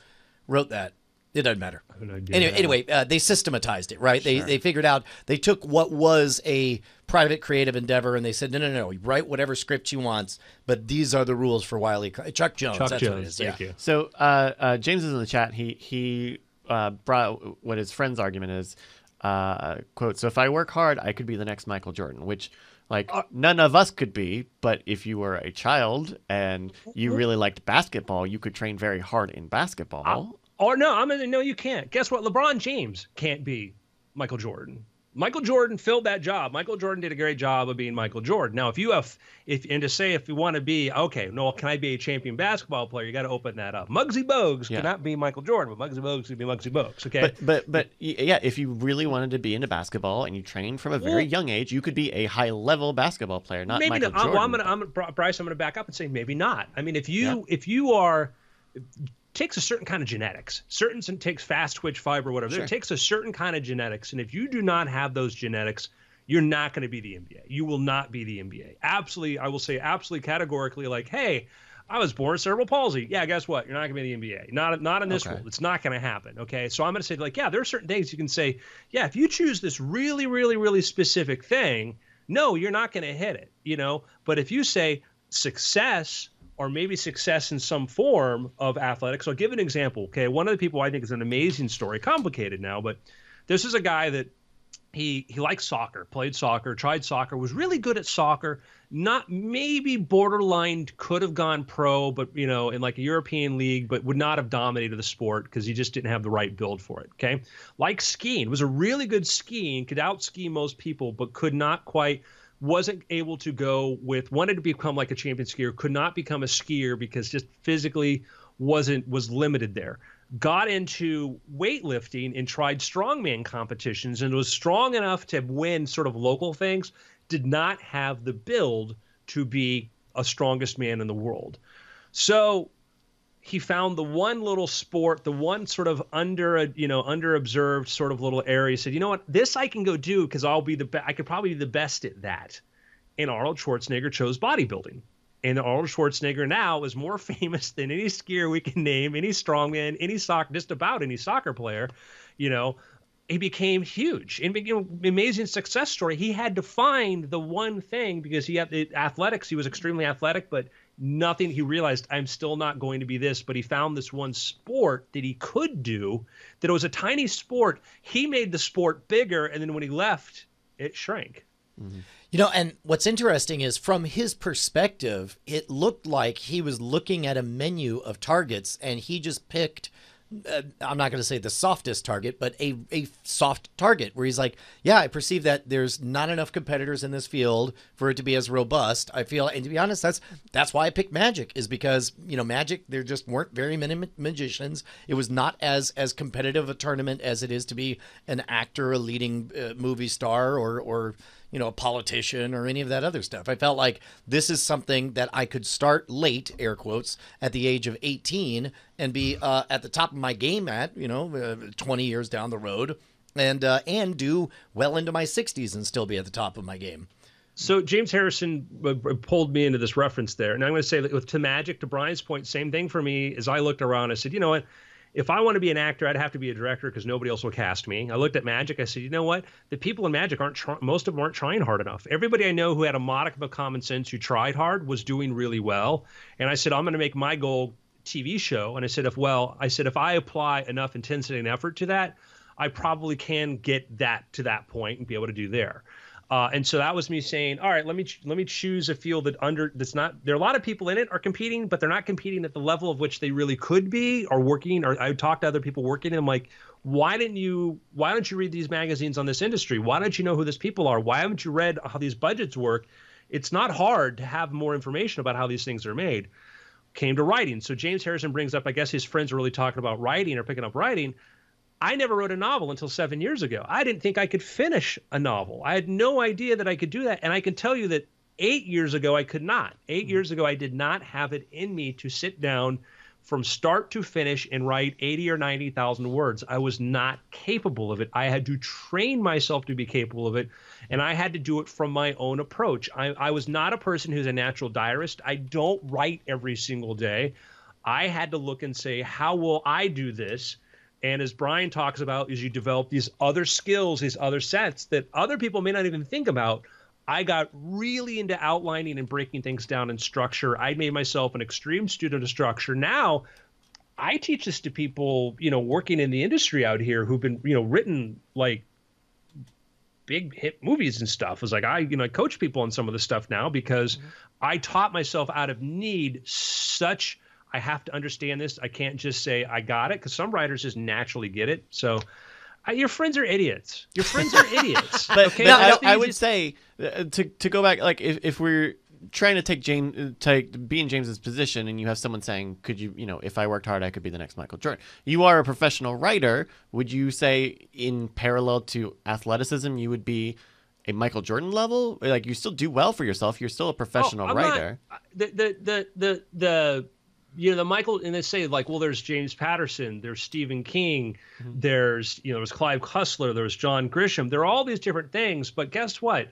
wrote that? It doesn't matter. Anyway, they systematized it, right? Sure. They figured out, they took what was a private creative endeavor and they said, no, write whatever script you want, but these are the rules for Wile E. Chuck Jones. That's what it is. Thank you. So James is in the chat. He brought what his friend's argument is, quote, so if I work hard, I could be the next Michael Jordan, which none of us could be, but if you were a child and you really liked basketball, you could train very hard in basketball. No, you can't. Guess what? LeBron James can't be Michael Jordan. Michael Jordan filled that job. Michael Jordan did a great job of being Michael Jordan. Now, if you want to be, can I be a champion basketball player? You got to open that up. Muggsy Bogues cannot be Michael Jordan, but Muggsy Bogues could be Muggsy Bogues. Okay. But if you really wanted to be into basketball and you trained from a very young age, you could be a high level basketball player, not maybe Michael Jordan. Bryce, I'm going to back up and say maybe not. I mean, if you are. Takes a certain kind of genetics. Takes fast twitch fiber, whatever. Sure. It takes a certain kind of genetics, and if you do not have those genetics, you're not going to be the NBA. You will not be the NBA. Absolutely, I will say absolutely categorically, hey, I was born with cerebral palsy. Yeah, guess what? You're not going to be the NBA. Not in this world. It's not going to happen. Okay, so I'm going to say there are certain things you can say. Yeah, if you choose this really, really, really specific thing, no, you're not going to hit it. But if you say success. Or maybe success in some form of athletics. So I'll give an example. Okay, one of the people I think is an amazing story, complicated now, but this is a guy that he liked soccer, played soccer, tried soccer, was really good at soccer. Not maybe borderline could have gone pro, but in like a European league, but would not have dominated the sport because he just didn't have the right build for it. Okay, like skiing, was a really good skiing, could out ski most people, but could not quite. Wasn't able to go with, wanted to become like a champion skier, could not become a skier because just physically was limited there. Got into weightlifting and tried strongman competitions and was strong enough to win sort of local things, did not have the build to be a strongest man in the world. So he found the one little sport, the one sort of underobserved sort of little area. He said, you know what, this I can go do because I could probably be the best at that. And Arnold Schwarzenegger chose bodybuilding. And Arnold Schwarzenegger now is more famous than any skier we can name, any strongman, any soccer, just about any soccer player. He became huge and became an amazing success story. He had to find the one thing because he had the athletics. He was extremely athletic, but nothing. He realized, I'm still not going to be this, but he found this one sport that he could do, that it was a tiny sport. He made the sport bigger. And then when he left, it shrank. Mm-hmm. And what's interesting is from his perspective, it looked like he was looking at a menu of targets and he just picked, I'm not going to say the softest target, but a soft target where he's like, yeah, I perceive that there's not enough competitors in this field for it to be as robust. I feel, and to be honest, that's why I picked Magic, is because, Magic, there just weren't very many magicians. It was not as competitive a tournament as it is to be an actor, a leading movie star, or a politician or any of that other stuff. I felt like this is something that I could start late, air quotes, at the age of 18 and be at the top of my game at, 20 years down the road and do well into my 60s and still be at the top of my game. So James Harrison pulled me into this reference there. And I'm going to say that to Magic, to Brian's point, same thing for me. As I looked around, I said, you know what? If I want to be an actor, I'd have to be a director because nobody else will cast me. I looked at Magic. I said, you know what? The people in Magic most of them aren't trying hard enough. Everybody I know who had a modicum of common sense, who tried hard, was doing really well. And I said, I'm going to make my goal TV show. And I said, if I apply enough intensity and effort to that, I probably can get that to that point and be able to do there. And so that was me saying, all right, let me choose a field that's not, there are a lot of people in it are competing, but they're not competing at the level of which they really could be or working. Or I would talk to other people working and I'm like, why don't you read these magazines on this industry? Why don't you know who these people are? Why haven't you read how these budgets work? It's not hard to have more information about how these things are made. Came to writing. So James Harrison brings up, I guess his friends are really talking about writing or picking up writing. I never wrote a novel until 7 years ago. I didn't think I could finish a novel. I had no idea that I could do that. And I can tell you that 8 years ago, I could not. 8 years ago, I did not have it in me to sit down from start to finish and write 80 or 90,000 words. I was not capable of it. I had to train myself to be capable of it. And I had to do it from my own approach. I was not a person who's a natural diarist. I don't write every single day. I had to look and say, how will I do this? And as Brian talks about, is you develop these other skills, these other sets that other people may not even think about. I got really into outlining and breaking things down in structure. I made myself an extreme student of structure. Now I teach this to people, working in the industry out here who've been, written like big hit movies and stuff. It's like I coach people on some of the stuff now because I taught myself out of need I have to understand this. I can't just say I got it because some writers just naturally get it. So your friends are idiots. Your friends are idiots. But okay? no, I would say to go back, like if we're trying to be in James's position and you have someone saying, could you, if I worked hard, I could be the next Michael Jordan. You are a professional writer. Would you say in parallel to athleticism, you would be a Michael Jordan level? Like you still do well for yourself. You're still a professional writer. The Michael, and they say like, well, there's James Patterson, there's Stephen King, there's Clive Cussler, there's John Grisham. There are all these different things, but guess what?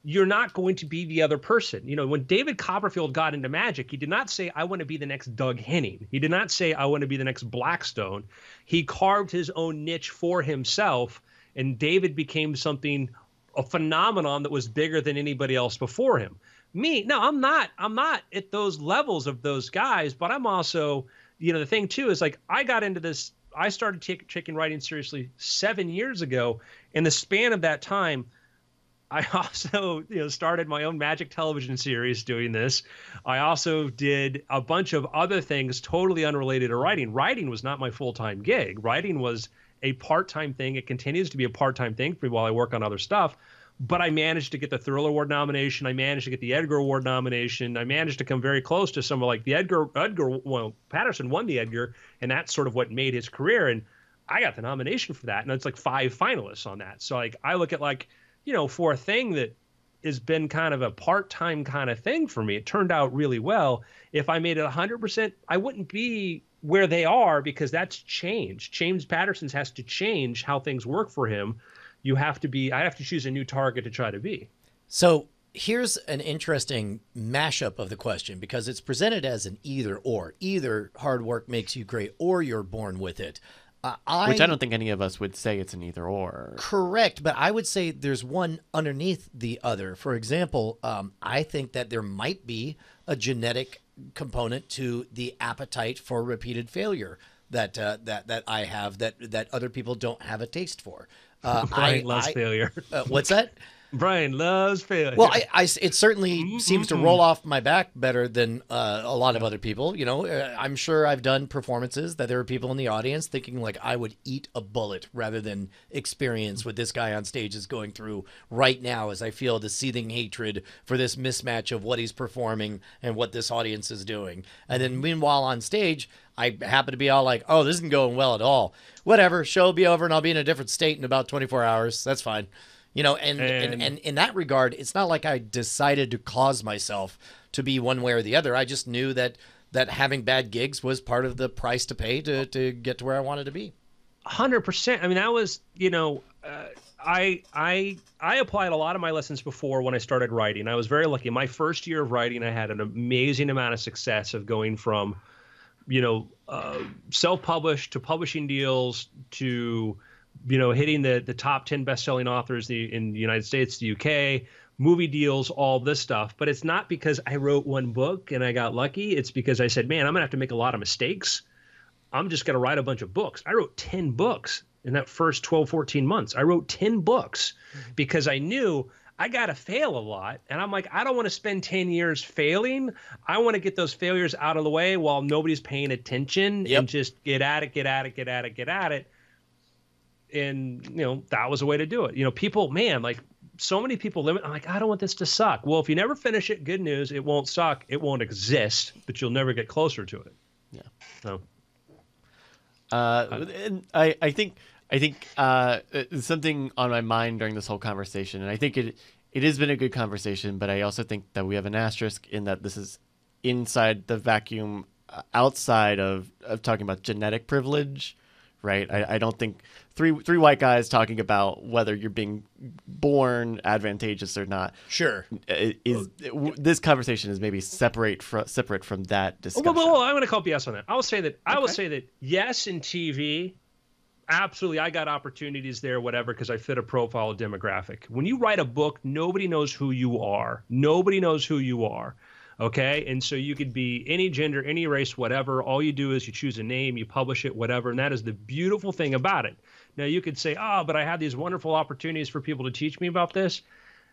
You're not going to be the other person. When David Copperfield got into Magic, he did not say, I want to be the next Doug Henning. He did not say, I want to be the next Blackstone. He carved his own niche for himself, and David became a phenomenon that was bigger than anybody else before him. Me, no, I'm not at those levels of those guys, but I'm also, the thing too is like I got into this I started taking writing seriously 7 years ago. In the span of that time, I also, started my own Magic television series doing this. I also did a bunch of other things totally unrelated to writing. Writing was not my full-time gig. Writing was a part-time thing. It continues to be a part-time thing for me while I work on other stuff. But I managed to get the Thriller Award nomination. I managed to get the Edgar Award nomination. I managed to come very close to some of like the Edgar. Well, Patterson won the Edgar, and that's sort of what made his career. And I got the nomination for that, and it's like 5 finalists on that. So like I look at like, for a thing that has been kind of a part-time kind of thing for me, it turned out really well. If I made it 100%, I wouldn't be where they are because that's changed. James Patterson's has to change how things work for him. I have to choose a new target to try to be. So here's an interesting mashup of the question because it's presented as an either or. Either hard work makes you great or you're born with it. Which I don't think any of us would say it's an either or. Correct, but I would say there's one underneath the other. For example, I think that there might be a genetic component to the appetite for repeated failure that I have that other people don't have a taste for. Brian loves failure. What's that? Brian loves failure. Well, it certainly seems to roll off my back better than a lot of other people. I'm sure I've done performances that there are people in the audience thinking like I would eat a bullet rather than experience what this guy on stage is going through right now as I feel the seething hatred for this mismatch of what he's performing and what this audience is doing. And then meanwhile on stage, I happen to be all like, oh, this isn't going well at all. Whatever, show will be over and I'll be in a different state in about 24 hours. That's fine. And in that regard, it's not like I decided to cause myself to be one way or the other. I just knew that having bad gigs was part of the price to pay to get to where I wanted to be. 100%. I mean, that was, I applied a lot of my lessons before when I started writing. I was very lucky. My first year of writing, I had an amazing amount of success of going from, self-published to publishing deals to hitting the top 10 best-selling authors in the United States, the UK, movie deals, all this stuff. But it's not because I wrote one book and I got lucky. It's because I said, man, I'm going to have to make a lot of mistakes. I'm just going to write a bunch of books. I wrote 10 books in that first 12, 14 months. I wrote 10 books because I knew I got to fail a lot. And I'm like, I don't want to spend 10 years failing. I want to get those failures out of the way while nobody's paying attention and just get at it. And, that was a way to do it. People, man, like so many people limit. I'm like, I don't want this to suck. Well, if you never finish it, good news. It won't suck. It won't exist, but you'll never get closer to it. Yeah. So. And I think something on my mind during this whole conversation, and I think it has been a good conversation, but I also think that we have an asterisk in that this is inside the vacuum, outside of talking about genetic privilege. Right. I don't think three white guys talking about whether you're being born advantageous or not. Sure. This conversation is maybe separate from that discussion. Well, I'm going to call BS on that. I will say that yes, in TV, absolutely, I got opportunities there, whatever, because I fit a profile demographic. When you write a book, nobody knows who you are. Nobody knows who you are. Okay. And so you could be any gender, any race, whatever. All you do is you choose a name, you publish it, whatever. And that is the beautiful thing about it. Now you could say, but I had these wonderful opportunities for people to teach me about this.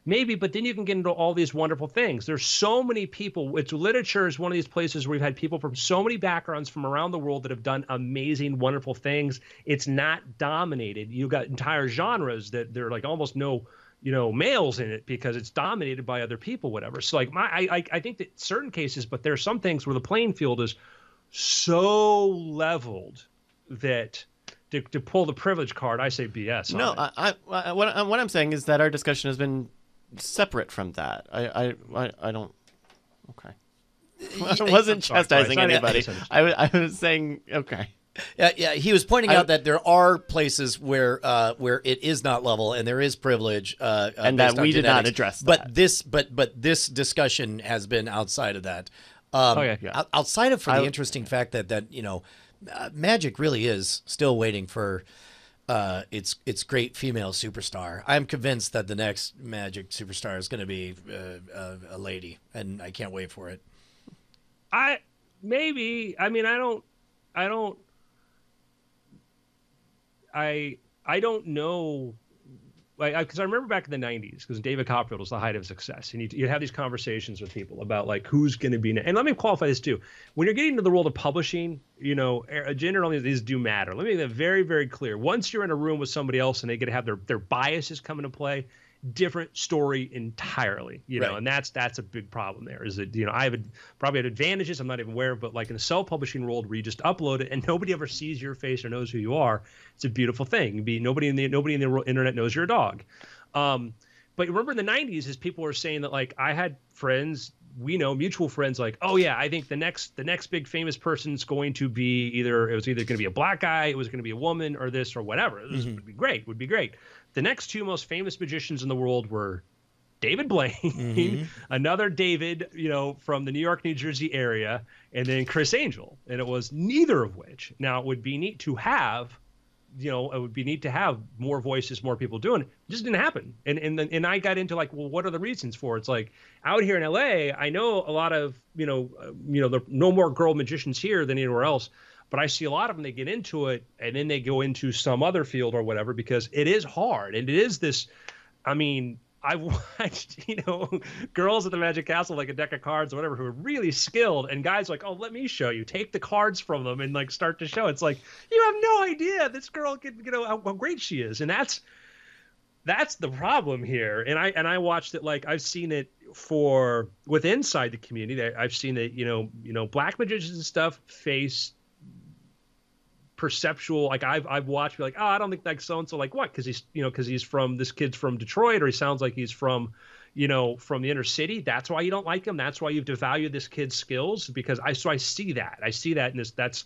Maybe, but then you can get into all these wonderful things. There's so many people. Literature is one of these places where we've had people from so many backgrounds from around the world that have done amazing, wonderful things. It's not dominated. You've got entire genres that they're like almost no males in it because it's dominated by other people, whatever. So like I think that certain cases, but there are some things where the playing field is so leveled that to pull the privilege card, I say BS. No, what I'm saying is that our discussion has been separate from that. I don't. Okay. I wasn't chastising anybody. I was saying okay. Yeah. He was pointing out that there are places where it is not level and there is privilege, and that we did not address that. But this discussion has been outside of that. Outside of the interesting fact that Magic really is still waiting for its great female superstar. I'm convinced that the next Magic superstar is going to be a lady, and I can't wait for it. I don't know. Because I remember back in the 90s, because David Copperfield was the height of success. And you'd have these conversations with people about like who's going to be. And let me qualify this too. When you're getting into the world of publishing, you know, gender identities do matter. Let me make that very, very clear. Once you're in a room with somebody else and they get to have their biases come into play, different story entirely, you know, Right. and that's a big problem there is that, you know, I have probably had advantages I'm not even aware of, but like in a self-publishing world where you just upload it and nobody ever sees your face or knows who you are, it's a beautiful thing. Nobody in the internet knows you're a dog. But remember in the 90s is people were saying that like I had friends, we know mutual friends like, oh yeah, I think the next big famous person's going to be it was either going to be a black guy, it was going to be a woman or this or whatever. This would be great. The next two most famous magicians in the world were David Blaine, another David, you know, from the New York, New Jersey area, and then Chris Angel. And it was neither of which. Now, it would be neat to have, you know, it would be neat to have more voices, more people doing it. It just didn't happen. And I got into like, well, what are the reasons for it? It's like out here in LA, I know a lot of, there are no more girl magicians here than anywhere else. But I see a lot of them, they get into it and then they go into some other field or whatever because it is hard. And it is this, I mean, I watched, you know, girls at the Magic Castle, like a deck of cards or whatever, who are really skilled. And guys like, oh, let me show you. Take the cards from them and like start to show. It's like, you have no idea this girl can, you know, how great she is. And that's the problem here. And I watched it, like I've seen it with inside the community. I've seen it, you know, black magicians and stuff face perceptual, like I've watched, be like, oh, I don't think like so and so, like what? Because he's from, this kid's from Detroit, or he sounds like he's from, you know, from the inner city. That's why you don't like him. That's why you've devalued this kid's skills. Because I see that, and that's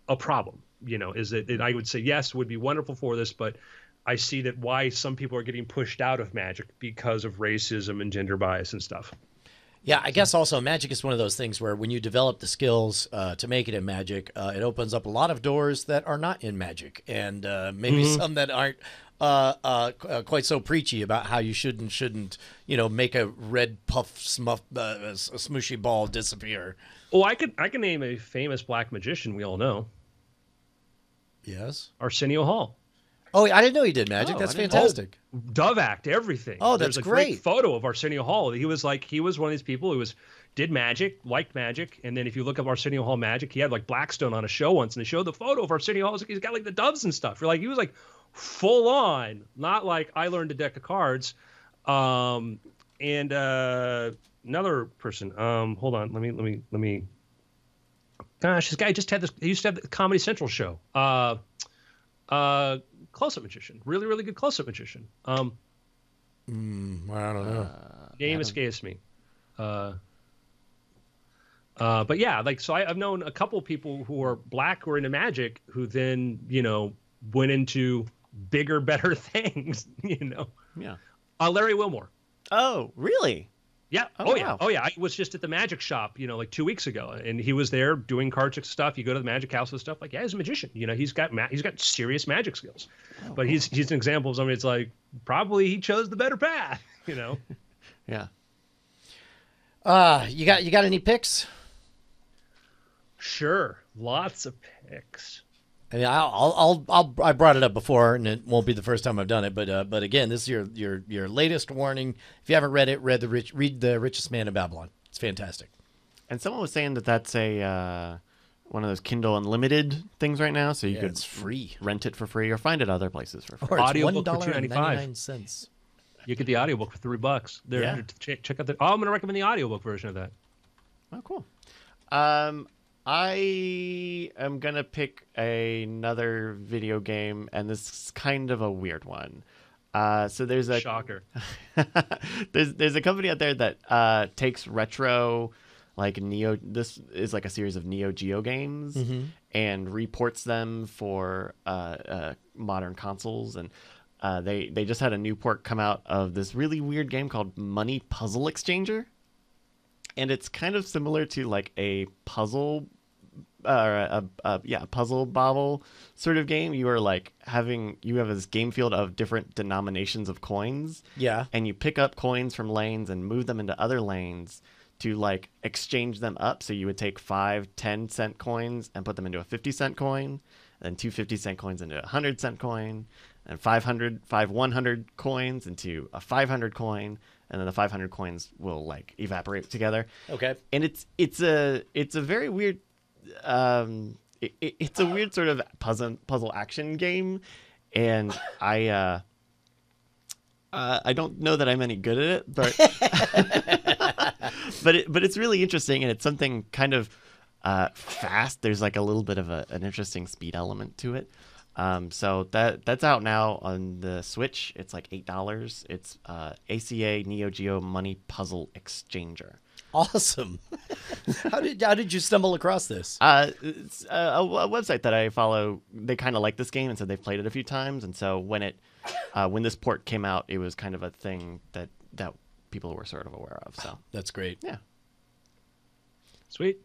a problem. You know, is that I would say yes, would be wonderful for this, but I see that why some people are getting pushed out of magic because of racism and gender bias and stuff. Yeah, I guess also magic is one of those things where when you develop the skills to make it in magic, it opens up a lot of doors that are not in magic, and maybe some that aren't quite so preachy about how you should and shouldn't, you know, make a red puff smooshy ball disappear. Oh, I can name a famous black magician we all know. Yes. Arsenio Hall. Oh, I didn't know he did magic. Oh, That's I didn't fantastic. Dove Act, everything. Oh, that's There's a great. great photo of Arsenio Hall. He was one of these people who did magic, liked magic, and then if you look up Arsenio Hall magic, he had like Blackstone on a show once, and they showed the photo of Arsenio Hall. He's got like the doves and stuff. You're like, he was like full on, not like I learned a deck of cards. And another person. Hold on, let me. Gosh, this guy just had this. He used to have the Comedy Central show. Close-up magician, really, really good close-up magician. I don't know. Name escapes me. But yeah, like, so I've known a couple of people who are black who are into magic who then, you know, went into bigger, better things, you know. Yeah. Larry Wilmore. Oh, really? Yeah. Oh, Oh, yeah. wow. Oh, yeah. I was just at the magic shop, you know, like 2 weeks ago, and he was there doing card trick stuff. You go to the magic house and stuff. Like, yeah, he's a magician. You know, he's got serious magic skills. But he's an example of somebody. It's like probably he chose the better path. You know. Yeah. You got any picks? Sure, lots of picks. I mean, I brought it up before, and it won't be the first time I've done it. But again, this is your latest warning. If you haven't read it, read the Richest Man in Babylon. It's fantastic. And someone was saying that that's a one of those Kindle Unlimited things right now, so you could It's free. rent it for free or find it other places for free. Or it's Audiobook for $1.99. You get the audiobook for $3. There, Yeah. check out the. Oh, I'm going to recommend the audiobook version of that. Oh, cool. I am gonna pick another video game, and this is kind of a weird one. So there's a Shocker. there's a company out there that takes retro, like Neo. This is like a series of Neo Geo games, and reports them for modern consoles. And they just had a new port come out of this really weird game called Money Puzzle Exchanger. And it's kind of similar to like a puzzle, puzzle bobble sort of game. You are like you have this game field of different denominations of coins. Yeah. And you pick up coins from lanes and move them into other lanes to like exchange them up. So you would take 5 10-cent coins and put them into a 50-cent coin. then 2 50-cent coins into a 100-cent coin, and 500 100 coins into a 500 coin, and then the 500 coins will like evaporate together. Okay. And it's a very weird it's a weird sort of puzzle action game, and I don't know that I'm any good at it, but but it's really interesting, and it's something kind of fast. There's like a little bit of an interesting speed element to it. So that's out now on the Switch. It's like $8. It's ACA Neo Geo Money Puzzle Exchanger. Awesome. How did you stumble across this? It's a website that I follow. They kind of like this game, and so they've played it a few times. And so when this port came out, it was kind of a thing that people were sort of aware of. So That's great. yeah. Sweet.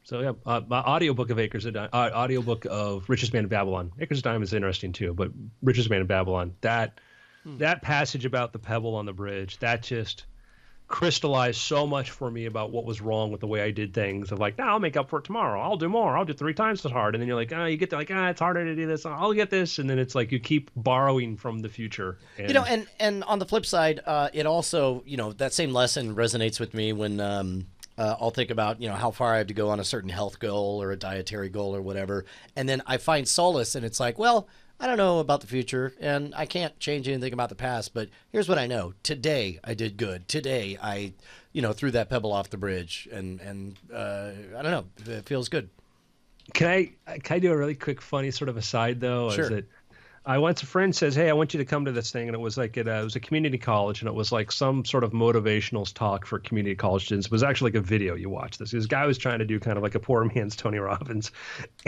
So yeah, my audiobook of audiobook of Richest Man in Babylon. Acres of Time is interesting too, but Richest Man in Babylon, that passage about the pebble on the bridge, that just crystallized so much for me about what was wrong with the way I did things. Of like, no, I'll make up for it tomorrow. I'll do more. I'll do 3 times as hard. And then you're like, you get to like, it's harder to do this. I'll get this. And then it's like you keep borrowing from the future. And, And on the flip side, it also, that same lesson resonates with me when I'll think about, how far I have to go on a certain health goal or a dietary goal or whatever. And then I find solace, and it's like, well, I don't know about the future, and I can't change anything about the past, but here's what I know. Today, I did good. Today, I, threw that pebble off the bridge, and I don't know. It feels good. Can I do a really quick, funny sort of aside, though? Sure. Is that once a friend says, hey, I want you to come to this thing, and it was like it was a community college, and it was like some sort of motivational talk for community college students. It was actually like a video you watch this. This guy was trying to do kind of like a poor man's Tony Robbins,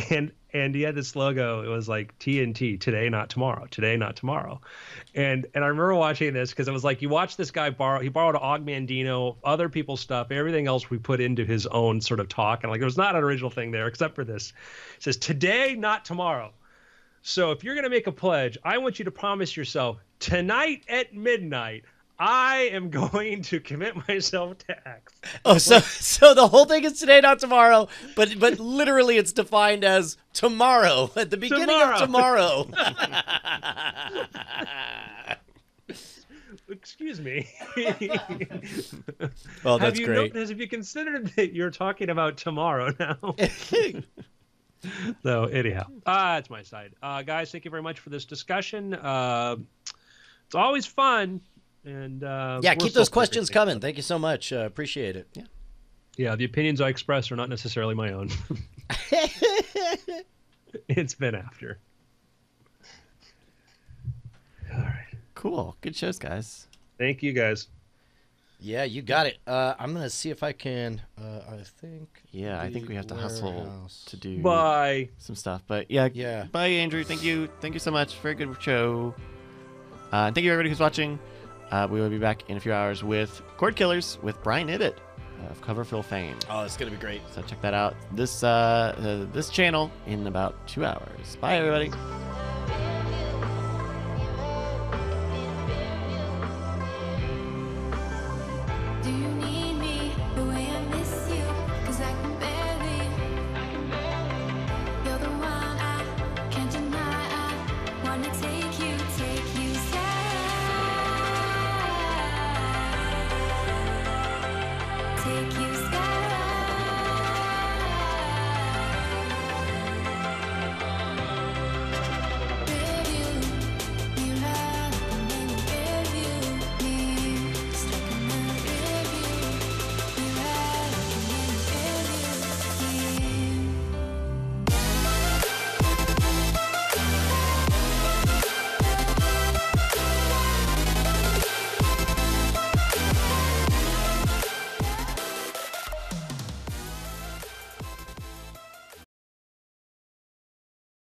and he had this logo. It was like TNT, today, not tomorrow. Today, not tomorrow. And I remember watching this because it was like you watch this guy he borrowed Og Mandino, other people's stuff, everything else we put into his own sort of talk, and like there was not an original thing there except for this. It says, today, not tomorrow. So if you're going to make a pledge, I want you to promise yourself, tonight at midnight, I am going to commit myself to X. Oh, so the whole thing is today, not tomorrow, but literally it's defined as tomorrow, at the beginning of tomorrow. Excuse me. Well, that's great. Have you considered that you're talking about tomorrow now? So anyhow, that's my side. Guys, thank you very much for this discussion. It's always fun. And keep those questions coming. Thank you so much. Appreciate it. Yeah, the opinions I express are not necessarily my own. It's been after. All right. Cool. Good shows, guys. Thank you, guys. Yeah, you got it. I'm gonna see if I can. I think. Yeah, I think we have to hustle to do Bye. some stuff. But yeah. Bye, Andrew. Thank you so much. Very good show. And thank you everybody who's watching. We will be back in a few hours with Chord Killers with Brian Ibbott of Coverfill fame. Oh, it's gonna be great. So check that out. This channel in about 2 hours. Bye, everybody.